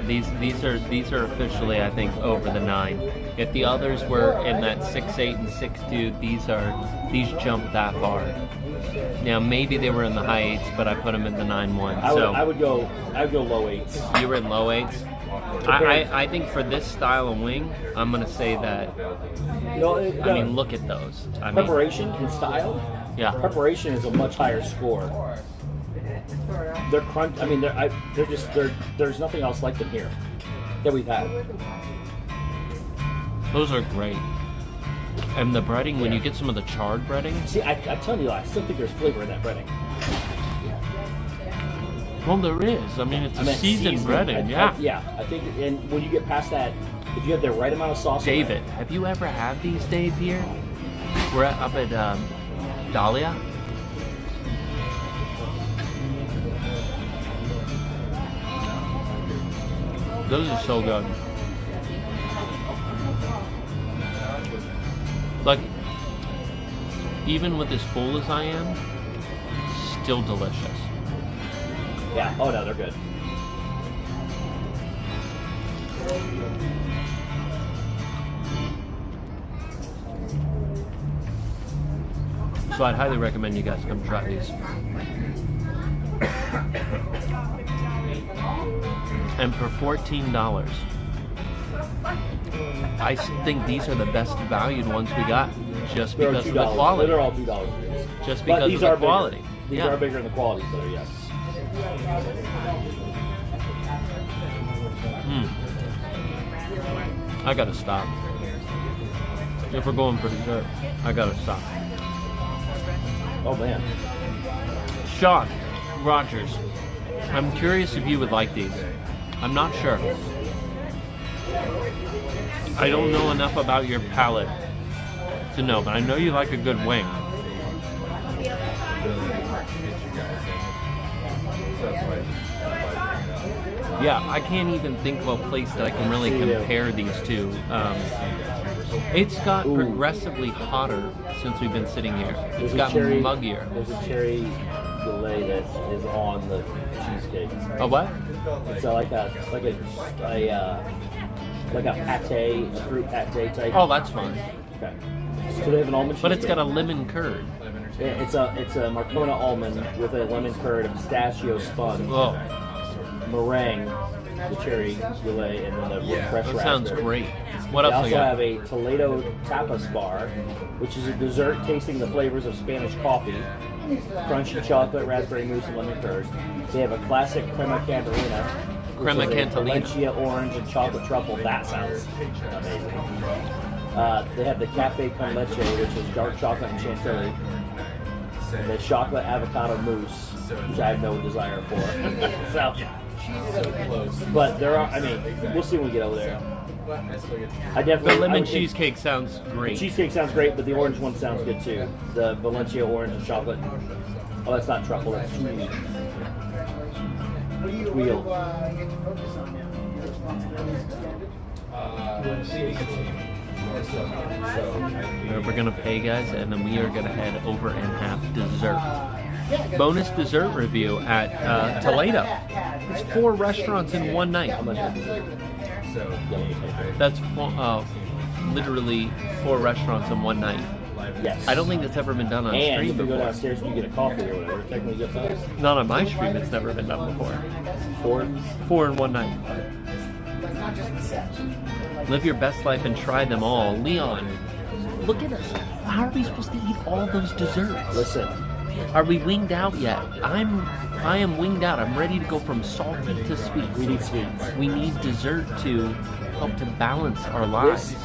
these are officially, I think, over the 9. If the others were in that 6.8 and 6.2, these jump that far. Now maybe they were in the high 8s, but I put them in the 9.1. I would go low 8s. You were in low 8s. I think for this style of wing, I'm gonna say that. I mean, look at those. Preparation and style. Yeah. Preparation is a much higher score. They're crunch. I mean, there's nothing else like them here that we've had. Those are great. And the breading, when you get some of the charred breading. See, I tell you, I still think there's flavor in that breading. Well, there is. I mean, it's a seasoned breading, yeah. I think, and when you get past that, if you have the right amount of sauce. David, have you ever had these, Dave, here? We're up at Dahlia. Those are so good. Like, even with as full as I am, still delicious. Yeah, oh no, they're good. So I'd highly recommend you guys come try these. And for $14, I think these are the best valued ones we got, just because of the quality. They're all $2. Just because of the quality. These are bigger in the quality, so yes. I gotta stop. If we're going for dessert, I gotta stop. Oh man. Sean Rogers, I'm curious if you would like these. I'm not sure. I don't know enough about your palate to know, but I know you like a good wing. Yeah, I can't even think of a place that I can really compare these to. It's got progressively hotter since we've been sitting here. It's got muggier. There's a cherry fillet that is on the cheesecake. A what? It's like a pate, a fruit pate type. Oh, that's fine. Okay. So they have an almond cheesecake. But it's got a lemon curd. Yeah, it's a Marcona almond with a lemon curd, a pistachio sponge, meringue, the cherry fillet, and then the fresh raspberry. That sounds great. What else? They also have a Toledo tapas bar, which is a dessert tasting the flavors of Spanish coffee, crunchy chocolate, raspberry mousse, and lemon curd. They have a classic crema cantarina, Valencia orange and chocolate truffle. That sounds amazing. They have the cafe con leche, which is dark chocolate and chantilly. And the chocolate avocado mousse, which I have no desire for. But there are, I mean, we'll see when we get over there. The lemon cheesecake sounds great. The cheesecake sounds great, but the orange one sounds good too. The Valencia orange and chocolate. Oh, that's not truffle, that's cheese. Wheel. We're gonna pay, guys, and then we are gonna head over and have dessert. Bonus dessert review at Toledo. It's 4 restaurants in one night. That's literally 4 restaurants in one night. Yes. I don't think that's ever been done on stream before. And if you go downstairs and you get a coffee or whatever, technically good size. Not on my stream, it's never been done before. 4 in one night. Live your best life and try them all. Leon, look at us. How are we supposed to eat all those desserts? Listen. Are we winged out yet? I am winged out. I'm ready to go from salty to sweet. We need sweets. We need dessert to help to balance our lives.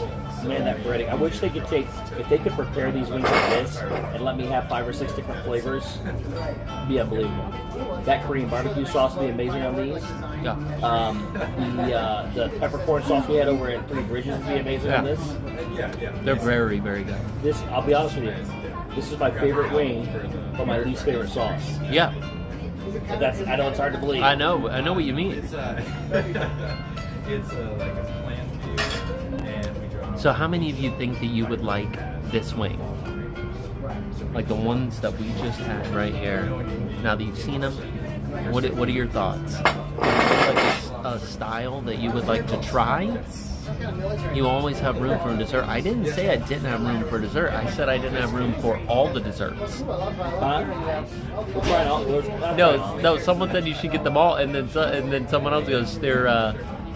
Man, that breading. I wish they could take, if they could prepare these wings like this and let me have 5 or 6 different flavors, it'd be unbelievable. That Korean barbecue sauce would be amazing on these. Yeah. The peppercorn sauce we had over at Three Bridges would be amazing on this. They're very, very good. This, I'll be honest with you, this is my favorite wing, but my least favorite sauce. Yeah. That's, I know it's hard to believe. I know what you mean. So how many of you think that you would like this wing? Like the ones that we just had right here. Now that you've seen them, what are your thoughts? Like a style that you would like to try? You always have room for dessert. I didn't say I didn't have room for dessert. I said I didn't have room for all the desserts. No. Someone said you should get them all, and then someone else goes,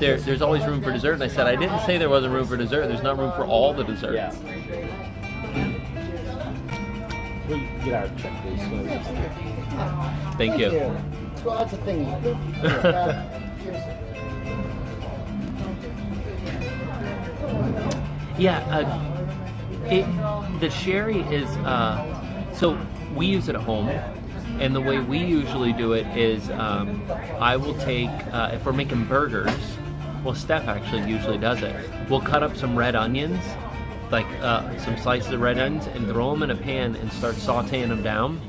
there's always room for dessert. And I said I didn't say there wasn't room for dessert. There's not room for all the desserts. Yeah. Get our check, please. Thank you. Well, that's a thing. Yeah, The sherry is so we use it at home, and the way we usually do it is I will take if we're making burgers. Well, Steph actually usually does it. We'll cut up some red onions, like some slices of red onions, and throw them in a pan and start sautéing them down.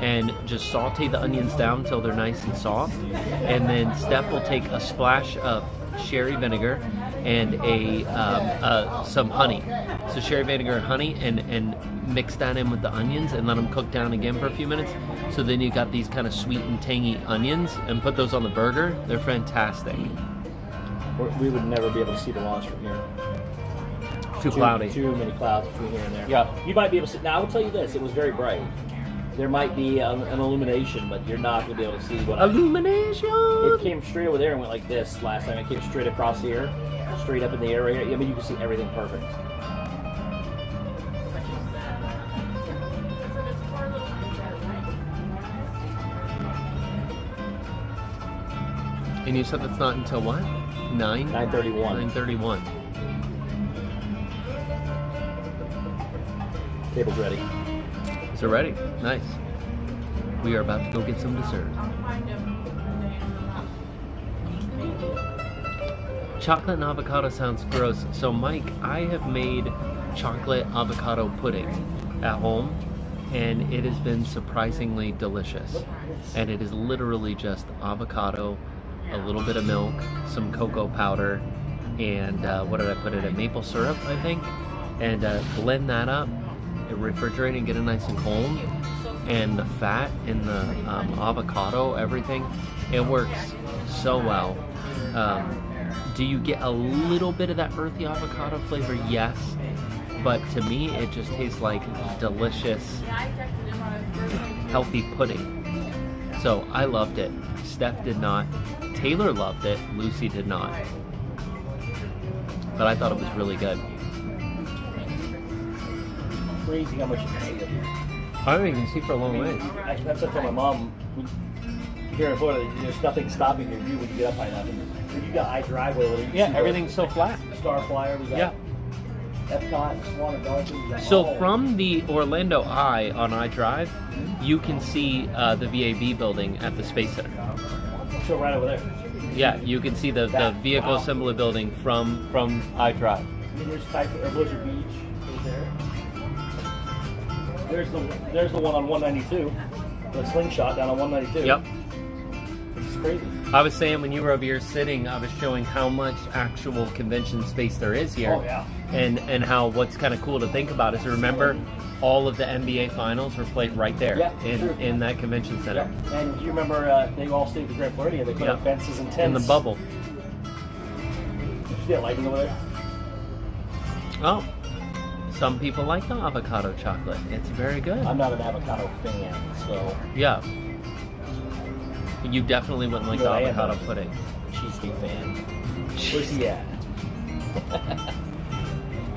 And just saute the onions down until they're nice and soft. And then Steph will take a splash of sherry vinegar and some honey. So sherry vinegar and honey, and mix that in with the onions and let them cook down again for a few minutes. So then you got these kind of sweet and tangy onions, and put those on the burger. They're fantastic. We would never be able to see the launch from here. Too cloudy. Too many clouds between here and there. Yeah. You might be able to see. Now, I will tell you this. It was very bright. There might be an illumination, but you're not going to be able to see what Illumination! It came straight over there and went like this last time. It came straight across here, straight up in the area. I mean, you can see everything perfect. And you said that's not until what? 9:31. 9:31. Table's ready. Is it ready? Nice. We are about to go get some dessert. Chocolate and avocado sounds gross. So Mike, I have made chocolate avocado pudding at home, and it has been surprisingly delicious. And it is literally just avocado, a little bit of milk, some cocoa powder, and what did I put in it? Maple syrup, I think. And blend that up, refrigerate and get it nice and cold. And the fat in the avocado, everything, it works so well. Do you get a little bit of that earthy avocado flavor? Yes. But to me, it just tastes like delicious, healthy pudding. So I loved it. Steph did not. Taylor loved it. Lucy did not. But I thought it was really good. Crazy how much you can see up here. I don't even see for a long ways. That's what I told my mom. Here in Florida, there's nothing stopping your view when you get up high enough. You got high driveway where you can see everything's so flat. Star Flyer, we got Epcot, Swan and Dolphin. So from the Orlando Eye on I Drive, you can see the VAB building at the Space Center. So right over there. Yeah, you can see the vehicle assembly building from I Drive. I mean, there's Blizzard Beach right there. There's the one on 192, the slingshot down on 192. Yep. This is crazy. I was saying when you were over here sitting, I was showing how much actual convention space there is here. Oh yeah. And how what's kind of cool to think about is remember all of the NBA finals were played right there in that convention center. Yeah. And do you remember they all stayed at the Grand Floridian? They put up fences and tents. In the bubble. Did you see that lighting over there? Oh. Some people like the avocado chocolate. It's very good. I'm not an avocado fan, so... Yeah. You definitely wouldn't like the avocado pudding. Cheesecake fan. Where's he at?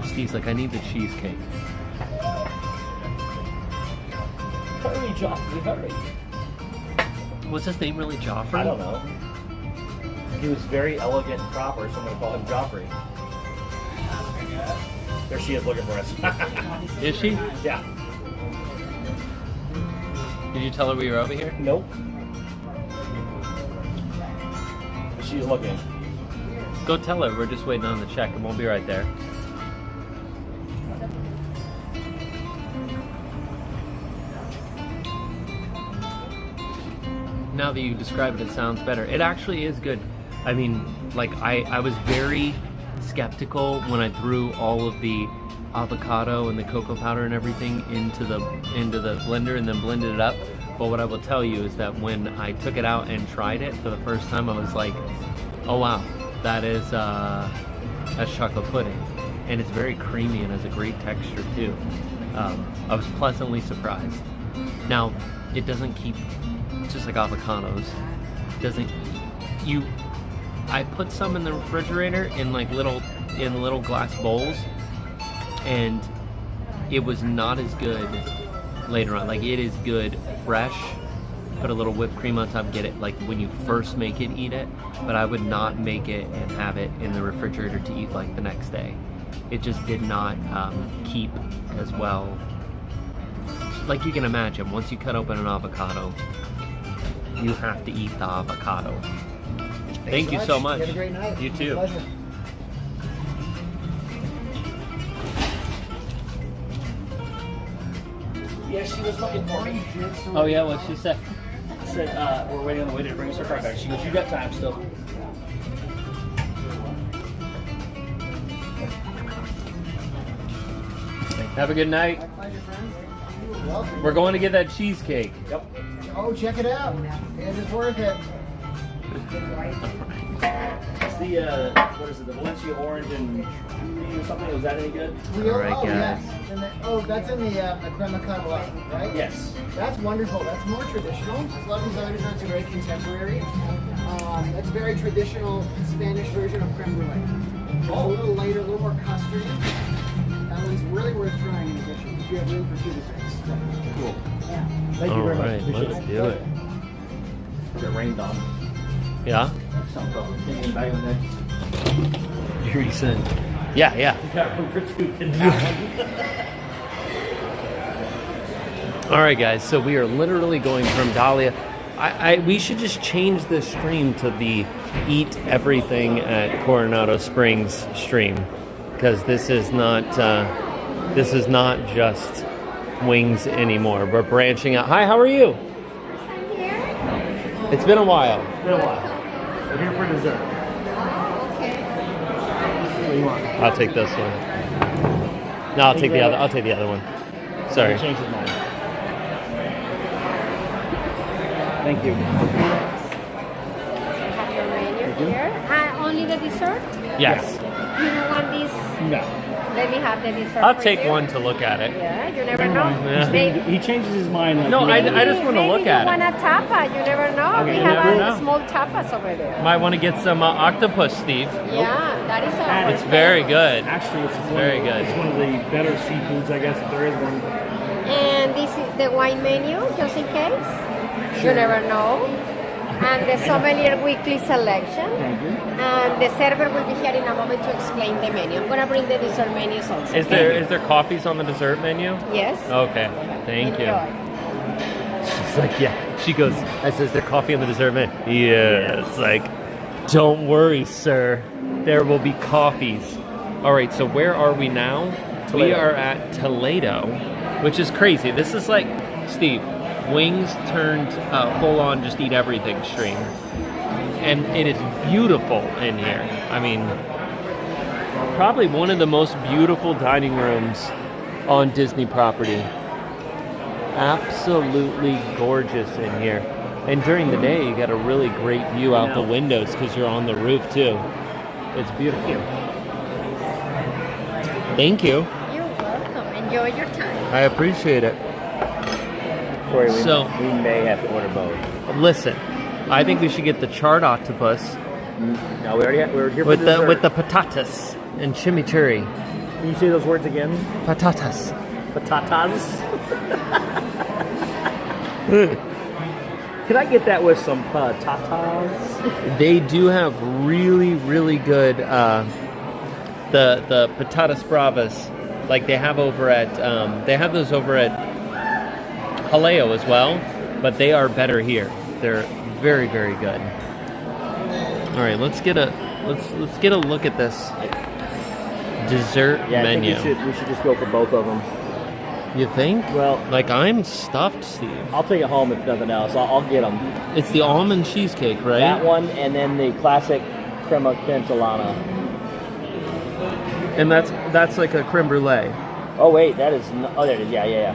Steve's like, I need the cheesecake. Hurry, Joffrey, hurry. Was his name really Joffrey? I don't know. He was very elegant and proper, so I'm going to call him Joffrey. There she is looking for us. Is she? Yeah. Did you tell her we were over here? Nope. She's looking. Go tell her we're just waiting on the check and we'll be right there. Now that you describe it, it sounds better. It actually is good. I mean, like I was very skeptical when I threw all of the avocado and the cocoa powder and everything into the blender and then blended it up. But what I will tell you is that when I took it out and tried it for the first time, I was like, oh wow, that's chocolate pudding. And it's very creamy and has a great texture too. I was pleasantly surprised. Now, it doesn't keep, just like avocados, I put some in the refrigerator in little glass bowls, and it was not as good later on. Like, it is good fresh. Put a little whipped cream on top, get it like when you first make it, eat it. But I would not make it and have it in the refrigerator to eat like the next day. it just did not keep as well. Like you can imagine, once you cut open an avocado, you have to eat the avocado. Thank you so much. You have a great night. You too. Pleasure. Yeah, she was looking for me. Oh yeah, what'd she say? Said, we're waiting on the waiter to bring us our card back. She goes, you got time still. Have a good night. We're going to get that cheesecake. Yep. Oh, check it out. It is worth it. It's the, what is it, the Valencia orange and or something? Was that any good? All right, guys. Yes. That's in the crema carbonara, right? Yes. That's wonderful. That's more traditional. A lot of these other desserts are very contemporary. That's a very traditional Spanish version of creme brulee. It's a little lighter, a little more custardy. That one's really worth trying in addition. If you have room for 2 desserts. Cool. Yeah. Thank you very much. Appreciate Let's it. do it. It rained on. Yeah? Something about thinking back on that. Yuri said. Yeah, yeah. We got room for 2 in that one. All right, guys. So we are literally going from Dahlia. We should just change the stream to the Eat Everything at Coronado Springs stream, because this is not just wings anymore. We're branching out. Hi, how are you? I'm here. It's been a while. It's been a while. We're here for dessert. Okay. What do you want? I'll take this one. No, I'll take the other. I'll take the other one. Sorry. Change his mind. Thank you. Have your menu here. Only the dessert? Yes. You don't want this? No. Let me have the dessert. I'll for take you. one to look at it. Yeah, you never know. Yeah. Maybe, He changes his mind. Like, No, you know, I just want to look maybe at you want it. a tapa. You never know. Okay, We you have never a know. small tapas over there. Might want to get some octopus, Steve. Yeah, that is a. It's very good. Actually, it's Very good. It's one of the better seafoods, I guess, if there is one. And this is the wine menu, just in case. You never know. And the sommelier weekly selection. Thank you. And the server will be here in a moment to explain the menu. I'm gonna bring the dessert menus also. Is there coffees on the dessert menu? Yes. Okay. Thank you. Enjoy. She's like, yeah. She goes, I says, there coffee on the dessert menu? Yeah. It's like, don't worry, sir. There will be coffees. All right, so where are we now? Toledo. We are at Toledo, which is crazy. This is like, Steve, wings turned full on just eat everything stream. And it is beautiful in here. I mean, probably one of the most beautiful dining rooms on Disney property. Absolutely gorgeous in here. And during the day, you got a really great view out the windows because you're on the roof too. It's beautiful. Thank you. You're welcome. Enjoy your time. I appreciate it. Cory, we may have to order both. Listen, I think we should get the charred octopus No, we're here with the patatas and chimichurri. Can you say those words again? Patatas. Patatas. Can I get that with some patatas? They do have really, really good the patatas bravas, like they have over at they have those over at Jaleo as well, but they are better here. They're very, very good. All right, let's get a look at this dessert menu. I think we should just go for both of them. You think? Well, like I'm stuffed, Steve. I'll take it home if nothing else. I'll get them. It's the almond cheesecake, right? That one, and then the classic crema cantillana. And that's like a creme brulee. Oh wait, that is. Oh, there it is. Yeah.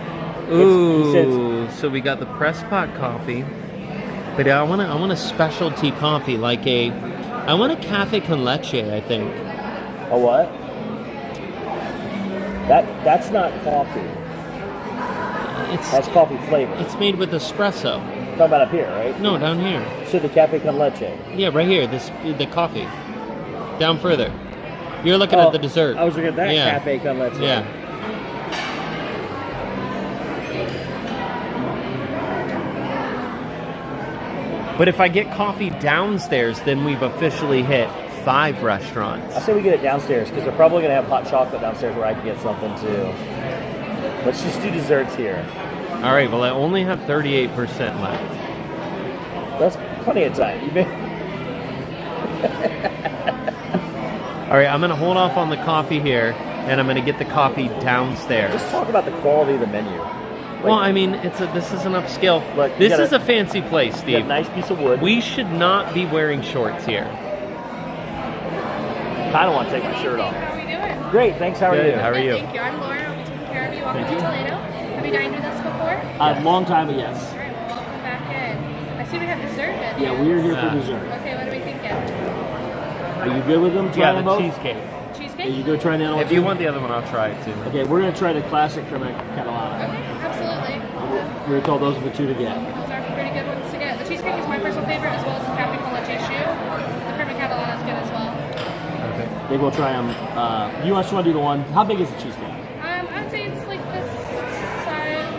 Ooh, so we got the press pot coffee, but I want a specialty coffee, like I want a cafe con leche, I think. A what? That's not coffee. That's coffee flavor. It's made with espresso. Talking about up here, right? No, down here. So the cafe con leche. Yeah, right here. The coffee. Down further. You're looking at the dessert. I was looking at that cafe con leche. Yeah. But if I get coffee downstairs, then we've officially hit 5 restaurants. I say we get it downstairs because they're probably going to have hot chocolate downstairs where I can get something too. Let's just do desserts here. All right, well, I only have 38% left. That's plenty of time. All right, I'm going to hold off on the coffee here, and I'm going to get the coffee downstairs. Just talk about the quality of the menu. Well, I mean, this is an upscale. Look, this is a fancy place, You Steve. got a nice piece of wood. We should not be wearing shorts here. Kind of want to take my shirt off. How are we doing? Great, thanks. How are Good, you? how are you? Thank you. I'm Laura. I'll be taking care of you. Welcome Thank to you. Toledo. Have you dined with us before? A long time, but yes. All right, well, welcome back in. I see we have dessert menu. Yeah, we're here for dessert. Okay, what are we thinking? Are you good with them? Yeah, Trying them the both? cheesecake. Cheesecake? Are you go try the other one? If you want the other one, I'll try it too. Okay, we're gonna try the classic crema catalana. Okay, absolutely. We're gonna call those the two to get. Those are pretty good ones to get. The cheesecake is my personal favorite, as well as the cafe con leche choux. The crema catalana is good as well. Okay. They will try them. You just want to do the one? How big is the cheesecake? I'd say it's like this size.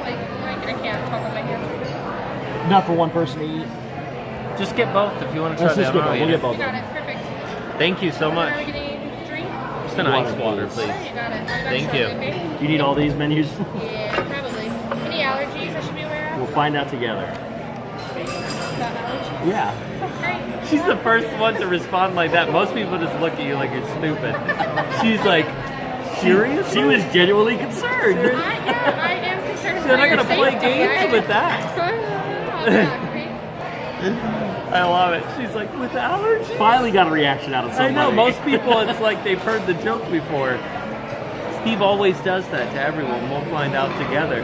Like I can't talk on my hand. Enough for one person to eat. Just get both if you want to try Let's the just other get one. both. We'll get both. You got it. Perfect. Thank you so much. Are we getting a drink? Just an ice water, Sure, please. you got it. I'll be back Thank shortly, you. Okay? Do you need all these menus? Yeah, probably. Any allergies I should be aware of? We'll find out together. About allergies? Yeah. Great. She's the first one to respond like that. Most people just look at you like you're stupid. She's like, serious? She was genuinely concerned. I am concerned. She's not for your gonna play safety, games right? with that. I love it. She's like, with allergies? Finally got a reaction out of I somebody. know, most people, it's like they've heard the joke before. Steve always does that to everyone. We'll find out together.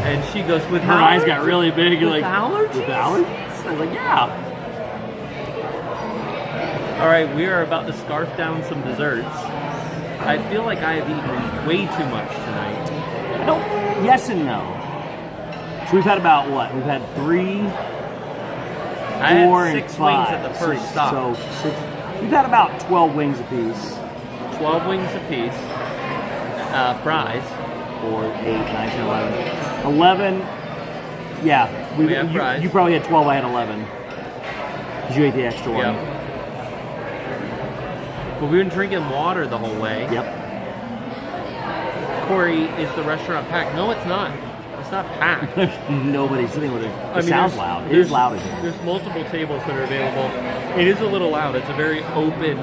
And she goes, with Her eyes got really big. You're With like, allergies? With allergies? I was like, yeah. All right, we are about to scarf down some desserts. I feel like I have eaten way too much tonight. No, yes and no. So we've had about what? We've had 3, I 4, had and 6 5. wings at the first 6, stop. So 6. We've had about 12 wings apiece. 12 wings apiece. Fries. 4, 8, 9, 10, 11. 11. Yeah. We had fries. You probably had 12. I had 11. Because you ate the extra one. Yep. But we've been drinking water the whole way. Yep. Cory, is the restaurant packed? No, it's not. It's not packed. There's nobody sitting with it. It sounds loud. It there's- is loud in here. There's multiple tables that are available. It is a little loud. It's a very open,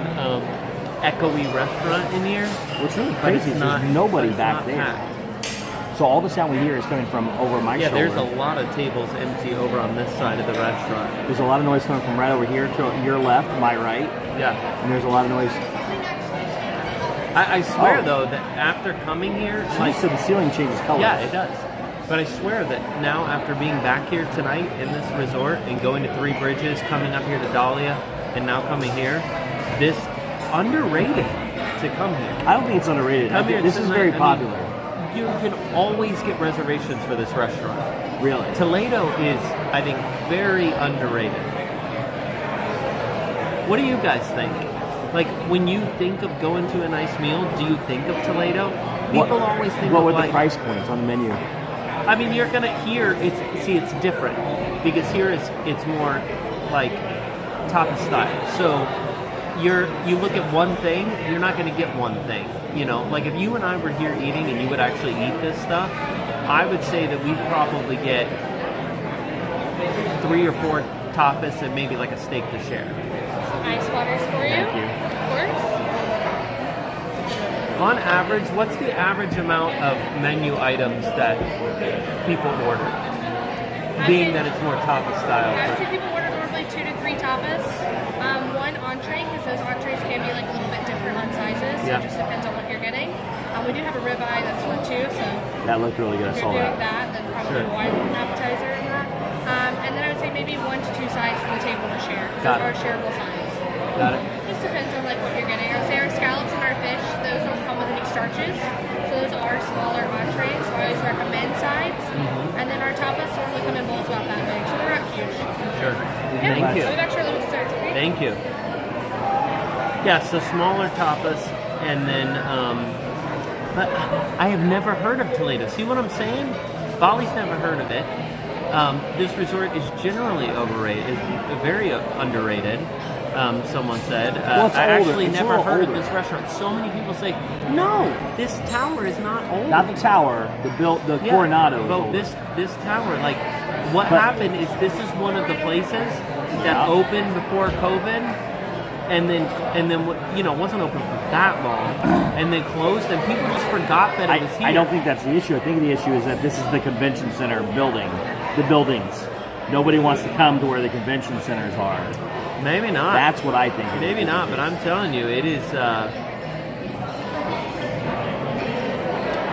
echoey restaurant in here. What's really but crazy it's is not- there's nobody it's back not there. packed. So all the sound we hear is coming from over my Yeah, shoulder. there's a lot of tables empty over on this side of the restaurant. There's a lot of noise coming from right over here to your left, my right. Yeah. And there's a lot of noise. I swear, Oh. though, that after coming here, like, So the ceiling changes color. yeah, it does. But I swear that now, after being back here tonight in this resort and going to Three Bridges, coming up here to Dahlia, and now coming here, this underrated to come here. I don't think it's underrated. I Come think here this is very tonight, popular. You can always get reservations for this restaurant. Really? Toledo is, I think, very underrated. What do you guys think? Like, when you think of going to a nice meal, do you think of Toledo? People always think What of were like, the price points on the menu? I mean, you're gonna hear it's different because here it's more like tapas style. So you look at one thing, you're not gonna get one thing. You know, like if you and I were here eating and you would actually eat this stuff, I would say that we'd probably get 3 or 4 tapas and maybe like a steak to share. Ice waters for you. Thank you. Of course. On average, what's the average amount of menu items that people order? Being that it's more tapas style. I would say people order normally 2 to 3 tapas. One entree, because those entrees can be like a little bit different on sizes. So Yeah. it just depends on what you're getting. We do have a ribeye that's for 2, so That looked really good. I if saw you're doing that. that, then probably Sure. wine with an appetizer in that. And then I would say maybe 1 to 2 sides from the table to share. Got Those it. are shareable sides. Got it? Just depends on like what you're getting. I would say our scallops and our fish, those don't come with any starches. So those are smaller entrees. So I always recommend sides. Mm-hmm. And then our tapas normally come in bowls about that big. So they're not huge. Sure. Yeah, Thank you. So we've extra little desserts. Okay? Thank you. Yeah, so smaller tapas, and then, but I have never heard of Toledo. See what I'm saying? Bali's never heard of it. This resort is generally overrated, is very underrated. someone said. Well, it's I older. actually It's a never little heard of older. this restaurant. So many people say, no, this tower is not old. Not the tower, the Yeah, Coronado. is But older. this tower, like, what happened is this is one of the places that opened before COVID, and then you know, wasn't open for that long, and then closed, and people just forgot that it was here. I don't think that's the issue. I think the issue is that this is the convention center building, the buildings. Nobody wants to come to where the convention centers are. Maybe not. That's what I think. Maybe not, but I'm telling you, it is.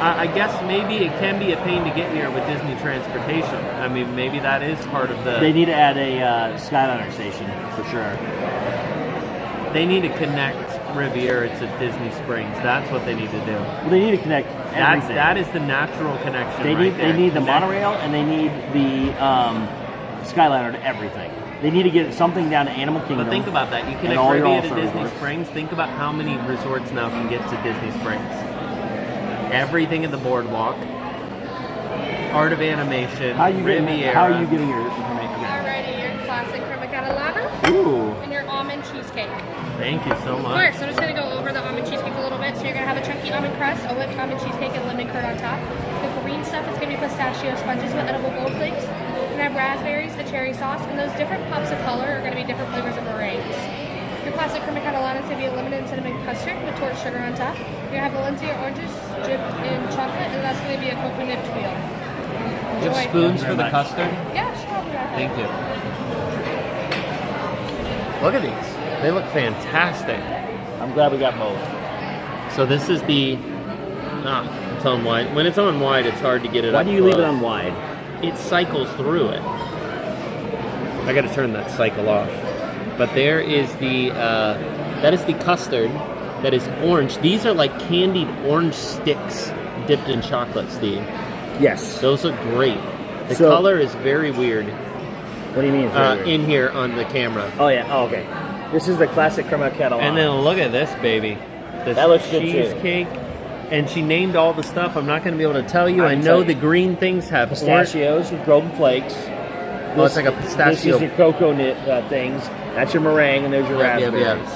I guess maybe it can be a pain to get here with Disney transportation. I mean, maybe that is part of the. They need to add a Skyliner station for sure. They need to connect Riviera to Disney Springs. That's what they need to do. Well, they need to connect everything. That is the natural connection. They right need there. they need the Connect- monorail and they need the Skyliner to everything. They need to get something down to Animal Kingdom. But think about that. You and connect all your Riviera to all-star Disney resorts. Springs. Think about how many resorts now can get to Disney Springs. Everything in the boardwalk, Art of Animation, How are you getting Riviera. your information? Alrighty, your classic crema catalana Ooh, and your almond cheesecake. thank you so Of much. course, I'm just going to go over the almond cheesecake a little bit. So you're going to have a chunky almond crust, a whipped almond cheesecake, and lemon curd on top. The green stuff is going to be pistachio sponges with edible gold flakes. You're going to have raspberries, a cherry sauce, and those different pops of color are going to be different flavors of meringues. Your classic crema catalana is going to be a lemon and cinnamon custard with torch sugar on top. You're going to have Valencia oranges dipped in chocolate, and that's going to be a cocoa nipped wheel. Do you have spoons for the custard? Yeah, sure. I'll be right back. Thank you. Look at these. They look fantastic. I'm glad we got both. So this is the. It's on wide. When it's on wide, it's hard to get it Why up do you leave it close. on wide? It cycles through it. I got to turn that cycle off. But there is the. That is the custard. That is orange. These are like candied orange sticks dipped in chocolate, Steve. Yes. Those look great. The So- color is very weird. What do you mean? In here on the camera. Oh yeah. Oh okay. This is the classic crema catalana. And then look at this baby. This That looks good, too. cheesecake. And she named all the stuff. I'm not going to be able to tell you. I I can know tell the you. green things have pistachios with golden flakes. Oh, it's like a pistachio. This is your cocoa nip things. That's your meringue, and there's your raspberries.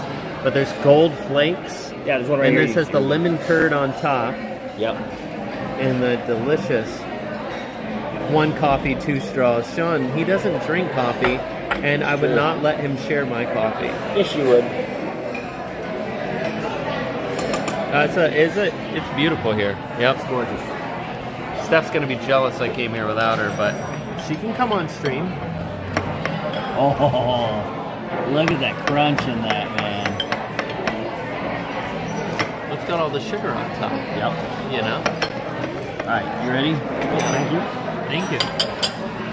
But there's gold flakes. Yeah, there's one right and here. this has the lemon curd on top. Yep. And the delicious 1 coffee, 2 straws. Sean, he doesn't drink coffee, and I would not let him share my coffee. Yes, you would. It's beautiful here. Yep. It's gorgeous. Steph's gonna be jealous I came here without her, but she can come on stream. Oh, look at that crunch in that, man. It's got all the sugar on top. Yep. You know? All right, you ready? Thank you. Thank you.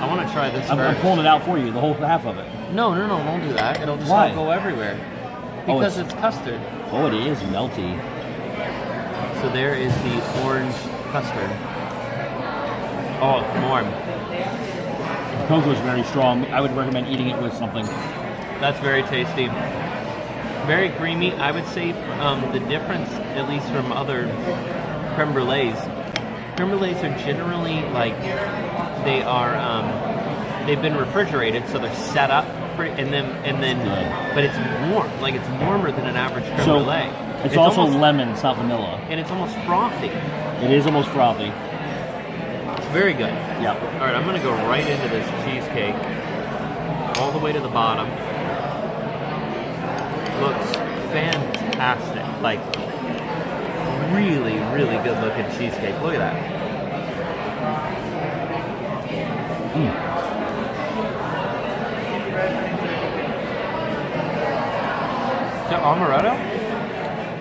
I want to try this I'm first. pulling it out for you, the whole half of it. No, don't do that. It'll just Why? all go everywhere. Oh, Because it's custard. Oh, it is melty. So there is the orange custard. Oh, it's warm. The cocoa is very strong. I would recommend eating it with something. That's very tasty. Very creamy. I would say the difference, at least from other creme brulees, creme brulees are generally like they are. They've been refrigerated, so they're set up, and then, but it's warm. Like it's warmer than an average creme brulee. It's also almost, lemon, it's not vanilla. and it's almost frothy. It is almost frothy. It's very good. Yep. All right, I'm gonna go right into this cheesecake, all the way to the bottom. Looks fantastic. Like really, really good looking cheesecake. Look at that. Is it amaretto?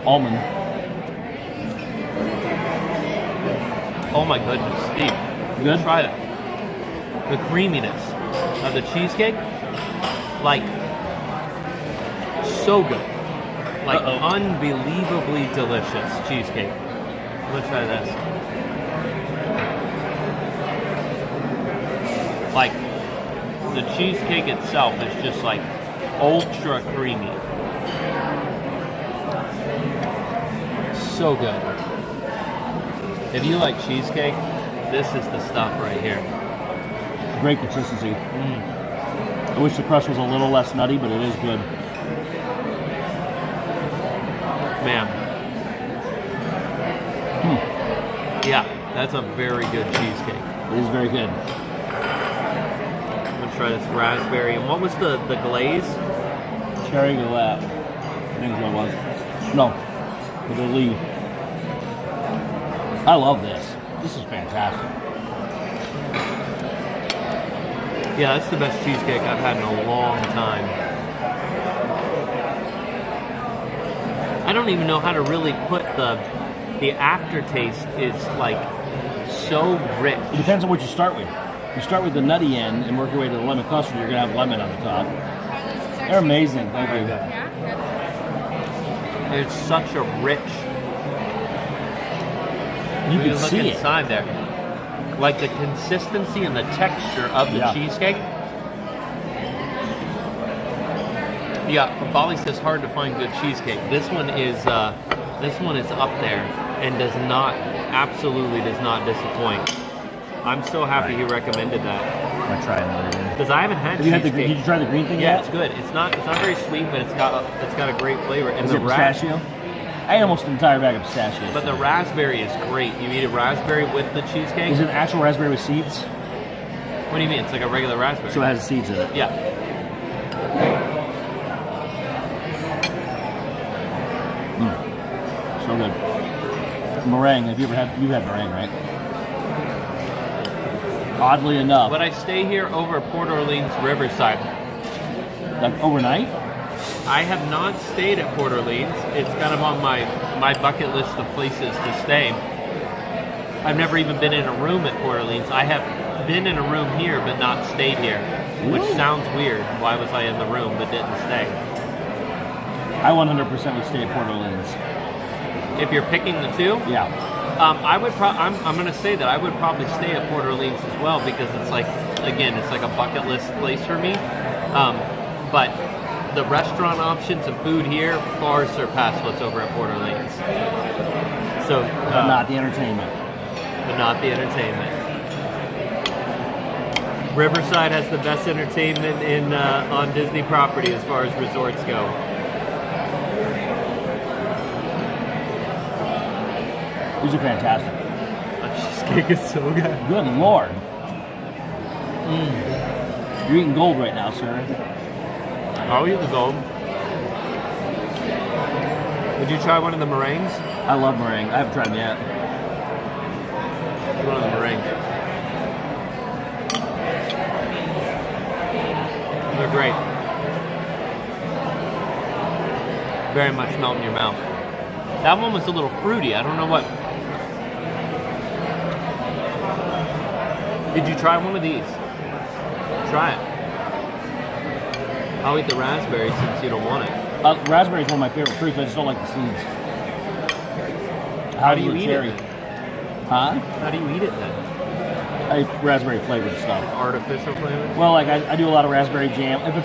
Almond. Oh my goodness, Steve. Good? Try that. The creaminess of the cheesecake, like, so good. Like, unbelievably delicious cheesecake. I'm gonna try this. Like, the cheesecake itself is just like ultra creamy. So good. If you like cheesecake, this is the stuff right here. Great consistency. I wish the crust was a little less nutty, but it is good. Man. Yeah, that's a very good cheesecake. It is very good. I'm gonna try this raspberry. And what was the glaze? Cherry galette. I think what it was. No, the leaf. I love this. This is fantastic. Yeah, that's the best cheesecake I've had in a long time. I don't even know how to really put the aftertaste is like so rich. It depends on what you start with. You start with the nutty end and work your way to the lemon custard, you're going to have lemon on the top. They're amazing. Thank you. It's such a rich... You can see it. Inside there. Like the consistency and the texture of the cheesecake. Yeah, Bali says hard to find good cheesecake. This one is up there and absolutely does not disappoint. I'm so happy he recommended that. I'm gonna try another one. Because I haven't had cheesecake. Did you try the green thing yet? Yeah, it's good. It's not very sweet, but it's got a great flavor. And is the it pistachio? I ate almost an entire bag of pistachio. But the raspberry is great. You eat a raspberry with the cheesecake. Is it an actual raspberry with seeds? What do you mean? It's like a regular raspberry. So it has seeds in it. Yeah. So good. Meringue. You've had meringue, right? Oddly enough. Would I stay here over Port Orleans Riverside? Like overnight? I have not stayed at Port Orleans. It's kind of on my bucket list of places to stay. I've never even been in a room at Port Orleans. I have been in a room here but not stayed here, which sounds weird. Why was I in the room but didn't stay? I 100% would stay at Port Orleans. If you're picking the two? Yeah. I would. I'm going to say that I would probably stay at Port Orleans as well because it's like, again, it's like a bucket list place for me. But the restaurant options and food here far surpass what's over at Port Orleans. So, but not the entertainment. But not the entertainment. Riverside has the best entertainment on Disney property as far as resorts go. These are fantastic. That cheesecake is so good. Good Lord. You're eating gold right now, sir. I'll eat the gold. Would you try one of the meringues? I love meringue. I haven't tried them yet. One of the meringues. They're great. Very much melt in your mouth. That one was a little fruity. I don't know what. Did you try one of these? Try it. I'll eat the raspberry since you don't want it. Raspberry is one of my favorite fruits. I just don't like the seeds. How do you eat cherry? it? Huh? How do you eat it then? I eat raspberry flavored stuff. Artificial flavor? Well, like I do a lot of raspberry jam. If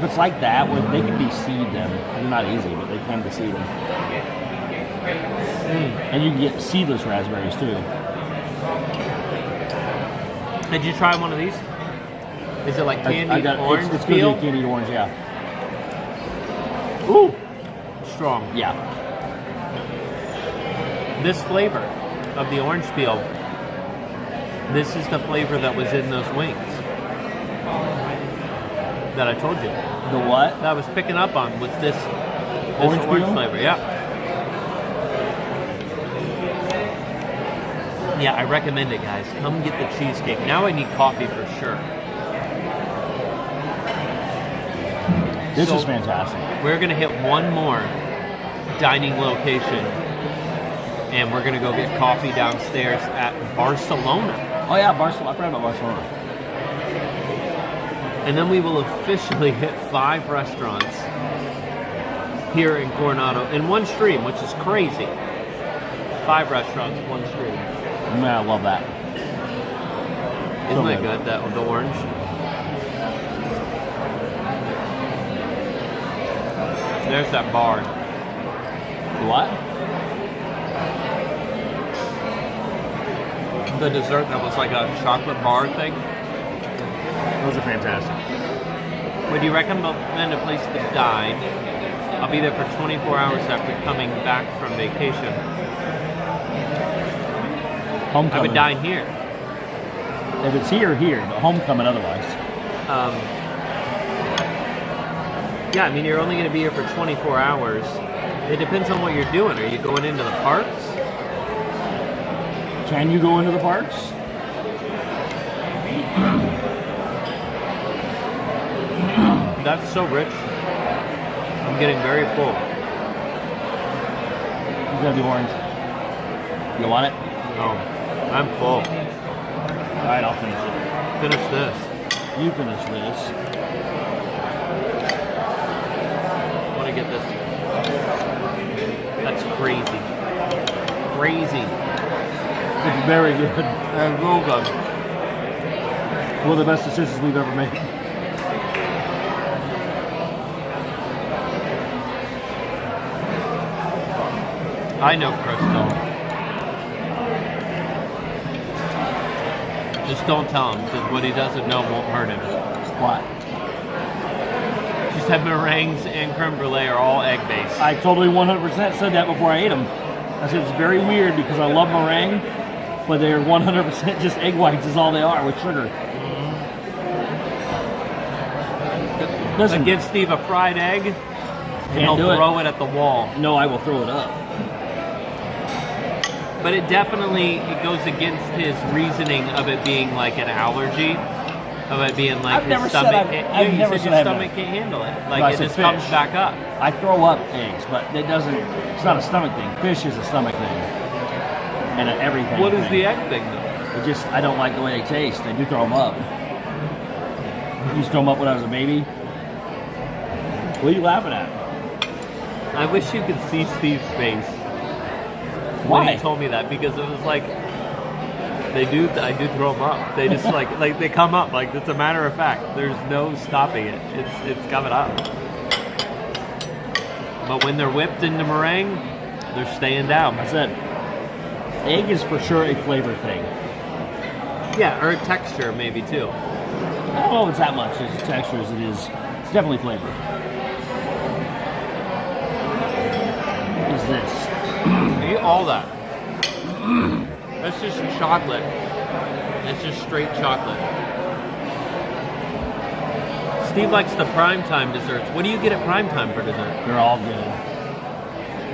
it's like that, where they can be seed them. They're not easy, but they can be seed them. And you can get seedless raspberries too. Did you try one of these? Is it like candied orange? It's good to be candied orange, yeah. Ooh, strong. Yeah. This flavor of the orange peel, this is the flavor that was in those wings that I told you. The what? That I was picking up on was this orange flavor, yeah. Yeah, I recommend it, guys. Come get the cheesecake. Now I need coffee for sure. This is fantastic. We're going to hit one more dining location, and we're going to go get coffee downstairs at Barcelona. Oh, yeah, Barcelona. I forgot about Barcelona. And then we will officially hit 5 restaurants here in Coronado in one stream, which is crazy. 5 restaurants, one stream. Man, I love that. Isn't that good, that with the orange? There's that bar. What? The dessert that was like a chocolate bar thing. Those are fantastic. Would you recommend a place to dine I'll be there for 24 hours after coming back from vacation. Homecoming. I would dine here. If it's here, but homecoming otherwise. Yeah, I mean, you're only going to be here for 24 hours. It depends on what you're doing. Are you going into the parks? Can you go into the parks? That's so rich. I'm getting very full. You got the orange. You want it? No, I'm full. All right, I'll finish it. Finish this. You finish this. I want to get this. That's crazy. Crazy. It's very good. And real good. One of the best decisions we've ever made. I know Crystal. Just don't tell him, because what he doesn't know won't hurt him. What? She said meringues and creme brulee are all egg-based. I totally 100% said that before I ate them. I said it's very weird because I love meringue, but they're 100% just egg whites is all they are with sugar. Listen, give Steve a fried egg, and he'll throw it at the wall. No, I will throw it up. But it goes against his reasoning of it being like an allergy, of it being like his stomach. I've never said his stomach can't handle it. Like it just comes back up. I throw up eggs, but it doesn't. It's not a stomach thing. Fish is a stomach thing, and an everything. What is thing. the egg thing though? I don't like the way they taste. I do throw them up. You used to throw them up when I was a baby. What are you laughing at? I wish you could see Steve's face. Why? When he told me that, because it was like I do throw them up. They just like they come up, like it's a matter of fact. There's no stopping it. It's coming up. But when they're whipped into meringue, they're staying down. I said, egg is for sure a flavor thing. Yeah, or a texture maybe too. I don't know if it's that much as texture as it is. It's definitely flavor. What is this? Eat all that. That's just chocolate. It's just straight chocolate. Steve likes the primetime desserts. What do you get at primetime for dessert? They're all good.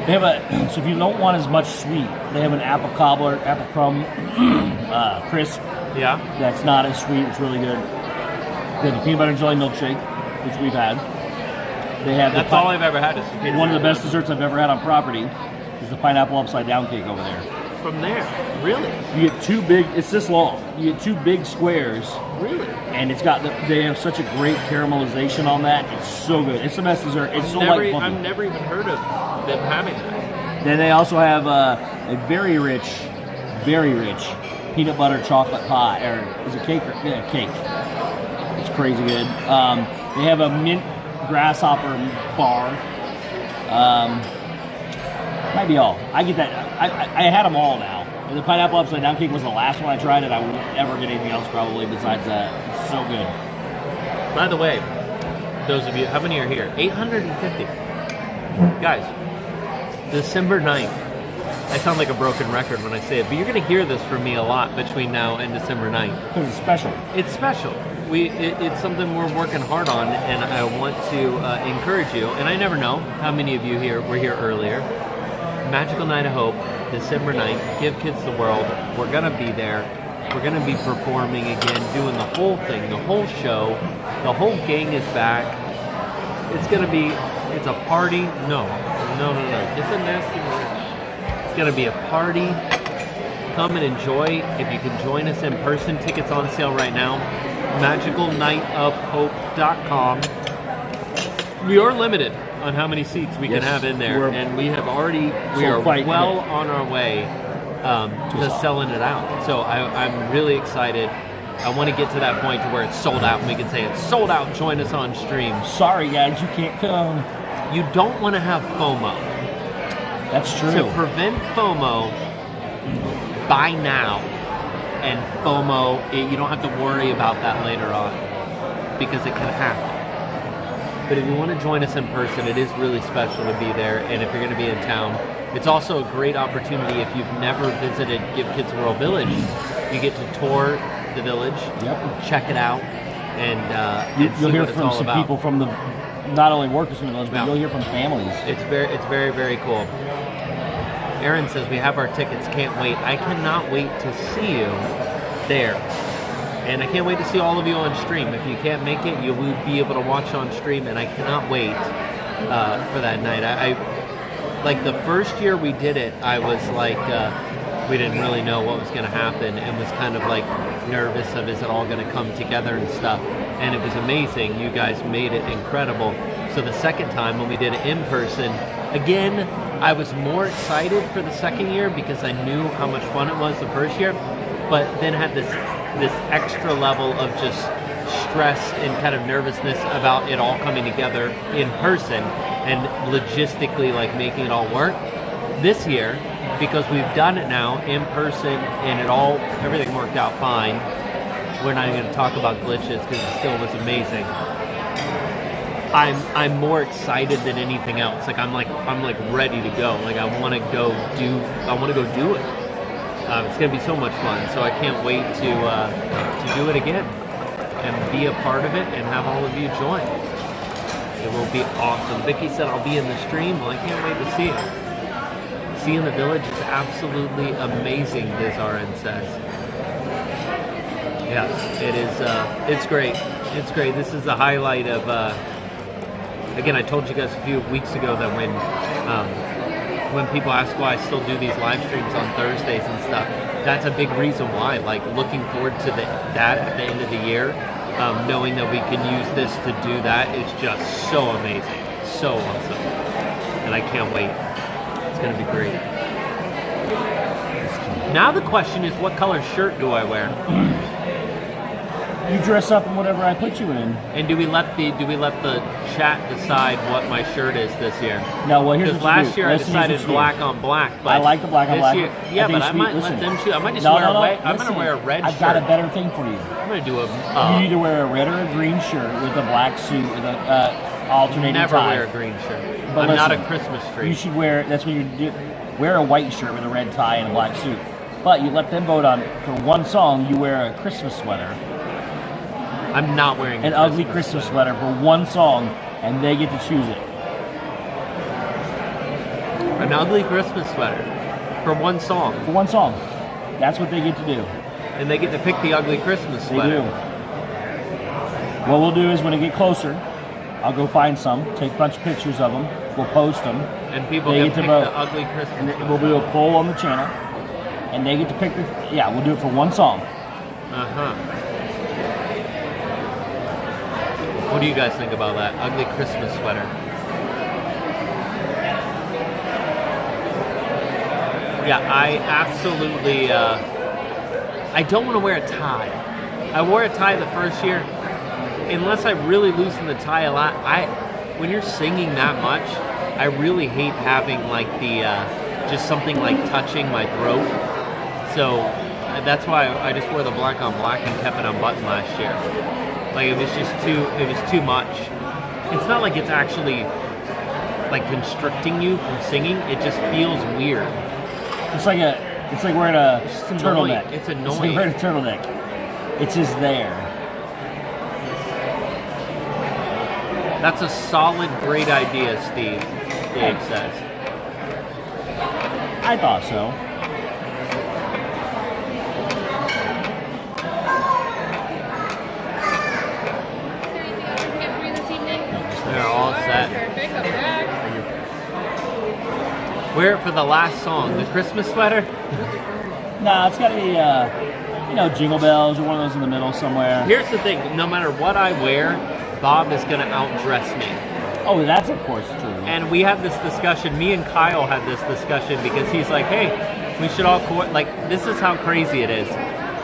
They have so if you don't want as much sweet, they have an apple cobbler, apple crumb crisp. Yeah. That's not as sweet. It's really good. They have the peanut butter and jelly milkshake, which we've had. They have that's all I've ever had. Is one of the best desserts I've ever had on property is the pineapple upside down cake over there. From there, really? You get two big. It's this long. You get two big squares. Really? And it's got they have such a great caramelization on that. It's so good. It's the best dessert. It's so light fluffy. I've never even heard of them having that. Then they also have a very rich peanut butter chocolate pie, or is it cake? Yeah, cake. It's crazy good. They have a mint grasshopper bar. Might be all. I get that. I had them all now. And the pineapple upside down cake was the last one I tried, and I won't ever get anything else probably besides that. It's so good. By the way, those of you, how many are here? 850. Guys, December 9th. I sound like a broken record when I say it, but you're going to hear this from me a lot between now and December 9th. Because it's special. It's special. It's something we're working hard on, and I want to encourage you. And I never know how many of you here were here earlier. Magical Night of Hope, December 9th. Give Kids the World. We're going to be there. We're going to be performing again, doing the whole thing, the whole show. The whole gang is back. It's going to be, it's a party. No. It's a nasty word. It's going to be a party. Come and enjoy. If you can join us in person, tickets on sale right now. MagicalNightOfHope.com. We are limited on how many seats we can have in there, and we have already, we are well on our way to selling it out. So I'm really excited. I want to get to that point to where it's sold out, and we can say it's sold out. Join us on stream. Sorry, guys, you can't come. You don't want to have FOMO. That's true. To prevent FOMO, buy now. And FOMO, you don't have to worry about that later on, because it can happen. But if you want to join us in person, it is really special to be there. And if you're going to be in town, it's also a great opportunity if you've never visited Give Kids World Village. You get to tour the village, check it out, and you'll see hear what it's from all some about. people from the not only workers from the village, but you'll hear from families. It's very, very cool. Aaron says we have our tickets. Can't wait. I cannot wait to see you there. And I can't wait to see all of you on stream. If you can't make it, you will be able to watch on stream, and I cannot wait for that night. I like the first year we did it, I was like, we didn't really know what was going to happen and was kind of like nervous of is it all going to come together and stuff. And it was amazing. You guys made it incredible. So the second time when we did it in person, again, I was more excited for the second year because I knew how much fun it was the first year, but then had this extra level of just stress and kind of nervousness about it all coming together in person and logistically like making it all work. This year, because we've done it now in person and everything worked out fine, we're not even going to talk about glitches because it still was amazing. I'm more excited than anything else. Like I'm ready to go. Like I want to go do it. It's going to be so much fun. So I can't wait to do it again and be a part of it and have all of you join. It will be awesome. Vicky said I'll be in the stream. Well, I can't wait to see it. Seeing the village is absolutely amazing, Liz RN says. Yes, it is. It's great. It's great. This is the highlight of. Again, I told you guys a few weeks ago that when people ask why I still do these live streams on Thursdays and stuff, that's a big reason why. Like looking forward to that at the end of the year, knowing that we can use this to do that is just so amazing, so awesome, and I can't wait. It's going to be great. Now the question is, what color shirt do I wear? You dress up in whatever I put you in. And do we let the chat decide what my shirt is this year? No, well here's because what last year I decided black on black. But I like the black on black. Year, yeah, but I might let them choose. I might just wear I'm going to wear a red shirt. I've got a better thing for you. I'm going to do you need to wear a red or a green shirt with a black suit with a alternating never tie. Wear a green shirt. But I'm not a Christmas tree. You should wear. That's when you wear a white shirt with a red tie and a black suit. But you let them vote on for one song. You wear a Christmas sweater. I'm not wearing an ugly Christmas sweater for one song, and they get to choose it. An ugly Christmas sweater for one song. For one song. That's what they get to do. And they get to pick the ugly Christmas sweater. They do. What we'll do is when it get closer, I'll go find some, take a bunch of pictures of them, we'll post them. And people get to pick the ugly Christmas sweater. And we'll do a poll on the channel, and they get to pick we'll do it for one song. Uh-huh. What do you guys think about that? Ugly Christmas sweater. Yeah, I absolutely, I don't want to wear a tie. I wore a tie the first year. Unless I really loosen the tie a lot, when you're singing that much, I really hate having like the, just something like touching my throat. So that's why I just wore the black on black and kept it unbuttoned last year. Like it was too much. It's not like it's actually like constricting you from singing. It just feels weird. It's like wearing a turtleneck. It's annoying. It's like wearing a turtleneck. It's just there. That's a solid, great idea, Steve. Dave says. I thought so. They're all set. Perfect. Come back. Wear it for the last song. The Christmas sweater? Nah, it's got to be, Jingle Bells or one of those in the middle somewhere. Here's the thing. No matter what I wear, Bob is going to outdress me. Oh, that's of course true. And we had this discussion. Me and Kyle had this discussion because he's like, hey, we should all this is how crazy it is.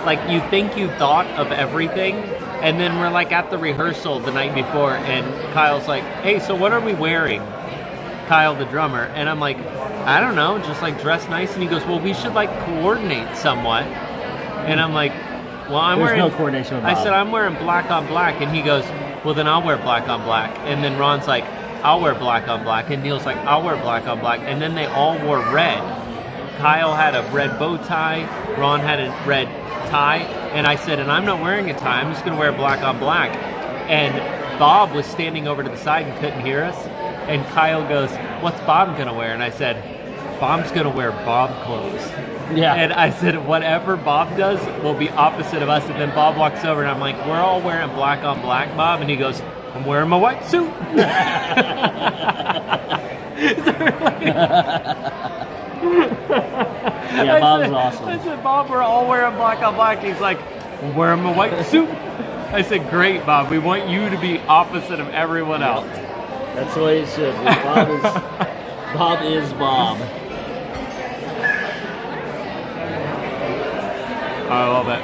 Like, you think you thought of everything, and then we're like at the rehearsal the night before, and Kyle's like, hey, so what are we wearing? Kyle, the drummer. And I'm like, I don't know, just like dress nice. And he goes, well, we should like coordinate somewhat. And I'm like, well, I'm There's wearing. no coordination with I Bob. said I'm wearing black on black, and he goes, well, then I'll wear black on black. And then Ron's like, I'll wear black on black, and Neil's like, I'll wear black on black. And then they all wore red. Kyle had a red bow tie. Ron had a red tie, and I said, and I'm not wearing a tie. I'm just going to wear black on black. And Bob was standing over to the side and couldn't hear us. And Kyle goes, what's Bob going to wear? And I said, Bob's going to wear Bob clothes. Yeah. And I said, whatever Bob does will be opposite of us. And then Bob walks over, and I'm like, we're all wearing black on black, Bob. And he goes, I'm wearing my white suit. Yeah, Bob's awesome. I said, Bob, we're all wearing black on black. He's like, I'm wearing my white suit. I said, great, Bob. We want you to be opposite of everyone else. That's the way it should be. Bob is Bob. I love it.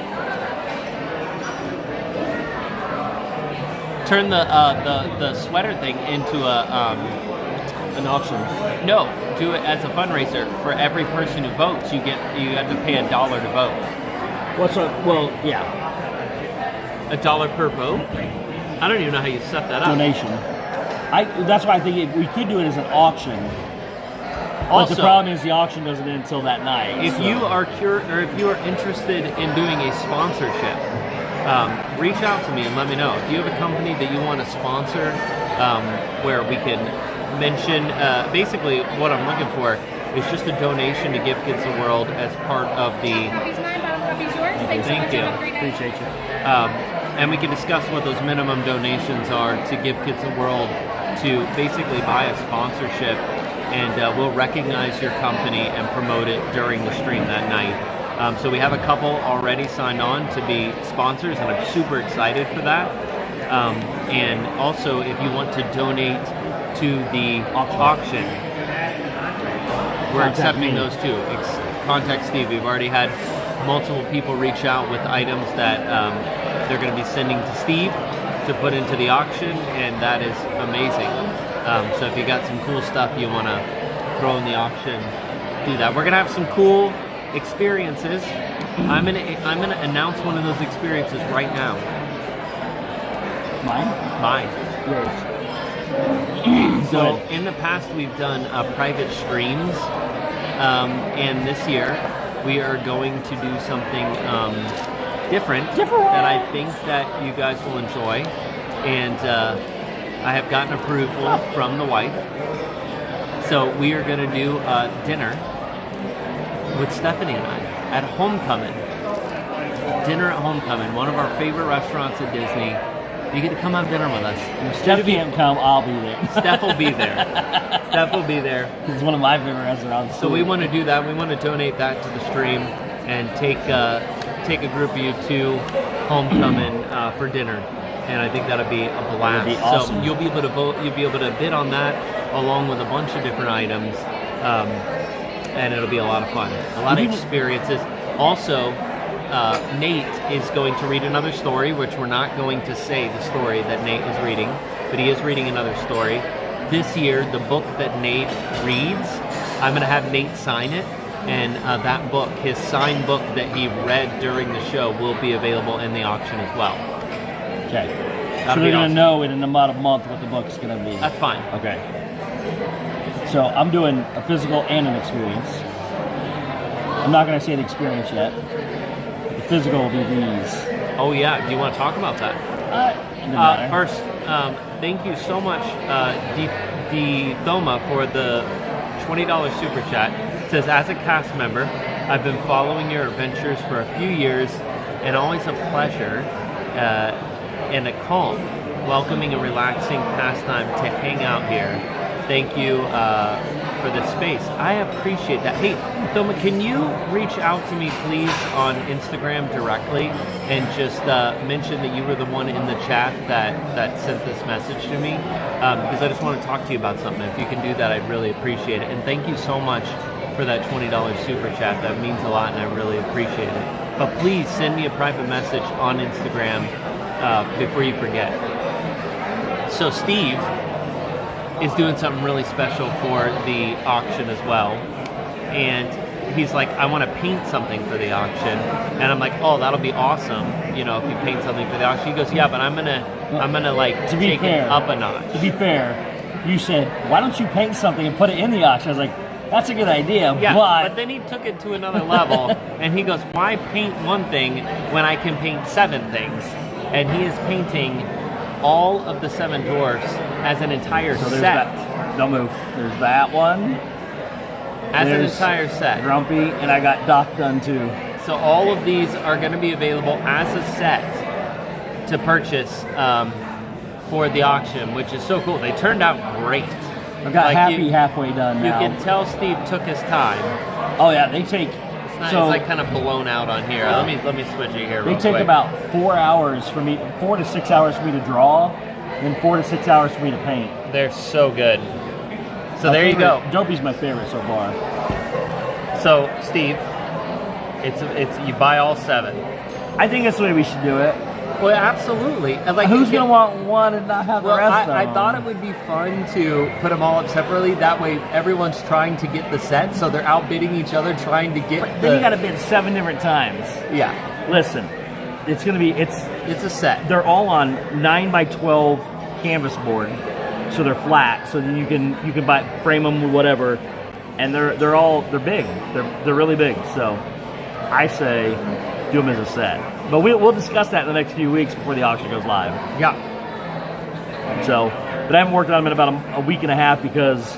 Turn the sweater thing into An auction. no. Do it as a fundraiser. For every person who votes, you have to pay $1 to vote. Well, yeah. $1 per vote. I don't even know how you set that up. Donation. That's why I think we could do it as an auction. Also, but the problem is the auction doesn't end until that night. If you are if you are interested in doing a sponsorship, reach out to me and let me know. If you have a company that you want to sponsor, where we can mention, basically what I'm looking for is just a donation to Give Kids the World as part of the. Coffee's mine, bottom coffee's yours. Thanks so Thank much. you. Have a great day. Appreciate you. And we can discuss what those minimum donations are to Give Kids the World to basically buy a sponsorship, and we'll recognize your company and promote it during the stream that night. So we have a couple already signed on to be sponsors, and I'm super excited for that. And also, if you want to donate to the auction, we're accepting those too. Contact Steve. We've already had multiple people reach out with items that they're going to be sending to Steve to put into the auction, and that is amazing. So if you got some cool stuff you want to throw in the auction, do that. We're going to have some cool experiences. I'm gonna announce one of those experiences right now. Mine. Yours. So in the past we've done private streams, and this year we are going to do something different that I think that you guys will enjoy. And I have gotten approval from the wife. So we are going to do dinner with Stephanie and I at Homecoming. Dinner at Homecoming, one of our favorite restaurants at Disney. You get to come have dinner with us. If Steph can't come, I'll be there. Steph will be there. Steph will be there. It's one of my favorite restaurants. So we want to do that. We want to donate that to the stream and take a group of you to Homecoming for dinner. And I think that'll be a blast. That'd be awesome. So you'll be able to vote. You'll be able to bid on that along with a bunch of different items, and it'll be a lot of fun. A lot of experiences. Also, Nate is going to read another story, which we're not going to say the story that Nate is reading, but he is reading another story. This year, the book that Nate reads, I'm going to have Nate sign it, and that book, his signed book that he read during the show, will be available in the auction as well. Okay. That'll So be they're going awesome. to know in about a month what the book's going to be. That's fine. Okay. So I'm doing a physical and an experience. I'm not going to say the experience yet. The physical will be these. Oh yeah, do you want to talk about that? Doesn't matter. First, thank you so much, D Thoma, for the $20 super chat. It says, as a cast member, I've been following your adventures for a few years, and always a pleasure and a calm, welcoming and relaxing pastime to hang out here. Thank you for the space. I appreciate that. Hey, Thoma, can you reach out to me, please, on Instagram directly and just mention that you were the one in the chat that sent this message to me? Because I just want to talk to you about something. If you can do that, I'd really appreciate it. And thank you so much for that $20 super chat. That means a lot, and I really appreciate it. But please send me a private message on Instagram before you forget. So Steve is doing something really special for the auction as well, and he's like, I want to paint something for the auction, and I'm like, oh, that'll be awesome, you know, if you paint something for the auction. He goes, yeah, but I'm gonna like take it up a notch. To be fair, you said, why don't you paint something and put it in the auction? I was like, that's a good idea, yeah, but then he took it to another level, and he goes, why paint one thing when I can paint 7 things? And he is painting all of the 7 dwarfs as an entire set. That, don't move. There's that one. As an entire set. Grumpy, and I got Doc done too. So all of these are going to be available as a set to purchase for the auction, which is so cool. They turned out great. I've got halfway done now. You can tell Steve took his time. Oh yeah, they take. It's like kind of blown out on here. Let me switch it here. They take about 4 hours for me, 4 to 6 hours for me to draw, and 4 to 6 hours for me to paint. They're so good. So there you go. Dopey's my favorite so far. So Steve, it's you buy all 7. I think that's the way we should do it. Well, absolutely. And like, who's gonna want one and not have the rest of them? I thought it would be fun to put them all up separately. That way, everyone's trying to get the set, so they're outbidding each other, trying to get. Then you got to bid 7 different times. Yeah. Listen, it's gonna be it's a set. They're all on 9x12 canvas board, so they're flat. So then you can frame them with whatever, and they're big. They're really big. So I say do them as a set. But we'll discuss that in the next few weeks before the auction goes live. Yeah. So, but I haven't worked on them in about a week and a half because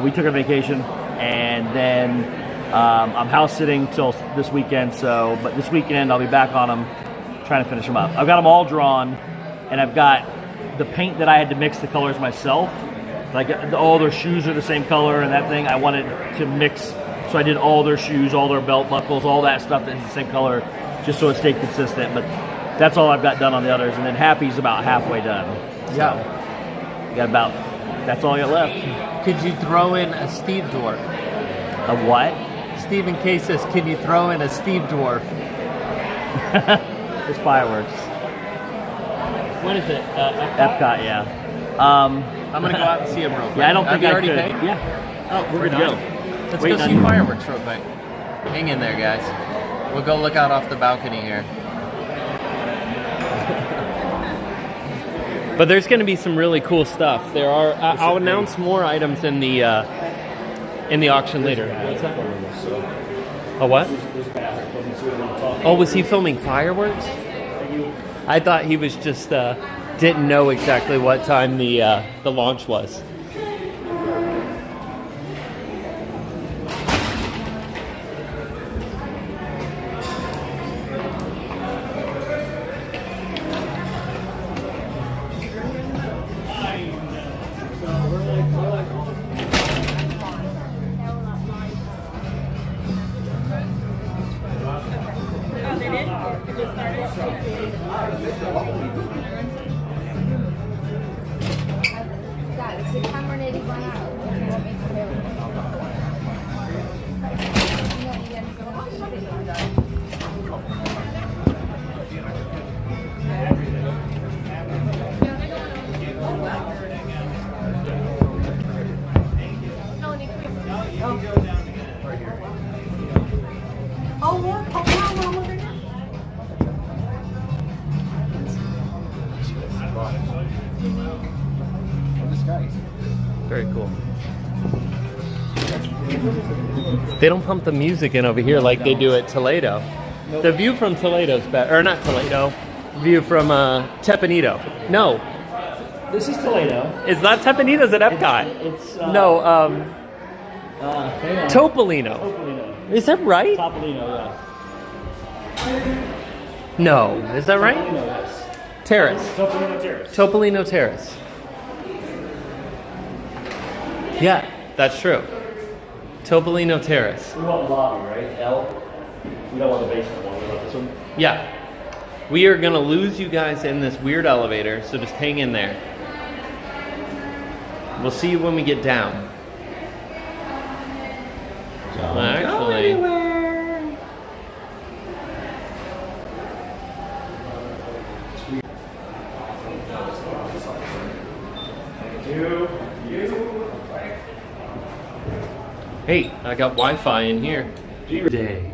we took a vacation, and then I'm house sitting till this weekend. So, but this weekend I'll be back on them, trying to finish them up. I've got them all drawn, and I've got the paint that I had to mix the colors myself. Like all their shoes are the same color, and that thing I wanted to mix. So I did all their shoes, all their belt buckles, all that stuff that's the same color, just so it stayed consistent. But that's all I've got done on the others, and then Happy's about halfway done. So got about, that's all I got left. Could you throw in a Steve dwarf? A what? Stephen K says, can you throw in a Steve dwarf? It's fireworks. What is it? Epcot, yeah. I'm gonna go out and see him real quick. Yeah, I don't think I already could. Paid? Yeah. Oh, we're good to go. Let's go see fireworks real quick. Hang in there, guys. We'll go look out off the balcony here. But there's going to be some really cool stuff. There are. I'll announce more items in the auction later. What's that? A what? Oh, was he filming fireworks? I thought he was just didn't know exactly what time the launch was. Very cool. They don't pump the music in over here like they do at Toledo. Nope. The view from Toledo's better, or not Toledo. View from Tepanito. No. This is Toledo. It's not Tepanitos at Epcot. It's no. Topolino. Topolino. Is that right? Topolino, yeah. No. Is that right? Topolino, yes. Terrace. Topolino Terrace. Topolino Terrace. Yeah, that's true. Topolino Terrace. We want the lobby, right? L. We don't want the basement one. We want this one. Yeah. We are going to lose you guys in this weird elevator, so just hang in there. We'll see you when we get down. Don't actually, go anywhere. Hey, I got Wi-Fi in here. Day.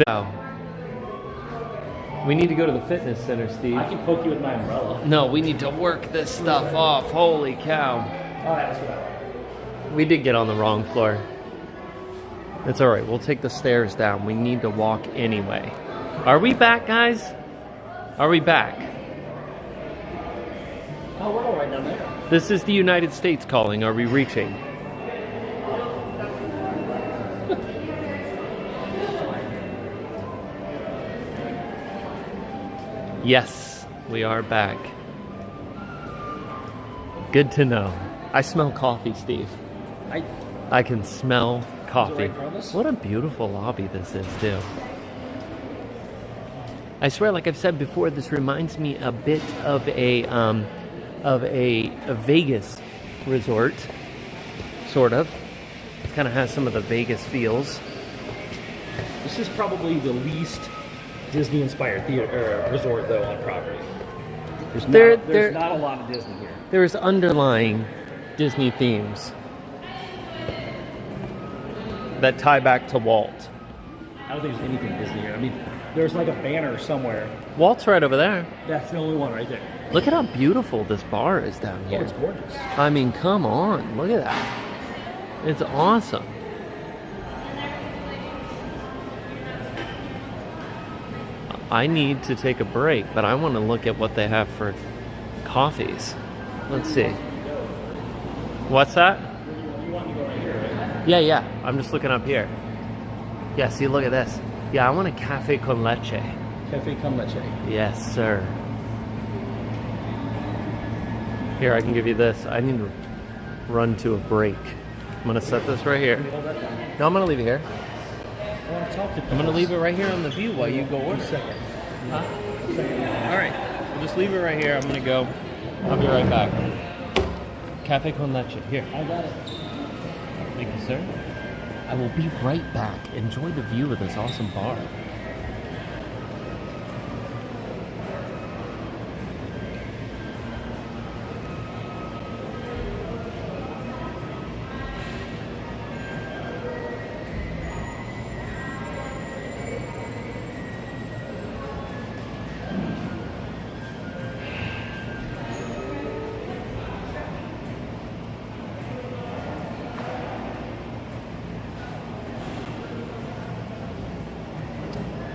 Wow. We need to go to the fitness center, Steve. I can poke you with my umbrella. No, we need to work this stuff off. Holy cow. All right, let's go. We did get on the wrong floor. It's all right. We'll take the stairs down. We need to walk anyway. Are we back, guys? Are we back? Oh, we're all right down there. This is the United States calling. Are we reaching? Yes, we are back. Good to know. I smell coffee, Steve. I can smell coffee. What a beautiful lobby this is, too. I swear, like I've said before, this reminds me a bit of a Vegas resort, sort of. It kind of has some of the Vegas feels. This is probably the least Disney-inspired theater resort, though, on property. There's not a lot of Disney here. There's underlying Disney themes that tie back to Walt. I don't think there's anything Disney here. I mean, there's like a banner somewhere. Walt's right over there. That's the only one right there. Look at how beautiful this bar is down here. Oh, it's gorgeous. I mean, come on. Look at that. It's awesome. I need to take a break, but I want to look at what they have for coffees. Let's see. What's that? Yeah. I'm just looking up here. Yeah, see, look at this. Yeah, I want a cafe con leche. Cafe con leche. Yes, sir. Here, I can give you this. I need to run to a break. I'm going to set this right here. No, I'm going to leave it here. I'm going to leave it right here on the view while you go order. Huh? All right. We'll just leave it right here. I'm going to go. I'll be right back. Cafe con leche. Here. I got it. Thank you, sir. I will be right back. Enjoy the view of this awesome bar.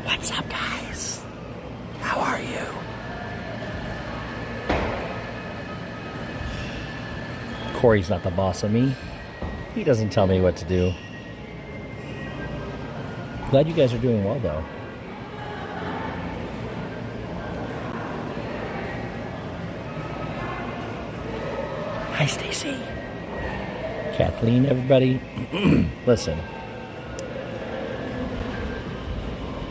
What's up, guys? How are you? Cory's not the boss of me. He doesn't tell me what to do. Glad you guys are doing well, though. Hi, Stacy. Kathleen, everybody. Listen.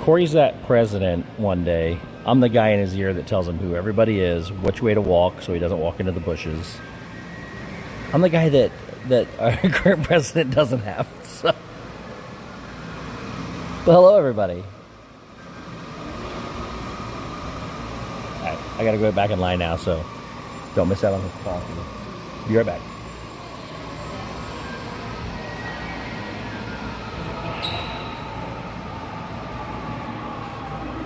Cory's that president one day. I'm the guy in his ear that tells him who everybody is, which way to walk so he doesn't walk into the bushes. I'm the guy that our current president doesn't have. So. But hello, everybody. All right, I gotta go back in line now, so don't miss out on this coffee. Be right back.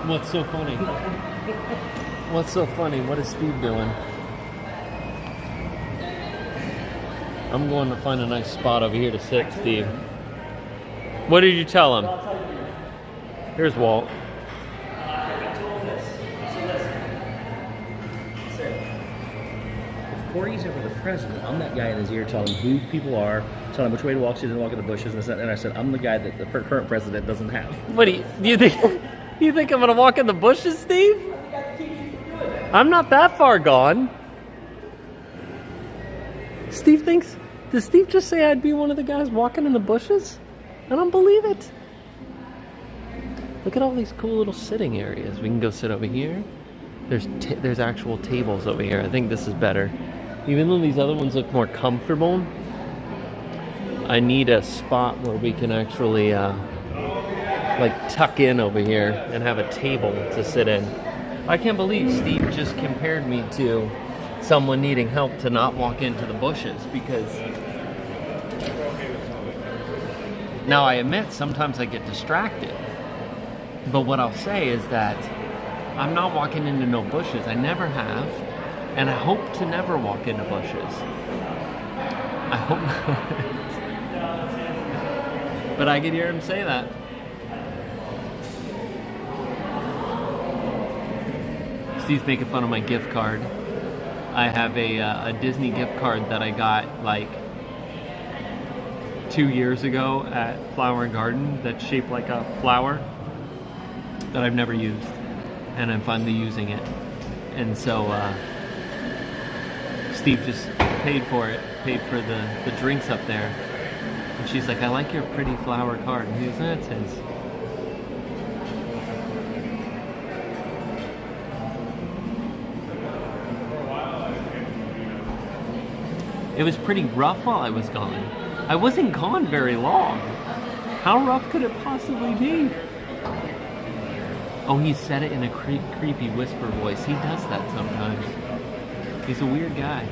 What's so funny? What's so funny? What is Steve doing? I'm going to find a nice spot over here to sit, Steve. What did you tell him? Here's Walt. If Cory's ever the president, I'm that guy in his ear telling him who people are, telling him which way to walk so he doesn't walk in the bushes, and I said, I'm the guy that the current president doesn't have. What do you think? You think I'm gonna walk in the bushes, Steve? I'm not that far gone. Steve thinks. Does Steve just say I'd be one of the guys walking in the bushes? I don't believe it. Look at all these cool little sitting areas. We can go sit over here. There's actual tables over here. I think this is better. Even though these other ones look more comfortable, I need a spot where we can actually like tuck in over here and have a table to sit in. I can't believe Steve just compared me to someone needing help to not walk into the bushes, because Now, I admit sometimes I get distracted. But what I'll say is that I'm not walking into no bushes. I never have. And I hope to never walk into bushes. I hope not. But I could hear him say that. Steve's making fun of my gift card. I have a Disney gift card that I got like 2 years ago at Flower and Garden that's shaped like a flower that I've never used, and I'm finally using it. And so Steve just paid for the drinks up there, and she's like, I like your pretty flower card, and he's that's his. It was pretty rough while I was gone. I wasn't gone very long. How rough could it possibly be? Oh, he said it in a creepy whisper voice. He does that sometimes. He's a weird guy.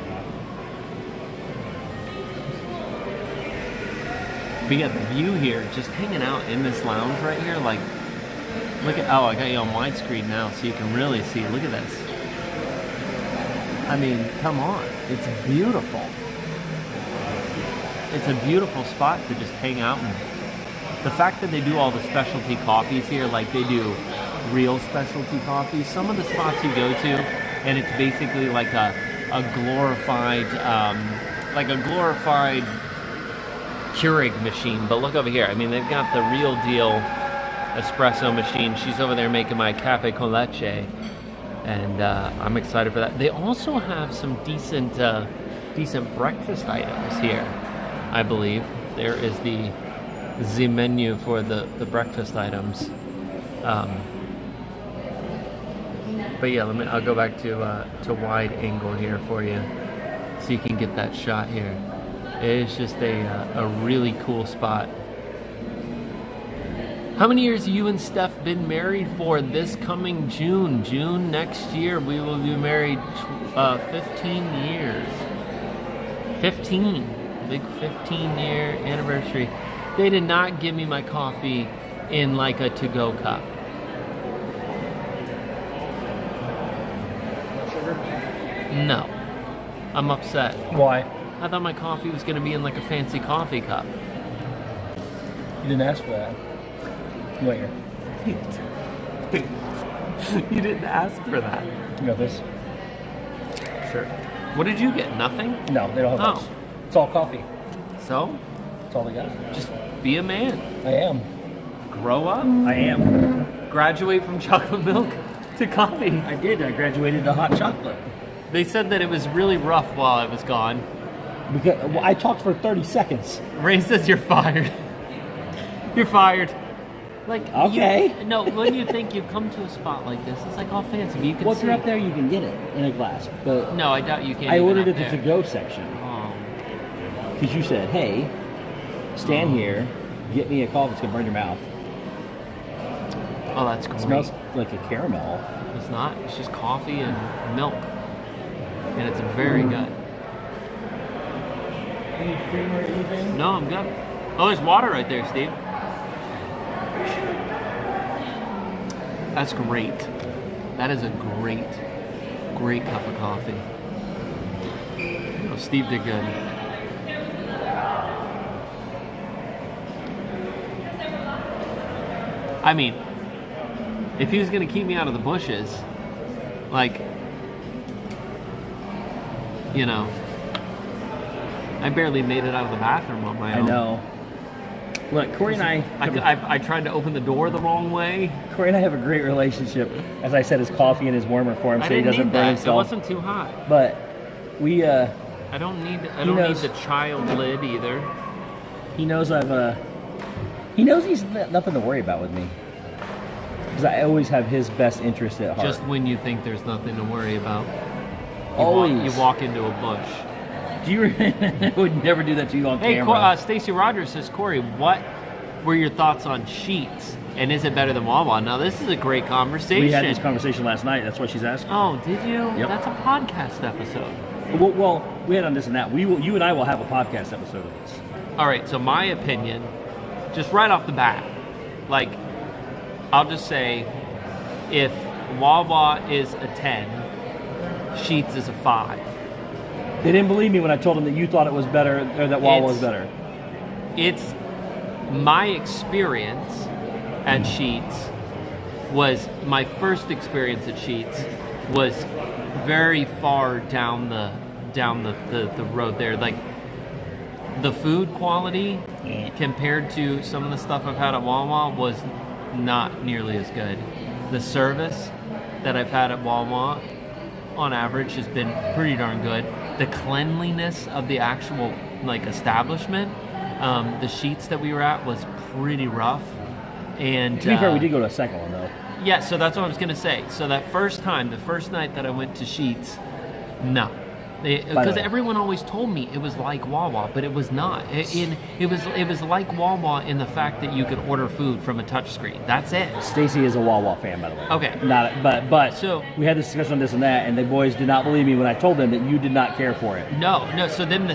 We got the view here, just hanging out in this lounge right here. Like, look at, oh, I got you on widescreen now so you can really see. Look at this. I mean, come on. It's beautiful. It's a beautiful spot to just hang out in. The fact that they do all the specialty coffees here, like they do real specialty coffees. Some of the spots you go to, and it's basically like a glorified Keurig machine. But look over here. I mean, they've got the real deal espresso machine. She's over there making my cafe con leche, and I'm excited for that. They also have some decent breakfast items here. I believe there is the menu for the breakfast items. But yeah, I'll go back to wide angle here for you, so you can get that shot here. It is just a really cool spot. How many years have you and Steph been married for? This coming June next year, we will be married 15 years. 15. Big 15-year anniversary. They did not give me my coffee in like a to-go cup. No. I'm upset. Why? I thought my coffee was going to be in like a fancy coffee cup. You didn't ask for that. Wait here. You didn't ask for that. You got this? Sure. What did you get? Nothing? No, they don't have those. It's all coffee. So? That's all they got. Just be a man. I am. Grow up? I am. Graduate from chocolate milk to coffee. I did. I graduated to hot chocolate. They said that it was really rough while I was gone. Because I talked for 30 seconds. Ray says you're fired. You're fired. Like, okay. When you think you come to a spot like this, it's like all fancy. But you can if you're up there, you can get it in a glass. But no, I doubt you can. I ordered it to go section. Because you said, hey, stand here, get me a coffee that's going to burn your mouth. Oh, that's great. It smells like a caramel. It's not. It's just coffee and milk. And it's very good. Any cream or anything? No, I'm good. Oh, there's water right there, Steve. That's great. That is a great cup of coffee. Oh, Steve did good. I mean, if he was going to keep me out of the bushes, like, you know, I barely made it out of the bathroom on my own. I know. Look, Cory and I tried to open the door the wrong way. Cory and I have a great relationship. As I said, his coffee and his warmer for him so he doesn't burn himself. It wasn't too hot. But we I don't need the child lid either. He knows he knows he's nothing to worry about with me. Because I always have his best interest at heart. Just when you think there's nothing to worry about. Always. You walk into a bush. Do you I would never do that to you on camera. Hey, Stacy Rogers says, Cory, what were your thoughts on Sheets? And is it better than Wawa? Now, this is a great conversation. We had this conversation last night. That's what she's asking. Oh, did you? Yep. That's a podcast episode. Well, we had on this and that. You and I will have a podcast episode of this. All right, so my opinion just right off the bat, like, I'll just say, if Wawa is a 10, Sheetz is a 5. They didn't believe me when I told them that you thought it was better, or that Wawa was better. It's my experience at Sheetz was my first experience at Sheetz was very far down the road there. Like, the food quality compared to some of the stuff I've had at Wawa was not nearly as good. The service that I've had at Wawa on average has been pretty darn good. The cleanliness of the actual establishment, the Sheetz that we were at was pretty rough. And to be fair, we did go to a second one though. Yeah, so that's what I was gonna say. So that first time, the first night that I went to Sheetz, no. Because everyone always told me it was like Wawa, but it was not. It was like Wawa in the fact that you could order food from a touchscreen. That's it. Stacy is a Wawa fan, by the way. Okay. But so we had this discussion on this and that, and the boys did not believe me when I told them that you did not care for it. No. So then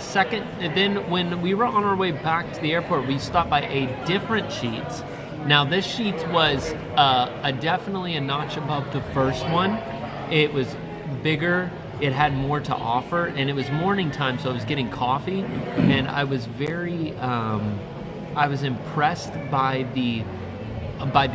when we were on our way back to the airport, we stopped by a different Sheetz. Now this Sheetz was definitely a notch above the first one. It was bigger. It had more to offer, and it was morning time, so I was getting coffee, and I was very, I was impressed by the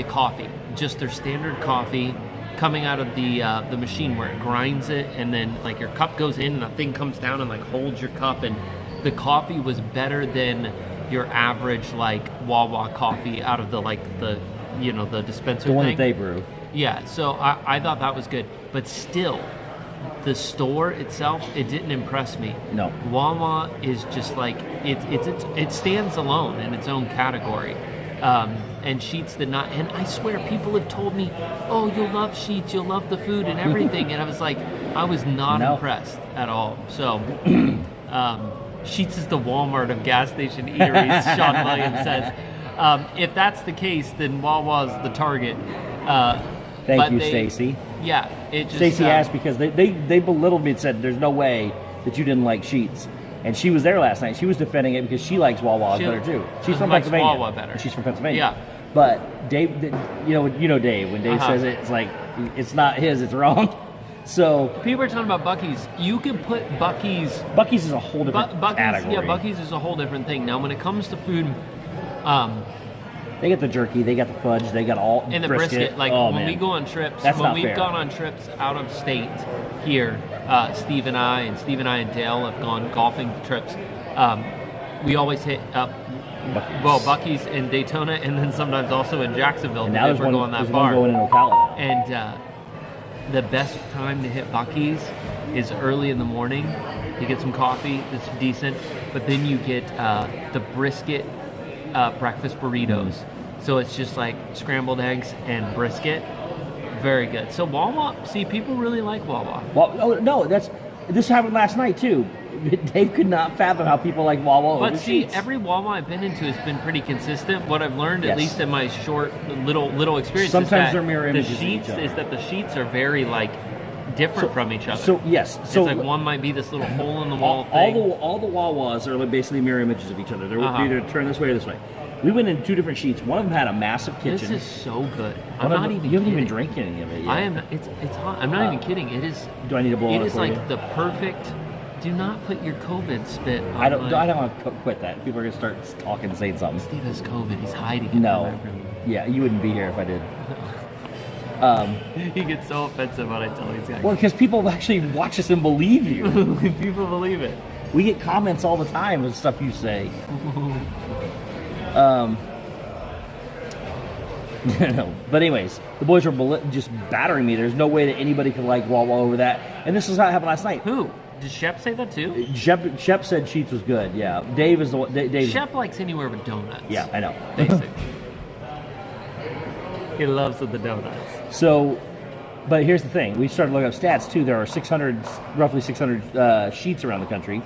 coffee, just their standard coffee coming out of the machine where it grinds it, and then like your cup goes in, and the thing comes down and like holds your cup, and the coffee was better than your average like Wawa coffee out of the dispenser. The one thing. that they brew. Yeah, so I thought that was good, but still. The store itself, it didn't impress me. No. Wawa is just like it stands alone in its own category. And Sheetz did not. And I swear, people have told me, "Oh, you'll love Sheetz, you'll love the food and everything." And I was like, I was not impressed at all. So, Sheetz is the Walmart of gas station eateries. Sean Williams says, if that's the case, then Wawa's the target. Thank you, Stacy. Yeah, it just... Stacy asked because they belittled me and said, there's no way that you didn't like Sheetz. And she was there last night. She was defending it because she likes Wawa better too. She's from Pennsylvania. Wawa better. She's from Pennsylvania. Yeah. But Dave, you know Dave. When Dave says it, it's like, it's not his, it's wrong. So people are talking about Buc-ee's. You can put Buc-ee's... Buc-ee's is a whole different category. Yeah, Buc-ee's is a whole different thing. Now, when it comes to food... they got the jerky, they got the fudge, they got all and the brisket. Like when we go on trips, we've gone on trips out of state here, Steve and I and Dale have gone golfing trips. We always hit up Buc-ee's in Daytona, and then sometimes also in Jacksonville. And now if we're going that far. Going in Ocala. And the best time to hit Buc-ee's is early in the morning. You get some coffee that's decent, but then you get the brisket breakfast burritos. So it's just like scrambled eggs and brisket. Very good. So Wawa, see, people really like Wawa. Well, no, this happened last night too. Dave could not fathom how people like Wawa. But see, every Wawa I've been into has been pretty consistent. What I've learned, at least in my short little experience, sometimes is that they're mirror images the Sheetz of each other. is that the Sheetz are very different from each other. So yes, so it's like one might be this little hole in the wall thing. All the Wawas are basically mirror images of each other. They're either turn this way or this way. We went in two different Sheetz. One of them had a massive kitchen. This is so good. You haven't even drank any of it yet. I am. It's hot. I'm not even kidding. It is. Do I need to blow it? It is like the perfect. Do not put your COVID spit on I don't want to quit that. People are going to start talking and saying something. Steve has COVID. He's hiding it. No. Yeah, you wouldn't be here if I did. He gets so offensive when I tell these guys. Well, because people actually watch us and believe you. People believe it. We get comments all the time with stuff you say. But anyways, the boys were just battering me. There's no way that anybody could like Wawa over that. And this is how it happened last night. Who? Did Shep say that too? Shep said Sheetz was good, yeah. Dave is the one. Shep likes anywhere with donuts. Yeah, I know. Basic. He loves the donuts. So, but here's the thing. We started looking up stats too. There are roughly 600 Sheetz around the country.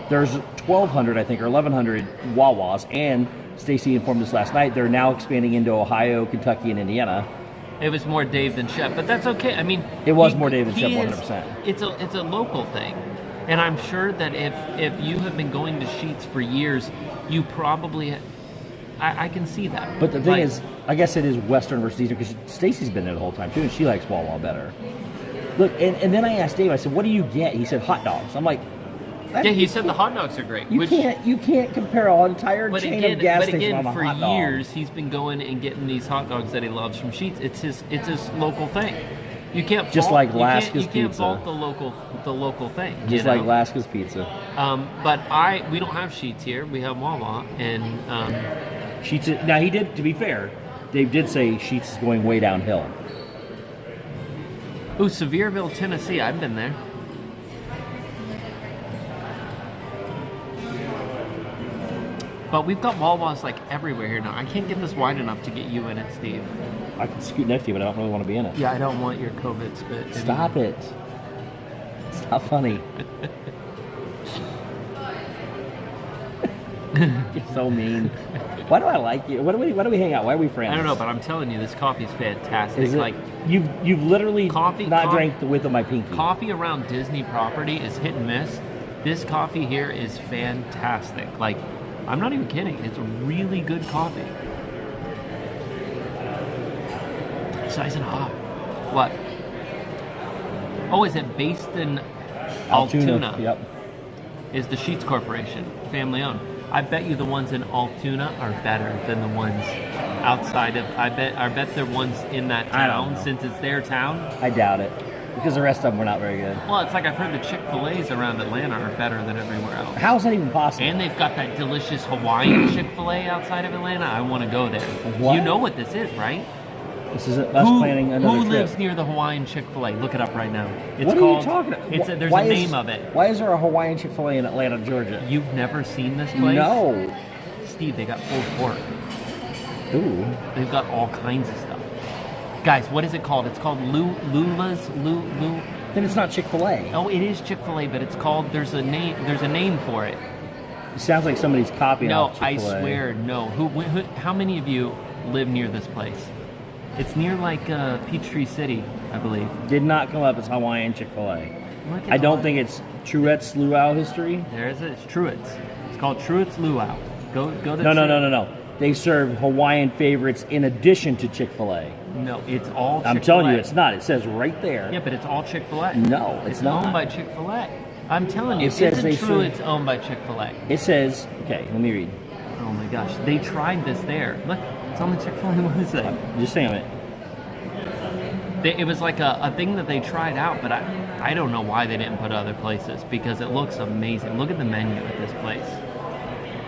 There's 1,200, I think, or 1,100 Wawas, and Stacy informed us last night they're now expanding into Ohio, Kentucky, and Indiana. It was more Dave than Shep, but that's okay. I mean, it was more Dave than Shep, 100%. It's a local thing, and I'm sure that if you have been going to Sheetz for years, you probably I can see that. But the thing is, I guess it is Western versus Eastern because Stacy's been there the whole time too, and she likes Wawa better. Look, and then I asked Dave. I said, "What do you get?" He said, "Hot dogs." I'm like, yeah, he said the hot dogs are great. You can't compare an entire chain of gas stations on a for hot dog. years, he's been going and getting these hot dogs that he loves from Sheetz. It's his local thing. You can't just fault, like Alaska's you can't pizza. fault the local thing. Just like Alaska's pizza. But we don't have Sheetz here. We have Wawa and Sheetz. Now he did. To be fair, Dave did say Sheetz is going way downhill. Ooh, Sevierville, Tennessee. I've been there. But we've got Wawas like everywhere here now. I can't get this wide enough to get you in it, Steve. I can scoot next to you, but I don't really want to be in it. Yeah, I don't want your COVID spit. Stop it. It's not funny. You're so mean. Why do I like you? Why do we hang out? Why are we friends? I don't know, but I'm telling you, this coffee's fantastic. Is it? Like you've literally drank the width of my pinky. Coffee around Disney property is hit and miss. This coffee here is fantastic. Like, I'm not even kidding. It's a really good coffee. Size and hot. What? Oh, is it based in Altoona? Yep. Is the Sheetz Corporation, family owned. I bet you the ones in Altoona are better than the ones outside of. I bet the ones in that town, since it's their town. I doubt it, because the rest of them were not very good. Well, it's like I've heard the Chick-fil-A's around Atlanta are better than everywhere else. How is that even possible? And they've got that delicious Hawaiian Chick-fil-A outside of Atlanta. I want to go there. What? You know what this is, right? This is us planning another Who trip. lives near the Hawaiian Chick-fil-A? Look it up right now. It's what called, are you talking about? There's a name of it. Why is there a Hawaiian Chick-fil-A in Atlanta, Georgia? You've never seen this place? No. Steve, they got pulled pork. Ooh. They've got all kinds of stuff. Guys, what is it called? It's called Lula's. Then it's not Chick-fil-A. Oh, it is Chick-fil-A, but it's called. There's a name for it. It sounds like somebody's copying off No, Chick-fil-A. I swear, no. How many of you live near this place? It's near like Peachtree City, I believe. Did not come up as Hawaiian Chick-fil-A. I don't think it's Truett's Luau history. There is it. It's Truett's. It's called Truett's Luau. Go to No. They serve Hawaiian favorites in addition to Chick-fil-A. No, it's all Chick-fil-A. I'm telling you, it's not. It says right there. Yeah, but it's all Chick-fil-A. No, it's not. Owned by Chick-fil-A. I'm telling you, It says isn't true it's owned by Chick-fil-A. It says, okay, let me read. Oh my gosh, they tried this there. Look, it's on the Chick-fil-A website. Just saying it. It was like a thing that they tried out, but I don't know why they didn't put other places, because it looks amazing. Look at the menu at this place.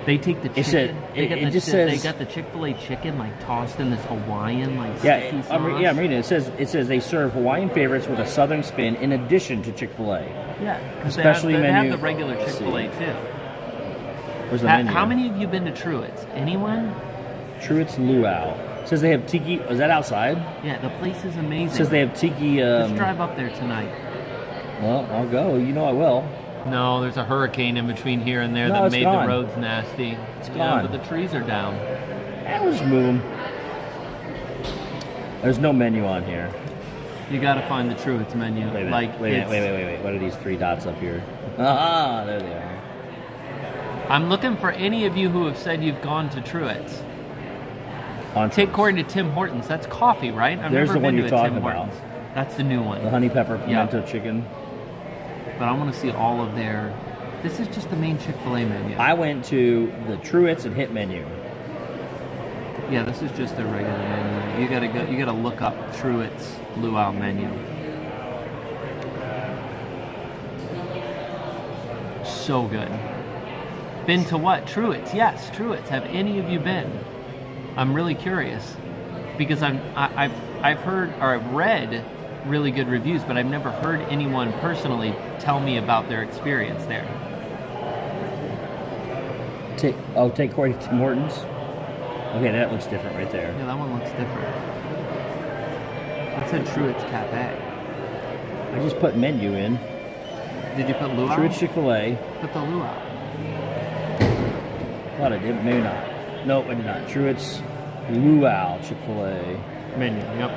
They take the chicken. They got the Chick-fil-A chicken like tossed in this Hawaiian sticky sauce. I'm reading it. It says they serve Hawaiian favorites with a southern spin in addition to Chick-fil-A. Yeah, especially they menu. have the regular Chick-fil-A too. Where's the menu? How many of you been to Truett's? Anyone? Truett's Luau. It says they have tiki. Is that outside? Yeah, the place is amazing. It says they have tiki. Let's drive up there tonight. Well, I'll go. You know I will. No, there's a hurricane in between here and there No, that it's made gone. the roads nasty. It's Yeah, gone. but the trees are down. Yeah, we'll just move them. There's no menu on here. You got to find the Truett's menu. Wait. What are these three dots up here? Ah, there they are. I'm looking for any of you who have said you've gone to Truett's. Take Cory to Tim Hortons. That's coffee, right? I've There's never the one been you're to a talking Tim about. Hortons. That's the new one. The honey pepper pimento chicken. But I want to see all of their. This is just the main Chick-fil-A menu. I went to the Truett's and hit menu. Yeah, this is just their regular menu. You gotta go. You gotta look up Truett's Luau menu. So good. Been to what? Truett's. Yes, Truett's. Have any of you been? I'm really curious because I've heard or I've read really good reviews, but I've never heard anyone personally tell me about their experience there. Take Cory to Tim Hortons. Okay, that looks different right there. Yeah, that one looks different. It said Truett's Cafe. I just put menu in. Did you put Luau? Truett's Chick-fil-A. Put the Luau. Thought I did, maybe not. Nope, I did not. Truett's Luau Chick-fil-A. Menu, yep.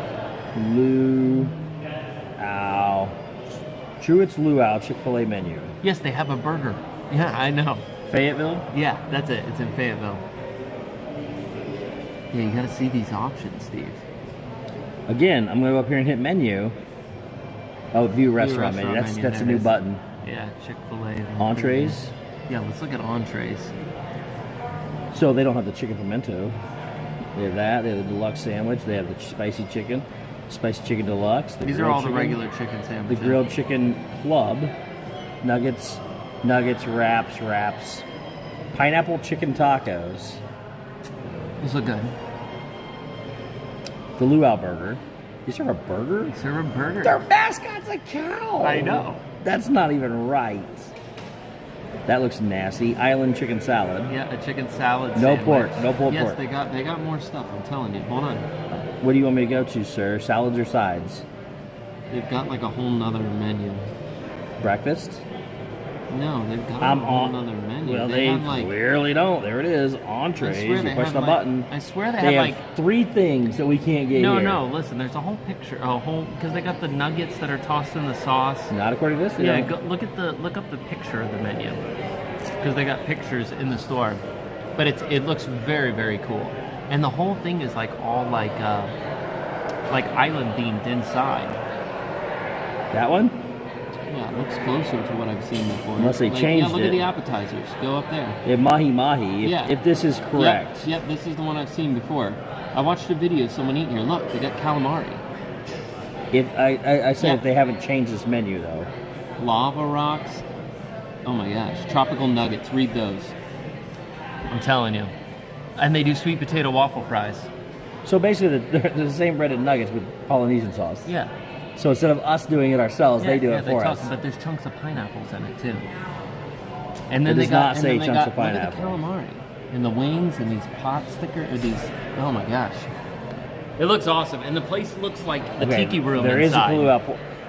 Luau. Truett's Luau Chick-fil-A menu. Yes, they have a burger. Yeah, I know. Fayetteville? Yeah, that's it. It's in Fayetteville. Yeah, you gotta see these options, Steve. Again, I'm going to go up here and hit menu. Oh, view restaurant menu. That's there a it new is. button. Yeah, Chick-fil-A. Entrees. Yeah, let's look at entrees. So they don't have the chicken pimento. They have that. They have the deluxe sandwich. They have the spicy chicken deluxe. These are all the regular chicken The sandwiches. grilled chicken club. Nuggets, wraps. Pineapple chicken tacos. These look good. The luau burger. You serve a burger? Serve a burger. Their mascot's a cow. I know. That's not even right. That looks nasty. Island chicken salad. Yeah, a chicken salad. No sandwich. pork. No pulled yes, pork. they got more stuff. I'm telling you. Hold on. What do you want me to go to, sir? Salads or sides? They've got like a whole nother menu. Breakfast? No, they've got I'm a whole on. nother menu. Well, they have, like, clearly don't. There it is. Entrees. I swear You they push have, the like- button. I swear they They have, have like- 3 things that we can't get No, here. no. Listen, there's a whole picture, because they got the nuggets that are tossed in the sauce. Not according to this. Yeah, don't. look up the picture of the menu, because they got pictures in the store. But it looks very, very cool, and the whole thing is like all like island themed inside. That one? Yeah, it looks closer to what I've seen before. Unless they changed look it. at the appetizers. Go up there. They have mahi. Yeah. If this is correct. Yep, this is the one I've seen before. I watched a video of someone eating here. Look, they got calamari. If I say Yeah. if they haven't changed this menu though. Lava rocks. Oh my gosh. Tropical nuggets. Read those. I'm telling you. And they do sweet potato waffle fries. So basically, they're the same breaded nuggets with Polynesian sauce. Yeah. So instead of us doing it ourselves, they do it for us. But there's chunks of pineapples in it too. And then It they does got not and say then they chunks got, of look at the pineapple. calamari and the wings and these pot stickers. Or these. Oh my gosh. It looks awesome, and the place looks like a Okay, tiki room there is inside. a clue out.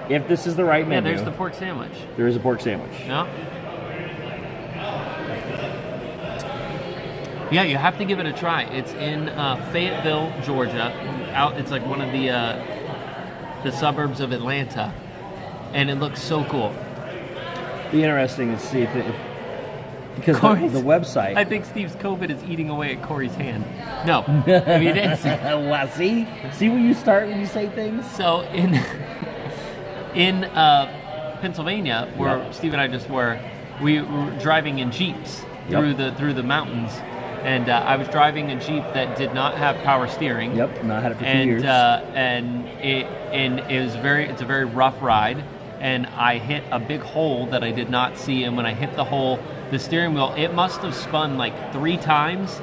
If this is the right Yeah, menu, there's the pork sandwich. there is a pork sandwich. Yeah. Yeah, you have to give it a try. It's in Fayetteville, Georgia. It's like one of the suburbs of Atlanta, and it looks so cool. Be interesting to see if because the website. I think Steve's COVID is eating away at Cory's hand. No, I mean it's. Well, see where you start when you say things. So in Pennsylvania, where Steve and I just were, we were driving in Jeeps through the mountains. And I was driving a Jeep that did not have power steering. Yep, not had it for 2 and, years. And it's a very rough ride. And I hit a big hole that I did not see. And when I hit the hole, the steering wheel, it must have spun like 3 times,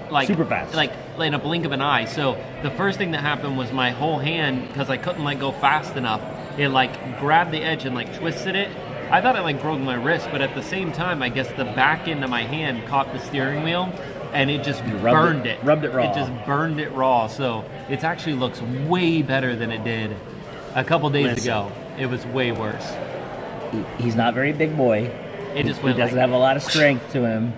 like super fast, like in a blink of an eye. So the first thing that happened was my whole hand, because I couldn't like go fast enough, it like grabbed the edge and like twisted it. I thought it like broke my wrist, but at the same time, I guess the back end of my hand caught the steering wheel. And it just burned it. Rubbed it raw. It just burned it raw. So it actually looks way better than it did a couple days ago. It was way worse. He's not very big boy. It just He went doesn't like, have a lot of strength to him.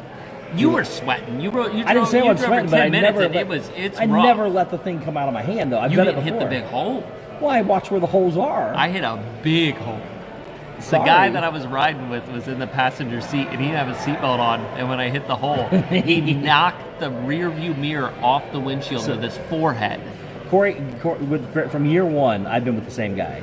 You were sweating. I didn't say I was sweating, but I never. It's I rough. never let the thing come out of my hand though. I've You done it didn't before. hit the big hole. Well, I watch where the holes are. I hit a big hole. The guy that I was riding with was in the passenger seat, and he didn't have a seatbelt on. And when I hit the hole, he knocked the rear view mirror off the windshield with his forehead. Cory from year 1, I've been with the same guy.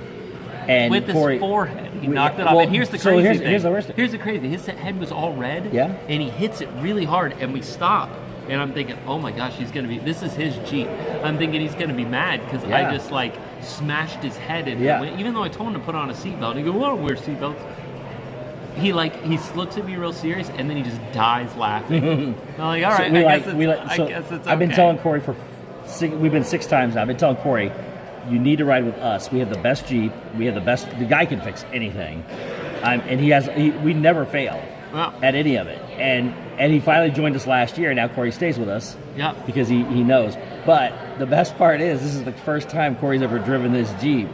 And with Cory, his forehead, he knocked it off. And here's the crazy thing. Here's the worst thing. Here's the crazy. His head was all red. Yeah. And he hits it really hard, and we stop. And I'm thinking, oh my gosh, this is his Jeep. I'm thinking he's gonna be mad because I just like smashed his head in. Even though I told him to put on a seatbelt, he goes, well, I don't wear seatbelts. He looks at me real serious, and then he just dies laughing. I'm like, all right, I guess it's okay. I've been telling Cory we've been 6 times now. I've been telling Cory, you need to ride with us. We have the best Jeep. We have the guy can fix anything. And we never fail at any of it. And he finally joined us last year, and now Cory stays with us. Yeah. Because he knows. But the best part is this is the first time Cory's ever driven this Jeep.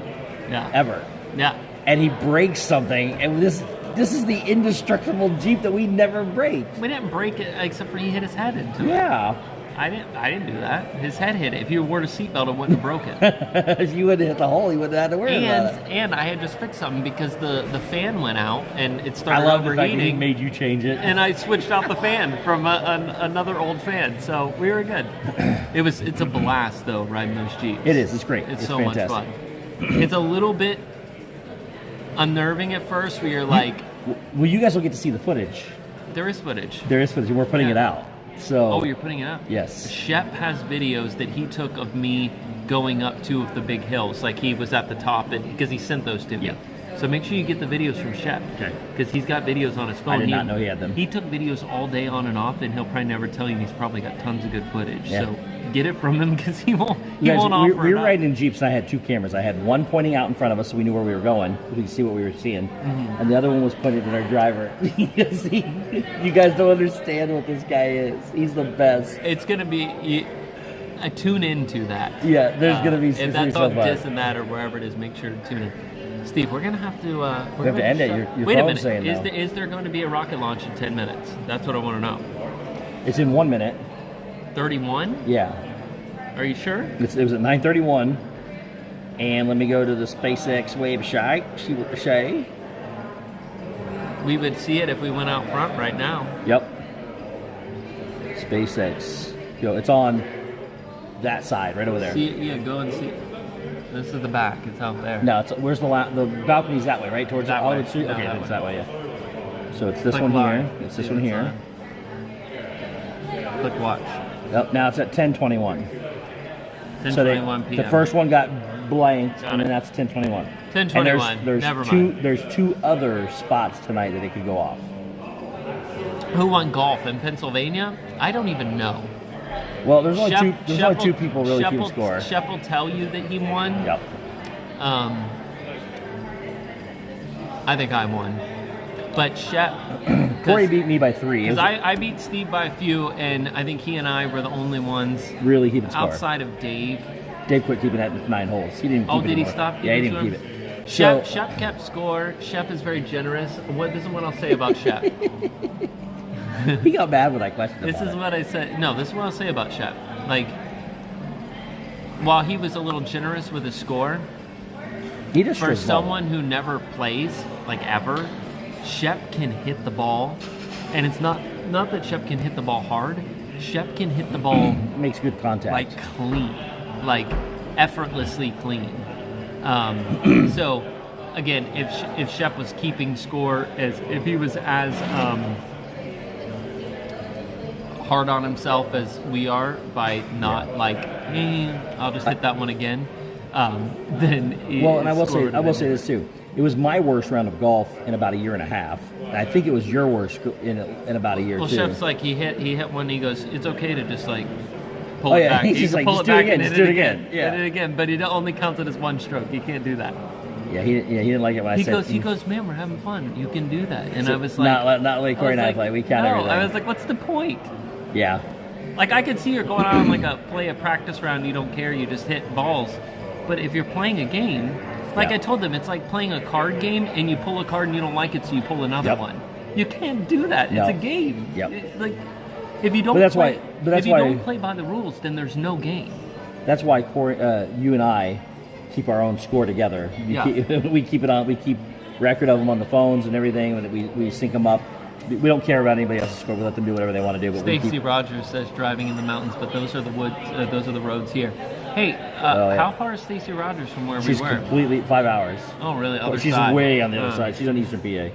Yeah. Ever. Yeah. And he breaks something, and this is the indestructible Jeep that we never break. We didn't break it except for he hit his head into it. Yeah. I didn't do that. His head hit it. If you wore a seatbelt, it wouldn't have broken. If you wouldn't hit the hole, you wouldn't have to worry about it. And I had just fixed something because the fan went out and it started I love the fact overheating. that he made you change it. And I switched out the fan from another old fan, so we were good. It's a blast though riding those Jeeps. It is. It's great. It's so fantastic. much fun. It's a little bit unnerving at first, where you're like, well, you guys will get to see the footage. there is footage. There is footage. We're putting it out. So. Oh, you're putting it out? Yes. Shep has videos that he took of me going up two of the big hills. Like he was at the top, because he sent those to me. Yeah. So make sure you get the videos from Shep. Okay. Because he's got videos on his phone. I did not know he had them. He took videos all day on and off, and he'll probably never tell you. And he's probably got tons of good footage. Yeah. So get it from him, because he won't. He Guys, won't offer we were it up. riding in Jeeps, and I had two cameras. I had one pointing out in front of us, so we knew where we were going. We could see what we were seeing, and the other one was pointed at our driver. You guys don't understand what this guy is. He's the best. It's gonna be. I tune into that. Yeah, there's gonna be. If that's on Dis and that or wherever it is, make sure to tune in. Steve, we're gonna have to. We have to end it. Your Wait a phone's minute. saying Is there going to be a rocket launch in 10 minutes? That's what I want to know. It's in 1 minute. 31? Yeah. Are you sure? It was at 9:31. And let me go to the SpaceX website. Shay. We would see it if we went out front right now. Yep. SpaceX. Yo, it's on that side, right over there. Yeah, go and see. This is the back. It's out there. No, where's the balcony's that way, right? Towards that the way. Hollywood Street? Yeah, Okay, that it's way. that way, yeah. So it's this Click one live. here. It's this one here. Click watch. Yep, now it's at 10:21. 10:21 p.m. The first one got blanked, Got and it. then that's 10:21. 10:21. And there's Never two. mind. There's two other spots tonight that it could go off. Who won golf in Pennsylvania? I don't even know. Well, there's only two people really Shep keeping will- score. Shep will tell you that he won. Yep. I think I won. But Shep... Cory beat me by 3. Because I beat Steve by a few, and I think he and I were the only ones really keeping score. outside of Dave. Dave quit keeping that with 9 holes. He didn't keep it Did he anymore. stop keeping Yeah, he didn't score? keep it. Shep kept score. Shep is very generous. This is what I'll say about Shep. He got mad when I questioned him. This is what I said. No, this is what I'll say about Shep. Like, while he was a little generous with his score, he just for someone who never plays, like ever, Shep can hit the ball, and it's not that Shep can hit the ball hard. Shep can hit the ball makes good contact, like clean, like effortlessly clean. So, again, if Shep was keeping score, if he was as hard on himself as we are by not I'll just hit that one again. Then and I will say this too. It was my worst round of golf in about a year and a half. And I think it was your worst in about a year well, too. Shep's like he hit one. And he goes, it's okay to just pull it back. He's You just can like, pull just it do it back again, and just hit do it it again. Yeah. Hit it again, but it only counts it as one stroke. You can't do that. Yeah, he didn't like it when I said. He goes, man, we're having fun. You can do that. And So I was like, not like Cory and I play. We count no. everything. I was like, what's the point? Yeah. Like I could see you're going on play a practice round. You don't care. You just hit balls. But if you're playing a game, I told them, it's like playing a card game, and you pull a card and you don't like it, so you pull another one. You can't do that. No. It's a game. Yep. If you don't, don't play by the rules, then there's no game. That's why Cory, you and I keep our own score together. We keep it on. We keep record of them on the phones and everything. And we sync them up. We don't care about anybody else's score. We let them do whatever they want to do. But Stacy Rogers says driving in the mountains, but those are the woods. Those are the roads here. Hey, how far is Stacy Rogers from where we were? She's completely 5 hours. Oh, really? Other She's side. way on the other side. She's on Eastern PA.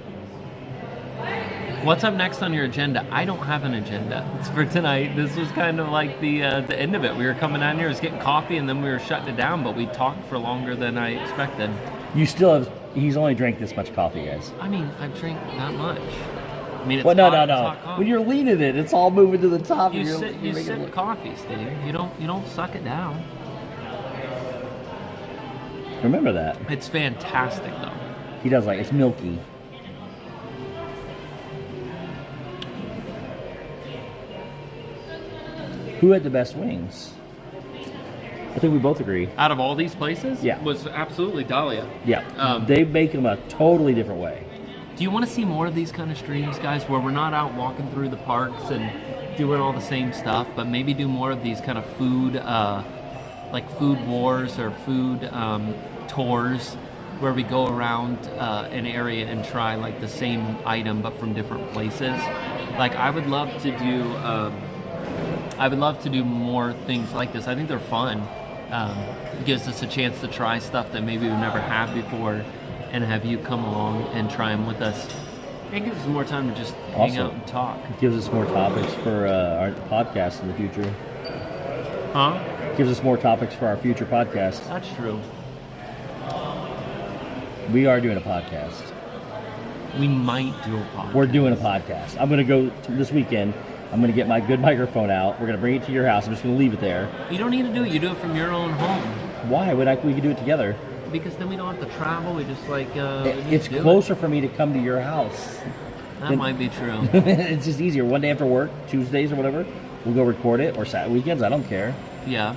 What's up next on your agenda? I don't have an agenda. It's for tonight. This was kind of like the end of it. We were coming down here, was getting coffee, and then we were shutting it down. But we talked for longer than I expected. You still have. He's only drank this much coffee, guys. I mean, I drink that much. I mean, it's well, hot, no. It's hot coffee. When you're leaning it, it's all moving to the top. You sip coffee, Steve. You don't suck it down. Remember that. It's fantastic, though. He does it's milky. Who had the best wings? I think we both agree. Out of all these places? Yeah. Was absolutely Dahlia. Yeah. They make them a totally different way. Do you want to see more of these kind of streams, guys, where we're not out walking through the parks and doing all the same stuff, but maybe do more of these kind of food, like food wars or food tours, where we go around an area and try like the same item but from different places. Like I would love to do more things like this. I think they're fun. It gives us a chance to try stuff that maybe we've never had before, and have you come along and try them with us. It gives us more time to just hang out and talk. It gives us more topics for our podcast in the future. Huh? It gives us more topics for our future podcast. That's true. We are doing a podcast. We might do a podcast. We're doing a podcast. I'm going to go this weekend. I'm going to get my good microphone out. We're going to bring it to your house. I'm just going to leave it there. You don't need to do it. You do it from your own home. Why? We could do it together. Because then we don't have to travel. We just like... it's closer for me to come to your house. That might be true. It's just easier. One day after work, Tuesdays or whatever, we'll go record it. Or Saturday weekends, I don't care. Yeah.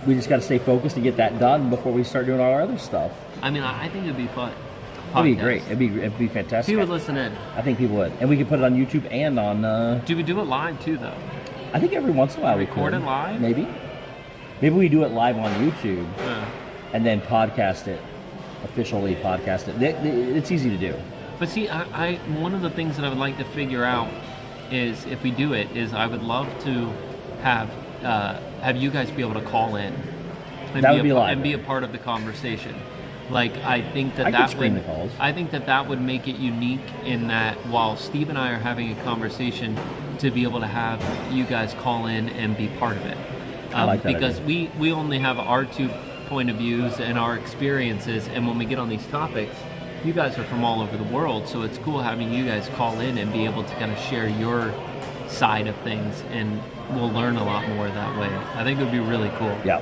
We just got to stay focused to get that done before we start doing all our other stuff. I mean, I think it'd be fun. It'd be great. It'd be fantastic. People would listen in. I think people would. And we could put it on YouTube and on... Do we do it live too, though? I think every once in a while we record it live? Maybe. Maybe we do it live on YouTube and then podcast it. Officially podcast it. It's easy to do. But see, I one of the things that I would like to figure out is, if we do it, is I would love to have you guys be able to call in. And that would be live. And be a part of the conversation. Like, I think that I think that would make it unique, in that while Steve and I are having a conversation, to be able to have you guys call in and be part of it. I like that because idea. we only have our two point of views and our experiences, and when we get on these topics, you guys are from all over the world, so it's cool having you guys call in and be able to kind of share your side of things, and we'll learn a lot more that way. I think it would be really cool. Yeah.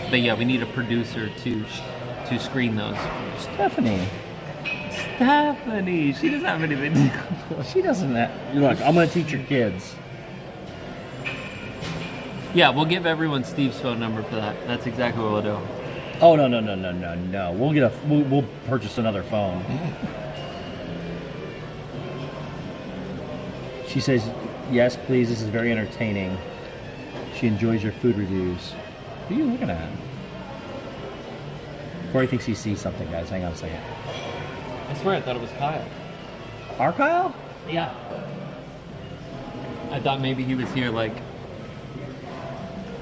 But yeah, we need a producer to screen those. Stephanie, she doesn't have anything. She doesn't. Look, I'm going to teach your kids. Yeah, we'll give everyone Steve's phone number for that. That's exactly what we'll do. Oh no! We'll purchase another phone. She says, "Yes, please. This is very entertaining." She enjoys your food reviews. Who are you looking at? Cory thinks he sees something, guys. Hang on a second. I swear I thought it was Kyle. Our Kyle? Yeah. I thought maybe he was here, like...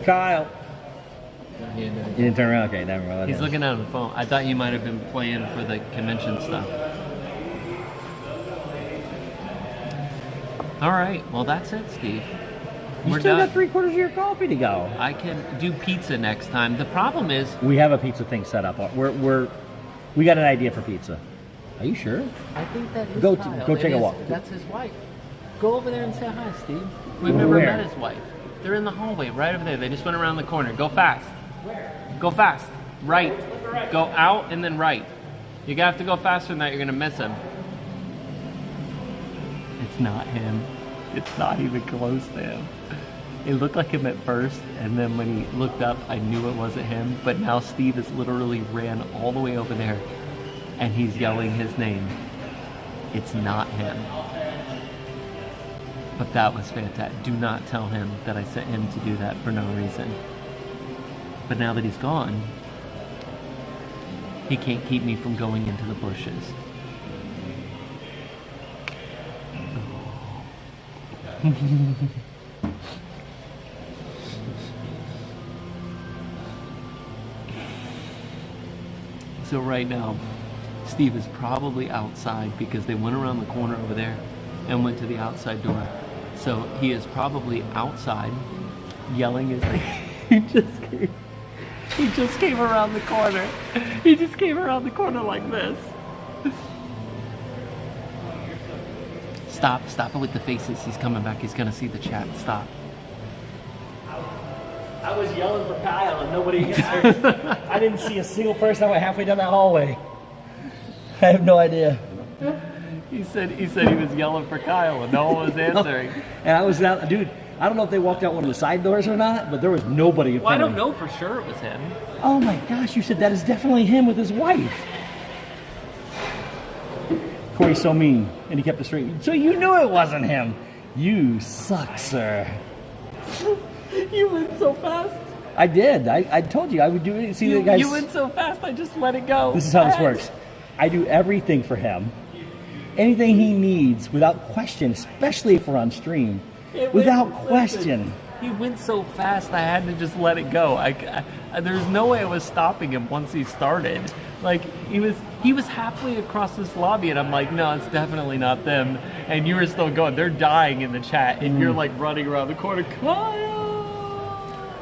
Kyle. He didn't turn around? Okay, never mind. He's looking at the phone. I thought you might have been playing for the convention stuff. All right. Well, that's it, Steve. You still got 3/4 of your coffee to go. I can do pizza next time. The problem is... We have a pizza thing set up. We got an idea for pizza. Are you sure? I think that is Go Kyle. take a walk. That's his wife. Go over there and say hi, Steve. We've never met his wife. They're in the hallway right over there. They just went around the corner. Go fast. Where? Go fast. Right. Go out and then right. You're going to have to go faster than that. You're going to miss him. It's not him. It's not even close to him. It looked like him at first, and then when he looked up, I knew it wasn't him. But now Steve has literally ran all the way over there, and he's yelling his name. It's not him. But that was fantastic. Do not tell him that I sent him to do that for no reason. But now that he's gone, he can't keep me from going into the bushes. So right now, Steve is probably outside because they went around the corner over there and went to the outside door. So he is probably outside yelling his name. He just came around the corner. He just came around the corner like this. Stop it with the faces. He's coming back. He's gonna see the chat. Stop. I was yelling for Kyle and nobody answered. I didn't see a single person. I went halfway down that hallway. I have no idea. He said he was yelling for Kyle and no one was answering. And I was out, dude. I don't know if they walked out one of the side doors or not, but there was nobody in front of me. Well, I don't know for sure it was him. Oh my gosh, you said that is definitely him with his wife. Cory's so mean, and he kept the string. So you knew it wasn't him. You suck, sir. You went so fast. I did. I told you I would do it. See, the guys. You went so fast. I just let it go. This is how this works. I do everything for him. Anything he needs, without question, especially if we're on stream, without question. He went so fast, I had to just let it go. There's no way I was stopping him once he started. Like, he was halfway across this lobby, and I'm like, no, it's definitely not them. And you were still going. They're dying in the chat, and you're like running around the corner. Kyle!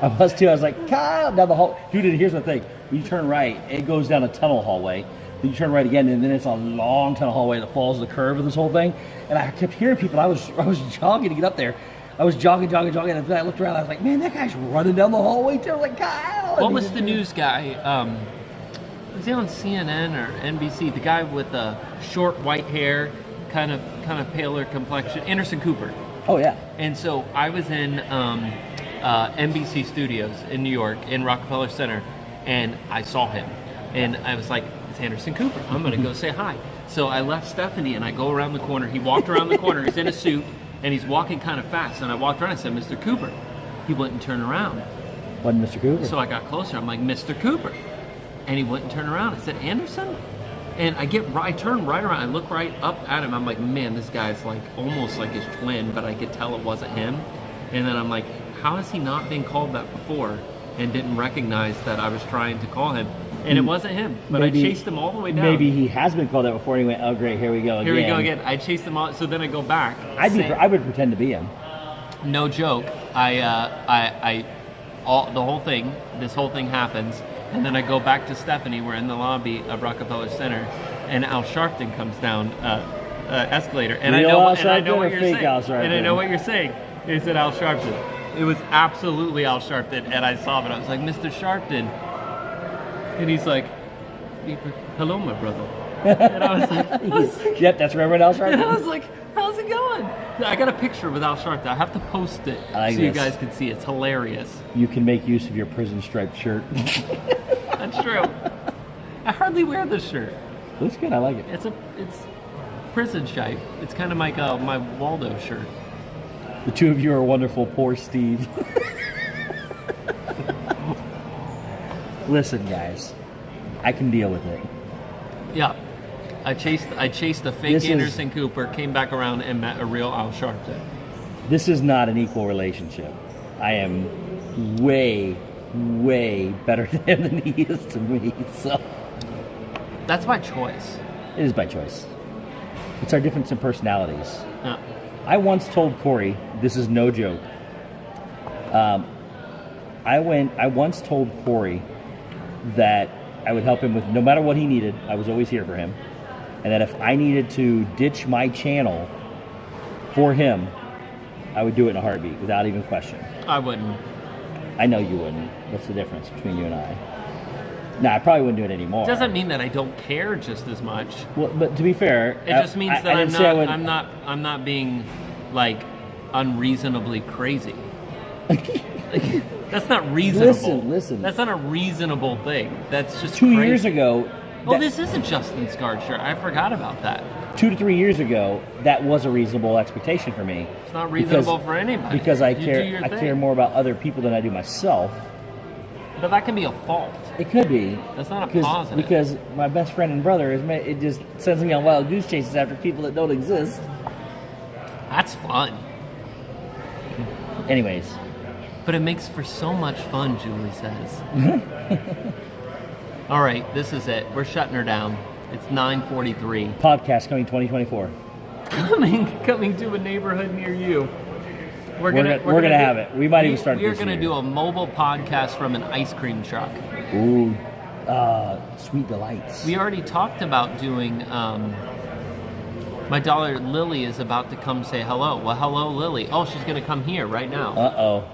I was too. I was like, Kyle, down the hall. Dude, here's the thing. When you turn right, it goes down a tunnel hallway. Then you turn right again, and then it's a long tunnel hallway that follows the curve of this whole thing. And I kept hearing people. I was jogging to get up there. I was jogging, and then I looked around. I was like, man, that guy's running down the hallway too. I was like, Kyle. What was the news guy? Was he on CNN or NBC? The guy with the short white hair, kind of paler complexion. Anderson Cooper. Oh yeah. And so I was in NBC Studios in New York in Rockefeller Center, and I saw him, and I was like, it's Anderson Cooper. I'm gonna go say hi. So I left Stephanie, and I go around the corner. He walked around the corner. He's in a suit, and he's walking kind of fast. And I walked around. I said, Mr. Cooper. He wouldn't turn around. Wasn't Mr. Cooper? So I got closer. I'm like, Mr. Cooper. And he wouldn't turn around. I said, Anderson? And I turn right around. I look right up at him. I'm like, man, this guy's like almost like his twin, but I could tell it wasn't him. And then I'm like, how has he not been called that before and didn't recognize that I was trying to call him? And it wasn't him, but maybe, I chased him all the way down. Maybe he has been called that before, and he went, oh, great, here we go again. Here we go again. I chased him all, so then I go back. I would pretend to be him. No joke. The whole thing, this whole thing happens, and then I go back to Stephanie. We're in the lobby of Rockefeller Center, and Al Sharpton comes down escalator, and I know what you're saying. And I know what you're saying. He said Al Sharpton. It was absolutely Al Sharpton, and I saw it. I was like, Mr. Sharpton. And he's like, hello, my brother. And I was like, yep, that's Reverend Al Sharpton. And I was like, how's it going? I got a picture with Al Sharpton. I have to post it you guys can see. It's hilarious. You can make use of your prison striped shirt. That's true. I hardly wear this shirt. Looks good. I like it. It's prison stripe. It's kind of like my Waldo shirt. The two of you are wonderful. Poor Steve. Listen, guys, I can deal with it. Yeah, I chased a fake Anderson Cooper, came back around and met a real Al Sharpton. This is not an equal relationship. I am way, way better to him than he is to me. So that's by choice. It is by choice. It's our difference in personalities. Yeah. I once told Cory, this is no joke. I once told Cory that I would help him with no matter what he needed. I was always here for him, and that if I needed to ditch my channel for him, I would do it in a heartbeat without even question. I wouldn't. I know you wouldn't. What's the difference between you and I? No, I probably wouldn't do it anymore. Doesn't mean that I don't care just as much. Well, but to be fair, it just means that I'm not being like unreasonably crazy. That's not reasonable. Listen. That's not a reasonable thing. That's just 2 crazy. years ago. Oh, this is a Justin Scarred shirt. I forgot about that. 2 to 3 years ago, that was a reasonable expectation for me. It's not reasonable for anybody. Because I care more about other people than I do myself. But that can be a fault. It could be. That's not a positive. Because my best friend and brother, it just sends me on wild goose chases after people that don't exist. That's fun. Anyways. But it makes for so much fun, Julie says. All right, this is it. We're shutting her down. It's 9:43. Podcast coming 2024. Coming to a neighborhood near you. We're gonna have it. We might even start this year. We're gonna do a mobile podcast from an ice cream truck. Ooh, sweet delights. We already talked about doing. My daughter Lily is about to come say hello. Well, hello, Lily. Oh, she's gonna come here right now. Uh-oh.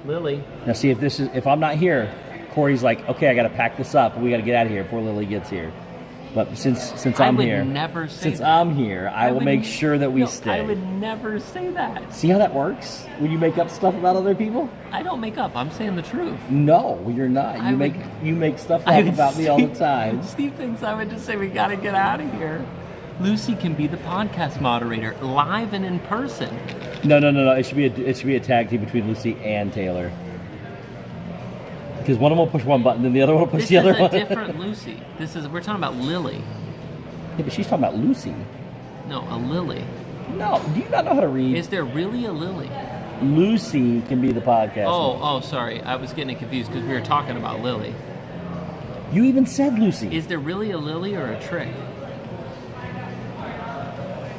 Lily. Now see if I'm not here, Cory's like, okay, I gotta pack this up. We gotta get out of here before Lily gets here. But since I'm here, I'm here, I will make sure that we stay. I would never say that. See how that works? When you make up stuff about other people? I don't make up. I'm saying the truth. No, you're not. You make stuff up about me all the time. Steve thinks I would just say we gotta get out of here. Lucy can be the podcast moderator, live and in person. No. It should be a tag team between Lucy and Taylor. Because one of them will push one button, then the other one will push the other one. This is a different Lucy. We're talking about Lily. Yeah, but she's talking about Lucy. No, a Lily. No, do you not know how to read? Is there really a Lily? Lucy can be the podcast. Oh, sorry. I was getting confused because we were talking about Lily. You even said Lucy. Is there really a Lily or a trick?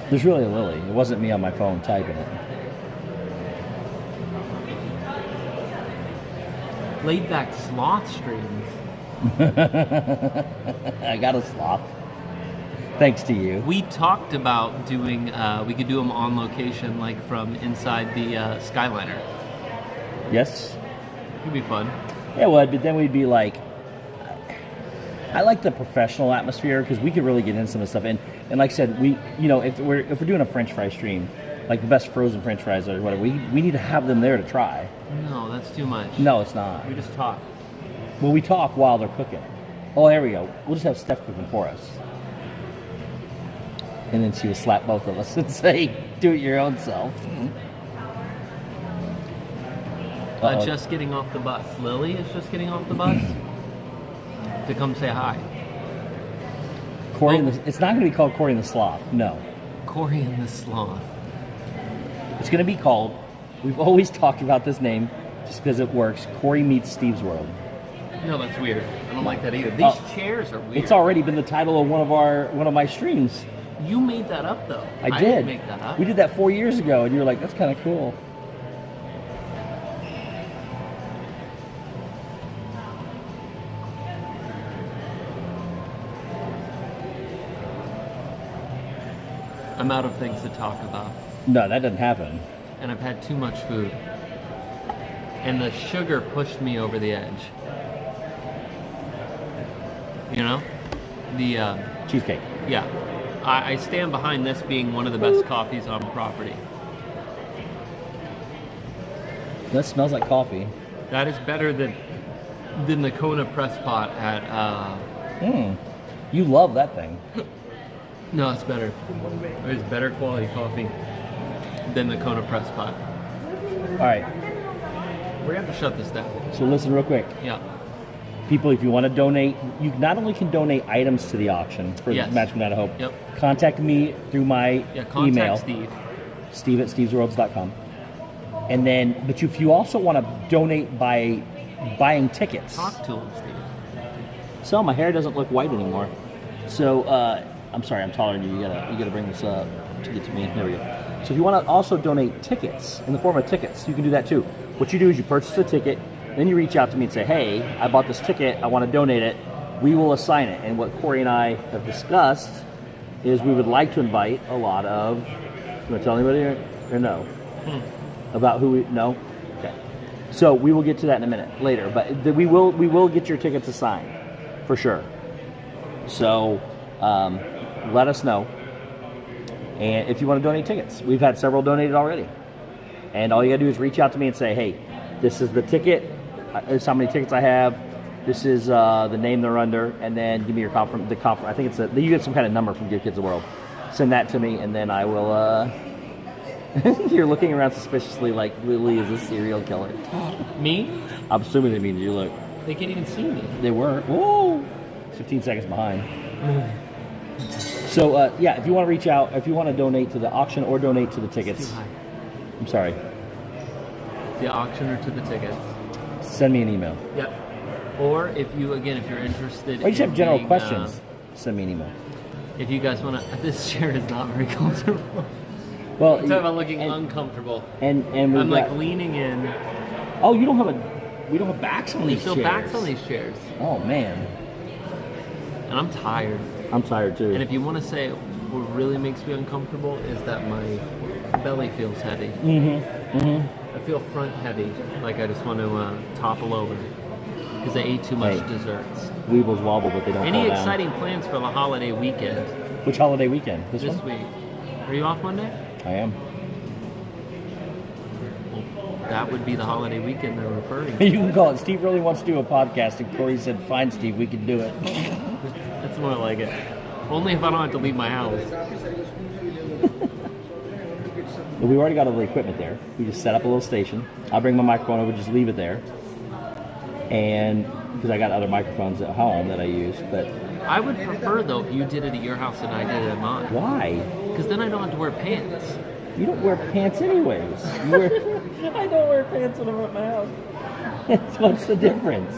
There's really a Lily. It wasn't me on my phone typing it. Laid back sloth streams. I got a sloth. Thanks to you. We talked about doing, we could do them on location, like from inside the Skyliner. Yes? It'd be fun. Yeah, it would, but then we'd be like, I like the professional atmosphere because we could really get into some of the stuff. And like I said, if we're doing a French fry stream, like the best frozen French fries or whatever, we need to have them there to try. No, that's too much. No, it's not. We just talk. Well, we talk while they're cooking. Oh, there we go. We'll just have Steph cooking for us. And then she would slap both of us and say, do it your own self. Just getting off the bus. Lily is just getting off the bus to come say hi. Cory it's not going to be called Cory and the Sloth. No. Cory and the Sloth. It's going to be called, we've always talked about this name just because it works, Cory Meets Steve's World. No, that's weird. I don't like that either. These chairs are weird. It's already been the title of one of my streams. You made that up, though. I did. Didn't make that up. We did that 4 years ago, and you were like, that's kind of cool. I'm out of things to talk about. No, that doesn't happen. And I've had too much food. And the sugar pushed me over the edge. You know? The cheesecake. Yeah. I stand behind this being one of the best coffees on property. That smells like coffee. That is better than the Kona press pot at You love that thing. No, it's better. It's better quality coffee than the Kona press pot. Alright. We're gonna have to shut this down. So listen real quick. Yeah. People, if you want to donate, you not only can donate items to the auction for Magic Night of Hope. Yep. Contact me through my email. Steve at stevesworlds.com. And then, but if you also want to donate by buying tickets. Talk to him, Steve. So my hair doesn't look white anymore. So I'm sorry, I'm taller than you. You gotta bring this up to get to me. There we go. So if you want to also donate tickets in the form of tickets, you can do that too. What you do is you purchase a ticket, then you reach out to me and say, hey, I bought this ticket, I want to donate it. We will assign it. And what Cory and I have discussed is we would like to invite a lot of. You want to tell anybody or no? About who we know? Okay. So we will get to that in a minute later, but we will get your tickets assigned for sure. So let us know. And if you want to donate tickets, we've had several donated already. And all you gotta do is reach out to me and say, hey, this is the ticket. This is how many tickets I have. This is the name they're under, and then give me your I think it's you get some kind of number from Give Kids the World. Send that to me, and then I will. You're looking around suspiciously like Lily is a serial killer. Me? I'm assuming they mean you look. They can't even see me. They were. Whoa! 15 seconds behind. So if you want to reach out, if you want to donate to the auction or donate to the tickets. Too high. I'm sorry. The auction or to the tickets. Send me an email. Yep. Or if you're interested or you just have general being, questions, send me an email. If you guys want to, this chair is not very comfortable. Well, talking about looking uncomfortable. And I'm like leaning in. Oh, we don't have backs on these chairs. There's no backs on these chairs. Oh man. And I'm tired. I'm tired too. And if you want to say what really makes me uncomfortable is that my belly feels heavy. I feel front heavy, like I just want to topple over because I ate too much desserts. Weebles wobble, but they don't. Any fall exciting down. plans for the holiday weekend? Which holiday weekend? This week. Are you off Monday? I am. Well, that would be the holiday weekend they're referring to. You can call it. Steve really wants to do a podcast, and Cory said, "Fine, Steve, we can do it." That's more like it. Only if I don't have to leave my house. We already got all the equipment there. We just set up a little station. I'll bring my microphone over, just leave it there. And because I got other microphones at home that I use, but I would prefer though if you did it at your house and I did it at mine. Why? Because then I don't have to wear pants. You don't wear pants anyways. You wear... I don't wear pants when I'm at my house. What's the difference?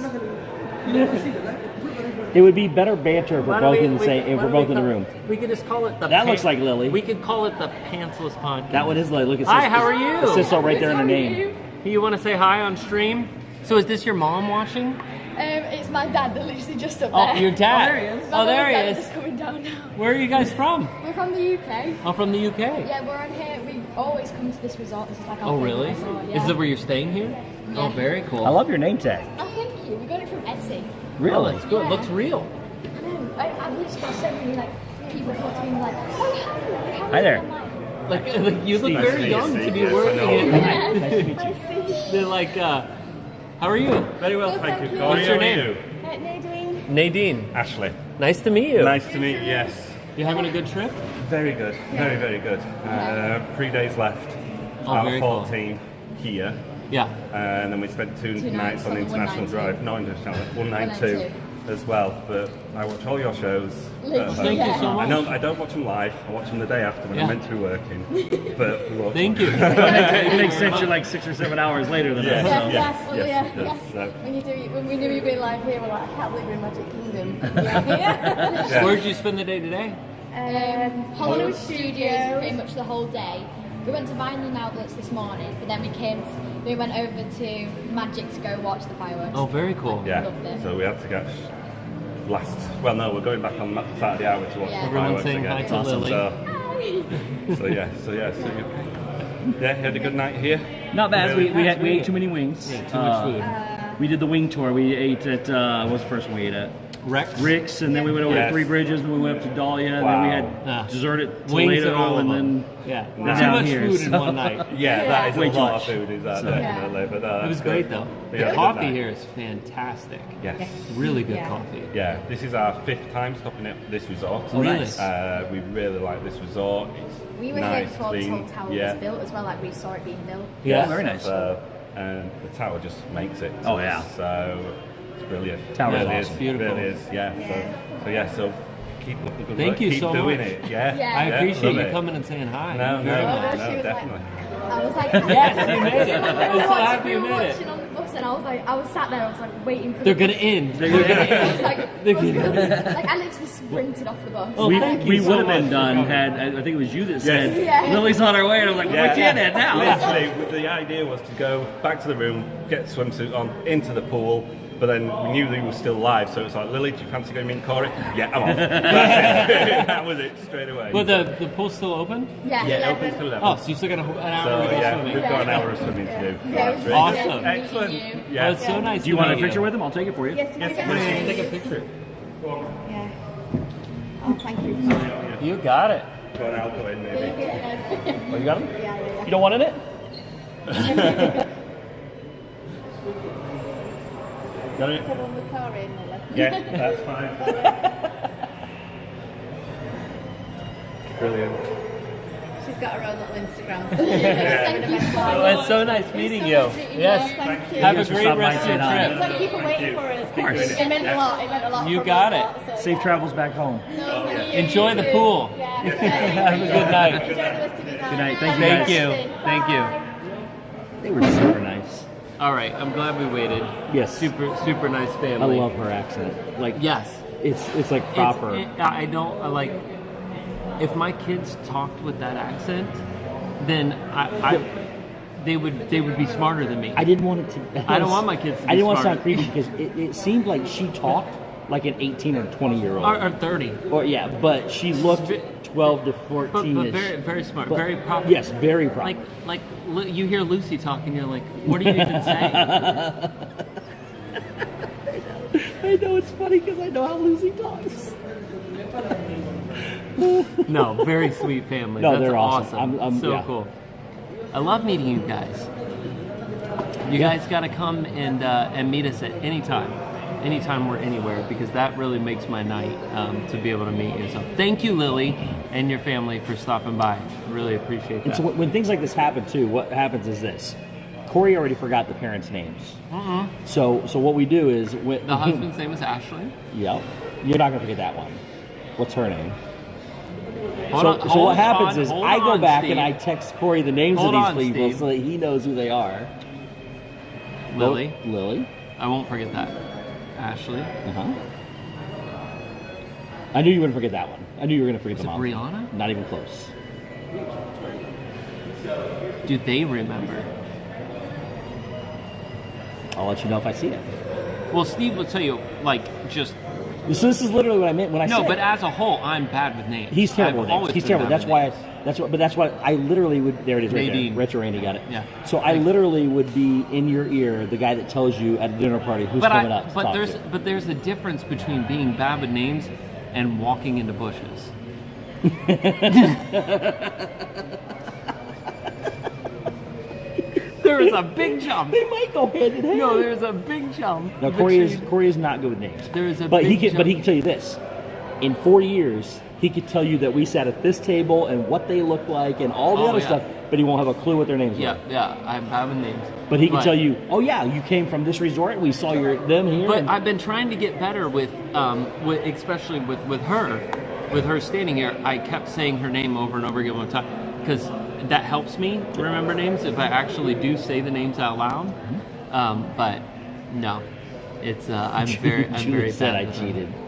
It would be better banter if we're both in the same. If we're both in the room. We could just call it the. That looks like Lily. We could call it the Pantsless Podcast. That one is Lily. Look at. Hi, how are you? It says so right there in her name. You want to say hi on stream? So is this your mom watching? It's my dad that literally just up Oh, there. your dad. Oh, there he is. Oh, there he is. is. Just coming down now. Where are you guys from? We're from the UK. I'm from the UK. Yeah, we're on here. We always come to this resort. This is like our Oh, favorite really? resort, Is it where you're staying here? Yeah. Oh, very cool. I love your name tag. Oh, thank you. We got it from Etsy. Really? Oh, that's good. Yeah. Looks real. I know. I've literally got so many like people come up to me and like, oh, hi. Hi there. Like you look Nice very to young meet to be you. Yes, I working know. in. Nice to meet you. They're like, how are you? Very well, Good, thank thank you. you. Cory, What's your how are name? you? Nadine. Nadine. Ashley. Nice to meet you. Nice to meet you, yes. You having a good trip? Very good. Very, very good. 3 days left. Oh, Out very of cool. 14 here. Yeah. And then we spent two nights on the International 192. Drive. Not International, 192 as well. But I watch all your shows. Thank you so much. I don't watch them live. I watch them the day after when I'm meant to be working. But we watch Thank them. you. It makes sense. You're like 6 or 7 hours later than Yes, that. yes, Well, yes, yeah, it does. So, When we knew you were going live here, we're like, I can't believe we're in Magic Kingdom. yeah. Where did you spend the day today? Hollywood Studios, pretty much the whole day. We went to Vineland Outlets this morning, but then we went over to Magic to go watch the fireworks. Oh, very cool. Yeah, Loved it. so we had to get well, no, we're going back on Saturday hour to watch the Everyone's fireworks saying again. hi to Lily. So you had a good night here? Not bad. Really? We ate too many wings. Yeah, too much food. We did the wing tour. We ate at what was the first one we ate at? Rick's, and then we went over Yes. to Three Bridges, then we went up to Dahlia, and Wow. then we had dessert at Wings Toledo, at all of and them. then Yeah. Now- Too much here, food in so- one night. Yeah, that is Way a too lot much. of food, is that So- definitely. But It was that's great good. though. Yeah, The good coffee night. here is fantastic. Yes. Really good coffee. Yeah, this is our 5th time stopping at this resort. Oh, really? Nice. We really like this resort. It's We were nice, here before clean. the whole tower Yeah. was built as well, like we saw it being built. Yeah. very nice. And the tower just makes it. Oh, yeah. So it's brilliant. Tower is really awesome. Beautiful. Really is. Yeah. So keep up the good Thank work. you keep so doing much. it. Yeah. Yeah. I appreciate love you it. coming and saying hi. No, she was definitely. I was like, Yes, you made it. I'm so happy we you were made it. watching on the bus, and I was sat there, I was like waiting for. They're the gonna bus. end. I was like, They're what's gonna- good? Like I literally sprinted off the bus. Oh, thank you we so would have been much. done had I think it was you that said Yeah. Lily's on her way, and I'm like, well, we can't head now. Literally, the idea was to go back to the room, get the swimsuit on, into the pool. But then we knew they were still live, so it was like, Lily, do you fancy going meet Cory? Yeah, I'm off. That's it. That was it, straight away. But the pool's still open? Yeah. Yeah, it opens till 11. Oh, so you still got an hour So to go yeah, swimming. we've got an hour of swimming to do. Yeah, it was Really Awesome. good. Excellent. Oh, it's so nice Do you to want a meet picture with him? I'll take it for you. Yes, Yes, yes, please. Take a picture. Yeah. Oh, thank you. You got it. Go on, I'll go in maybe. Oh, you got him? Yeah. You don't want in it? Got it? Yeah, that's fine. Brilliant. She's got her own little Instagram. Oh, it's so nice meeting you. Yes. Thank you. Have a Yes, great stop by rest of your tonight. trip. Thank you for waiting for us. Of course. It meant a lot. It meant a lot. You from got us, it. so- Safe travels back home. No, thank you. Enjoy the You pool. too. Yeah. Have a good night. Enjoy the rest of your night. Good night. Thank you, Thank guys. you. Thank you. They were super nice. All right, I'm glad we waited. Yes. Super nice I family. love her accent. Like, Yes. it's like proper. I don't like. If my kids talked with that accent, then they would be smarter than me. I didn't want it to. I don't want my kids to be I didn't want to smarter. sound creepy because it seemed like she talked like an 18 or 20-year-old. Or 30. Or yeah, but she looked 12 to 14 But ish. very smart, But- very proper. Yes, very proper. Like you hear Lucy talking, you're like, what are you even saying? I know it's funny because I know how Lucy talks. No, very sweet family. No, That's they're awesome. I'm so yeah. cool. I love meeting you guys. You guys got to come and meet us at any time. anytime we're anywhere, because that really makes my night to be able to meet you. So thank you, Lily, and your family for stopping by. Really appreciate that. And so when things like this happen too, what happens is this. Cory already forgot the parents' names. So what we do is... The husband's name is Ashley? Yep. You're not going to forget that one. What's her name? Hold what happens is I go back Steve. and I text Cory the names Hold of on, these people Steve. so that he knows who they are. Lily. Lily. I won't forget that. Ashley. Uh-huh. I knew you wouldn't forget that one. I knew you were going to forget the mom. Brianna? Not even close. Do they remember? I'll let you know if I see it. Well, Steve will tell you, like, just... So this is literally what I meant when I said... No, but as a whole, I'm bad with names. He's terrible I've with names. always He's been terrible. bad That's with why. names. That's why I literally would. There it is. Right Nadine. there. Retro Randy got it. Yeah. So I literally would be in your ear, the guy that tells you at a dinner party who's coming up. To talk to. But there's a difference between being bad with names and walking into bushes. There is a big jump. They might go hand in hand. No, there's a big jump. No, Cory is not good with names. There is a but big he can jump. but he can tell you this. In 4 years, he could tell you that we sat at this table and what they look like and all the other stuff, but he won't have a clue what their names were. Yeah, I'm bad with names. But he can tell you, oh yeah, you came from this resort. We saw them here. But I've been trying to get better with especially with her standing here. I kept saying her name over and over again one time because that helps me remember names if I actually do say the names out loud. But no, it's I'm very said bad. I with cheated. Them.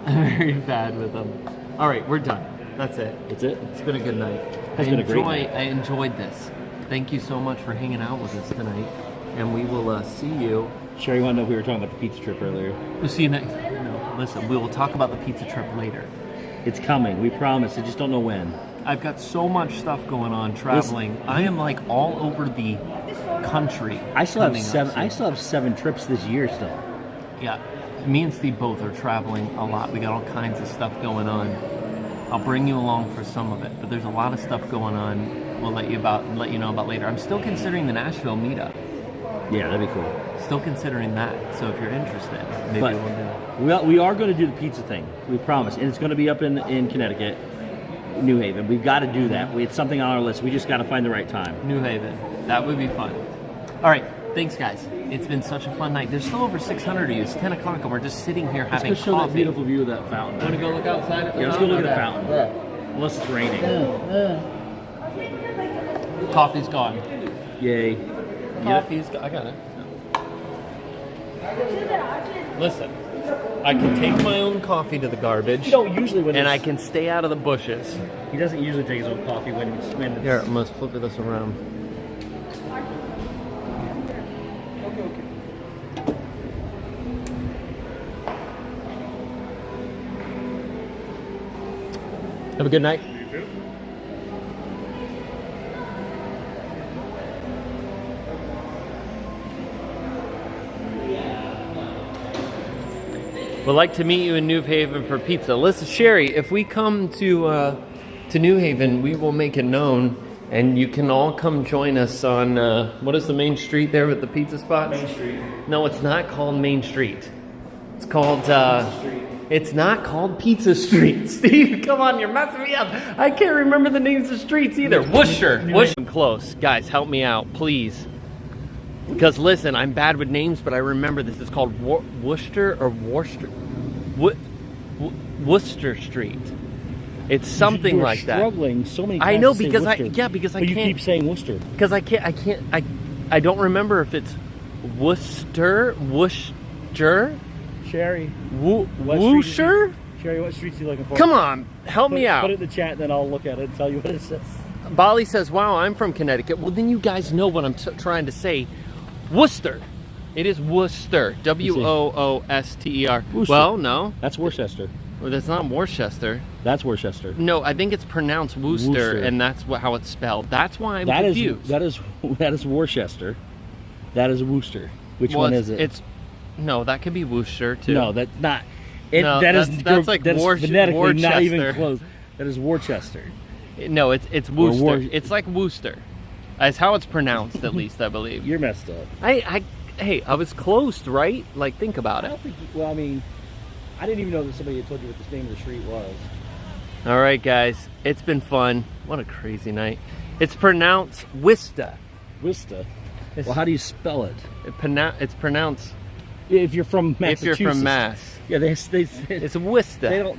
I'm very bad with them. All right, we're done. That's it. It's it. It's been a good night. It's been a great night. I enjoyed this. Thank you so much for hanging out with us tonight, and we will see you. Sherry, you want to know if we were talking about the pizza trip earlier? We'll see you next. No, listen, we will talk about the pizza trip later. It's coming. We promise. I just don't know when. I've got so much stuff going on traveling. I am like all over the country. I still have 7 trips this year still. Yeah. Me and Steve both are traveling a lot. We got all kinds of stuff going on. I'll bring you along for some of it, but there's a lot of stuff going on. We'll let you know about later. I'm still considering the Nashville meetup. Yeah, that'd be cool. Still considering that. So if you're interested, maybe we'll do it. We are going to do the pizza thing. We promise, and it's going to be up in Connecticut, New Haven. We've got to do that. It's something on our list. We just got to find the right time. New Haven. That would be fun. All right. Thanks, guys. It's been such a fun night. There's still over 600 of you. It's 10 o'clock, and we're just sitting here having Let's go show that beautiful view of that fountain. Want to go look outside at the let's go look at the fountain. Unless it's raining. Coffee's gone. Yay. Coffee's gone. I got it. Listen, I can take my own coffee to the garbage. You don't usually and I can stay out of the bushes. He doesn't usually take his own coffee when it's... Here, I'm going to flip this around. Have a good night. You too. Would like to meet you in New Haven for pizza. Listen, Sherry, if we come to New Haven, we will make it known, and you can all come join us on what is the main street there with the pizza spots? Main Street. No, it's not called Main Street. It's called. It's not called Pizza Street. Steve, come on, you're messing me up. I can't remember the names of streets either. Worcester. I'm close. Guys, help me out, please. Because listen, I'm bad with names, but I remember this. It's called Worcester or Worcester. Worcester Street. It's something You're like that. Struggling so many times. I know to say because Worcester. because I but can't. You keep saying Worcester. Because I don't remember if it's Worcester. Sherry. Worcester. Sherry, what streets are you looking for? Come on, help me out. Put it in the chat, then I'll look at it and tell you what it says. Bali says, "Wow, I'm from Connecticut." Well, then you guys know what I'm trying to say. Worcester. It is Worcester. Wooster. Well, no. That's Worcester. Well, that's not Worcester. That's Worcester. No, I think it's pronounced Worcester, and that's how it's spelled. That's why I'm confused. That is Worcester. That is Worcester. Which one is it? No, that could be Worcester too. No, that's not. That's like phonetically not even Worcester. close. That is Worcester. No, it's Worcester. It's like Worcester. That's how it's pronounced, at least, I believe. You're messed up. Hey, I was close, right? Like, think about I it. don't think. Well, I mean, I didn't even know that somebody had told you what the name of the street was. All right, guys, it's been fun. What a crazy night. It's pronounced Wista. Wista. Well, how do you spell it? It's pronounced. If you're from Massachusetts. If you're from Mass. Yeah, it's Wista.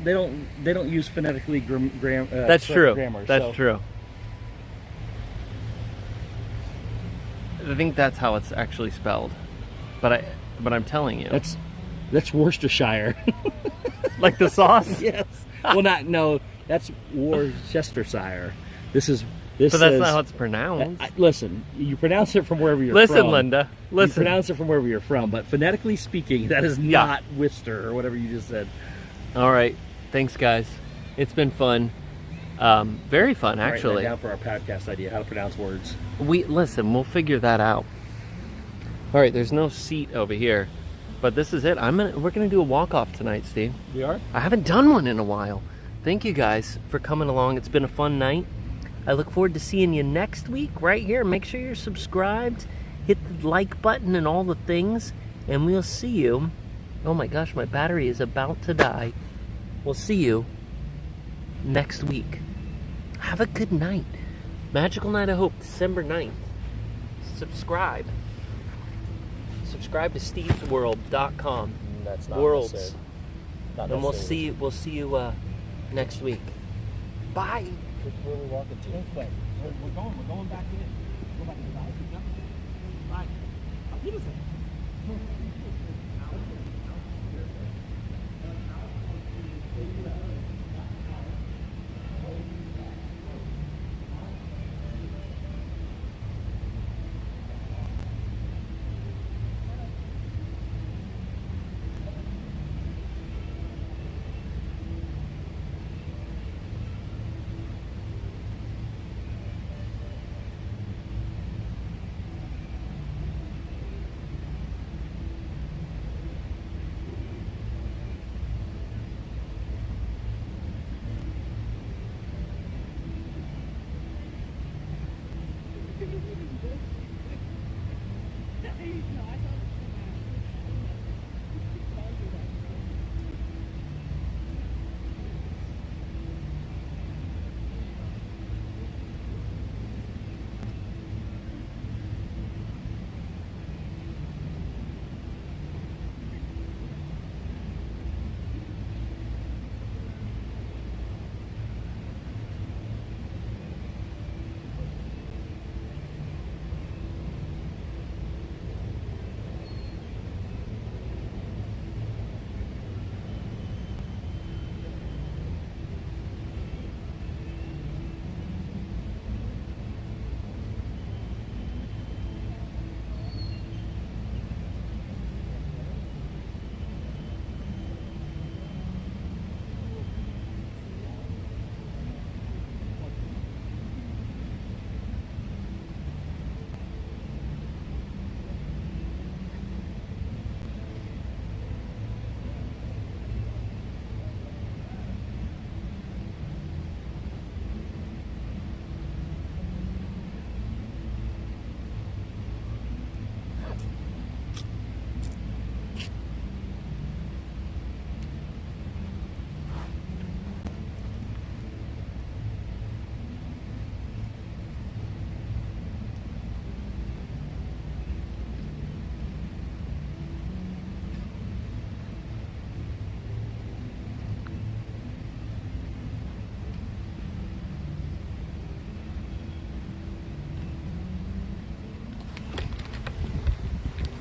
They don't use phonetically That's true. grammar. That's true. I think that's how it's actually spelled. But I'm telling you. That's Worcestershire. Like the sauce? Yes. Well, no, that's Worcestershire. But that's not how it's pronounced. Listen, you pronounce it from wherever you're from. Listen, Linda. Listen. You pronounce it from wherever you're from, but phonetically speaking, that is not Worcester or whatever you just said. All right. Thanks, guys. It's been fun. Very fun, actually. Write that down for our podcast idea, how to pronounce words. We'll figure that out. All right, there's no seat over here, but this is it. We're gonna do a walk-off tonight, Steve. We are? I haven't done one in a while. Thank you guys for coming along. It's been a fun night. I look forward to seeing you next week right here. Make sure you're subscribed, hit the like button and all the things, and we'll see you. Oh my gosh, my battery is about to die. We'll see you next week. Have a good night. Magical Night of Hope, December 9th. Subscribe. Subscribe to stevesworld.com. That's not Worlds. necessary. Not And necessary. we'll see you next week. Bye. Where are we walking to? We're going back in. Go back inside. Bye. Auf Wiedersehen. Nice.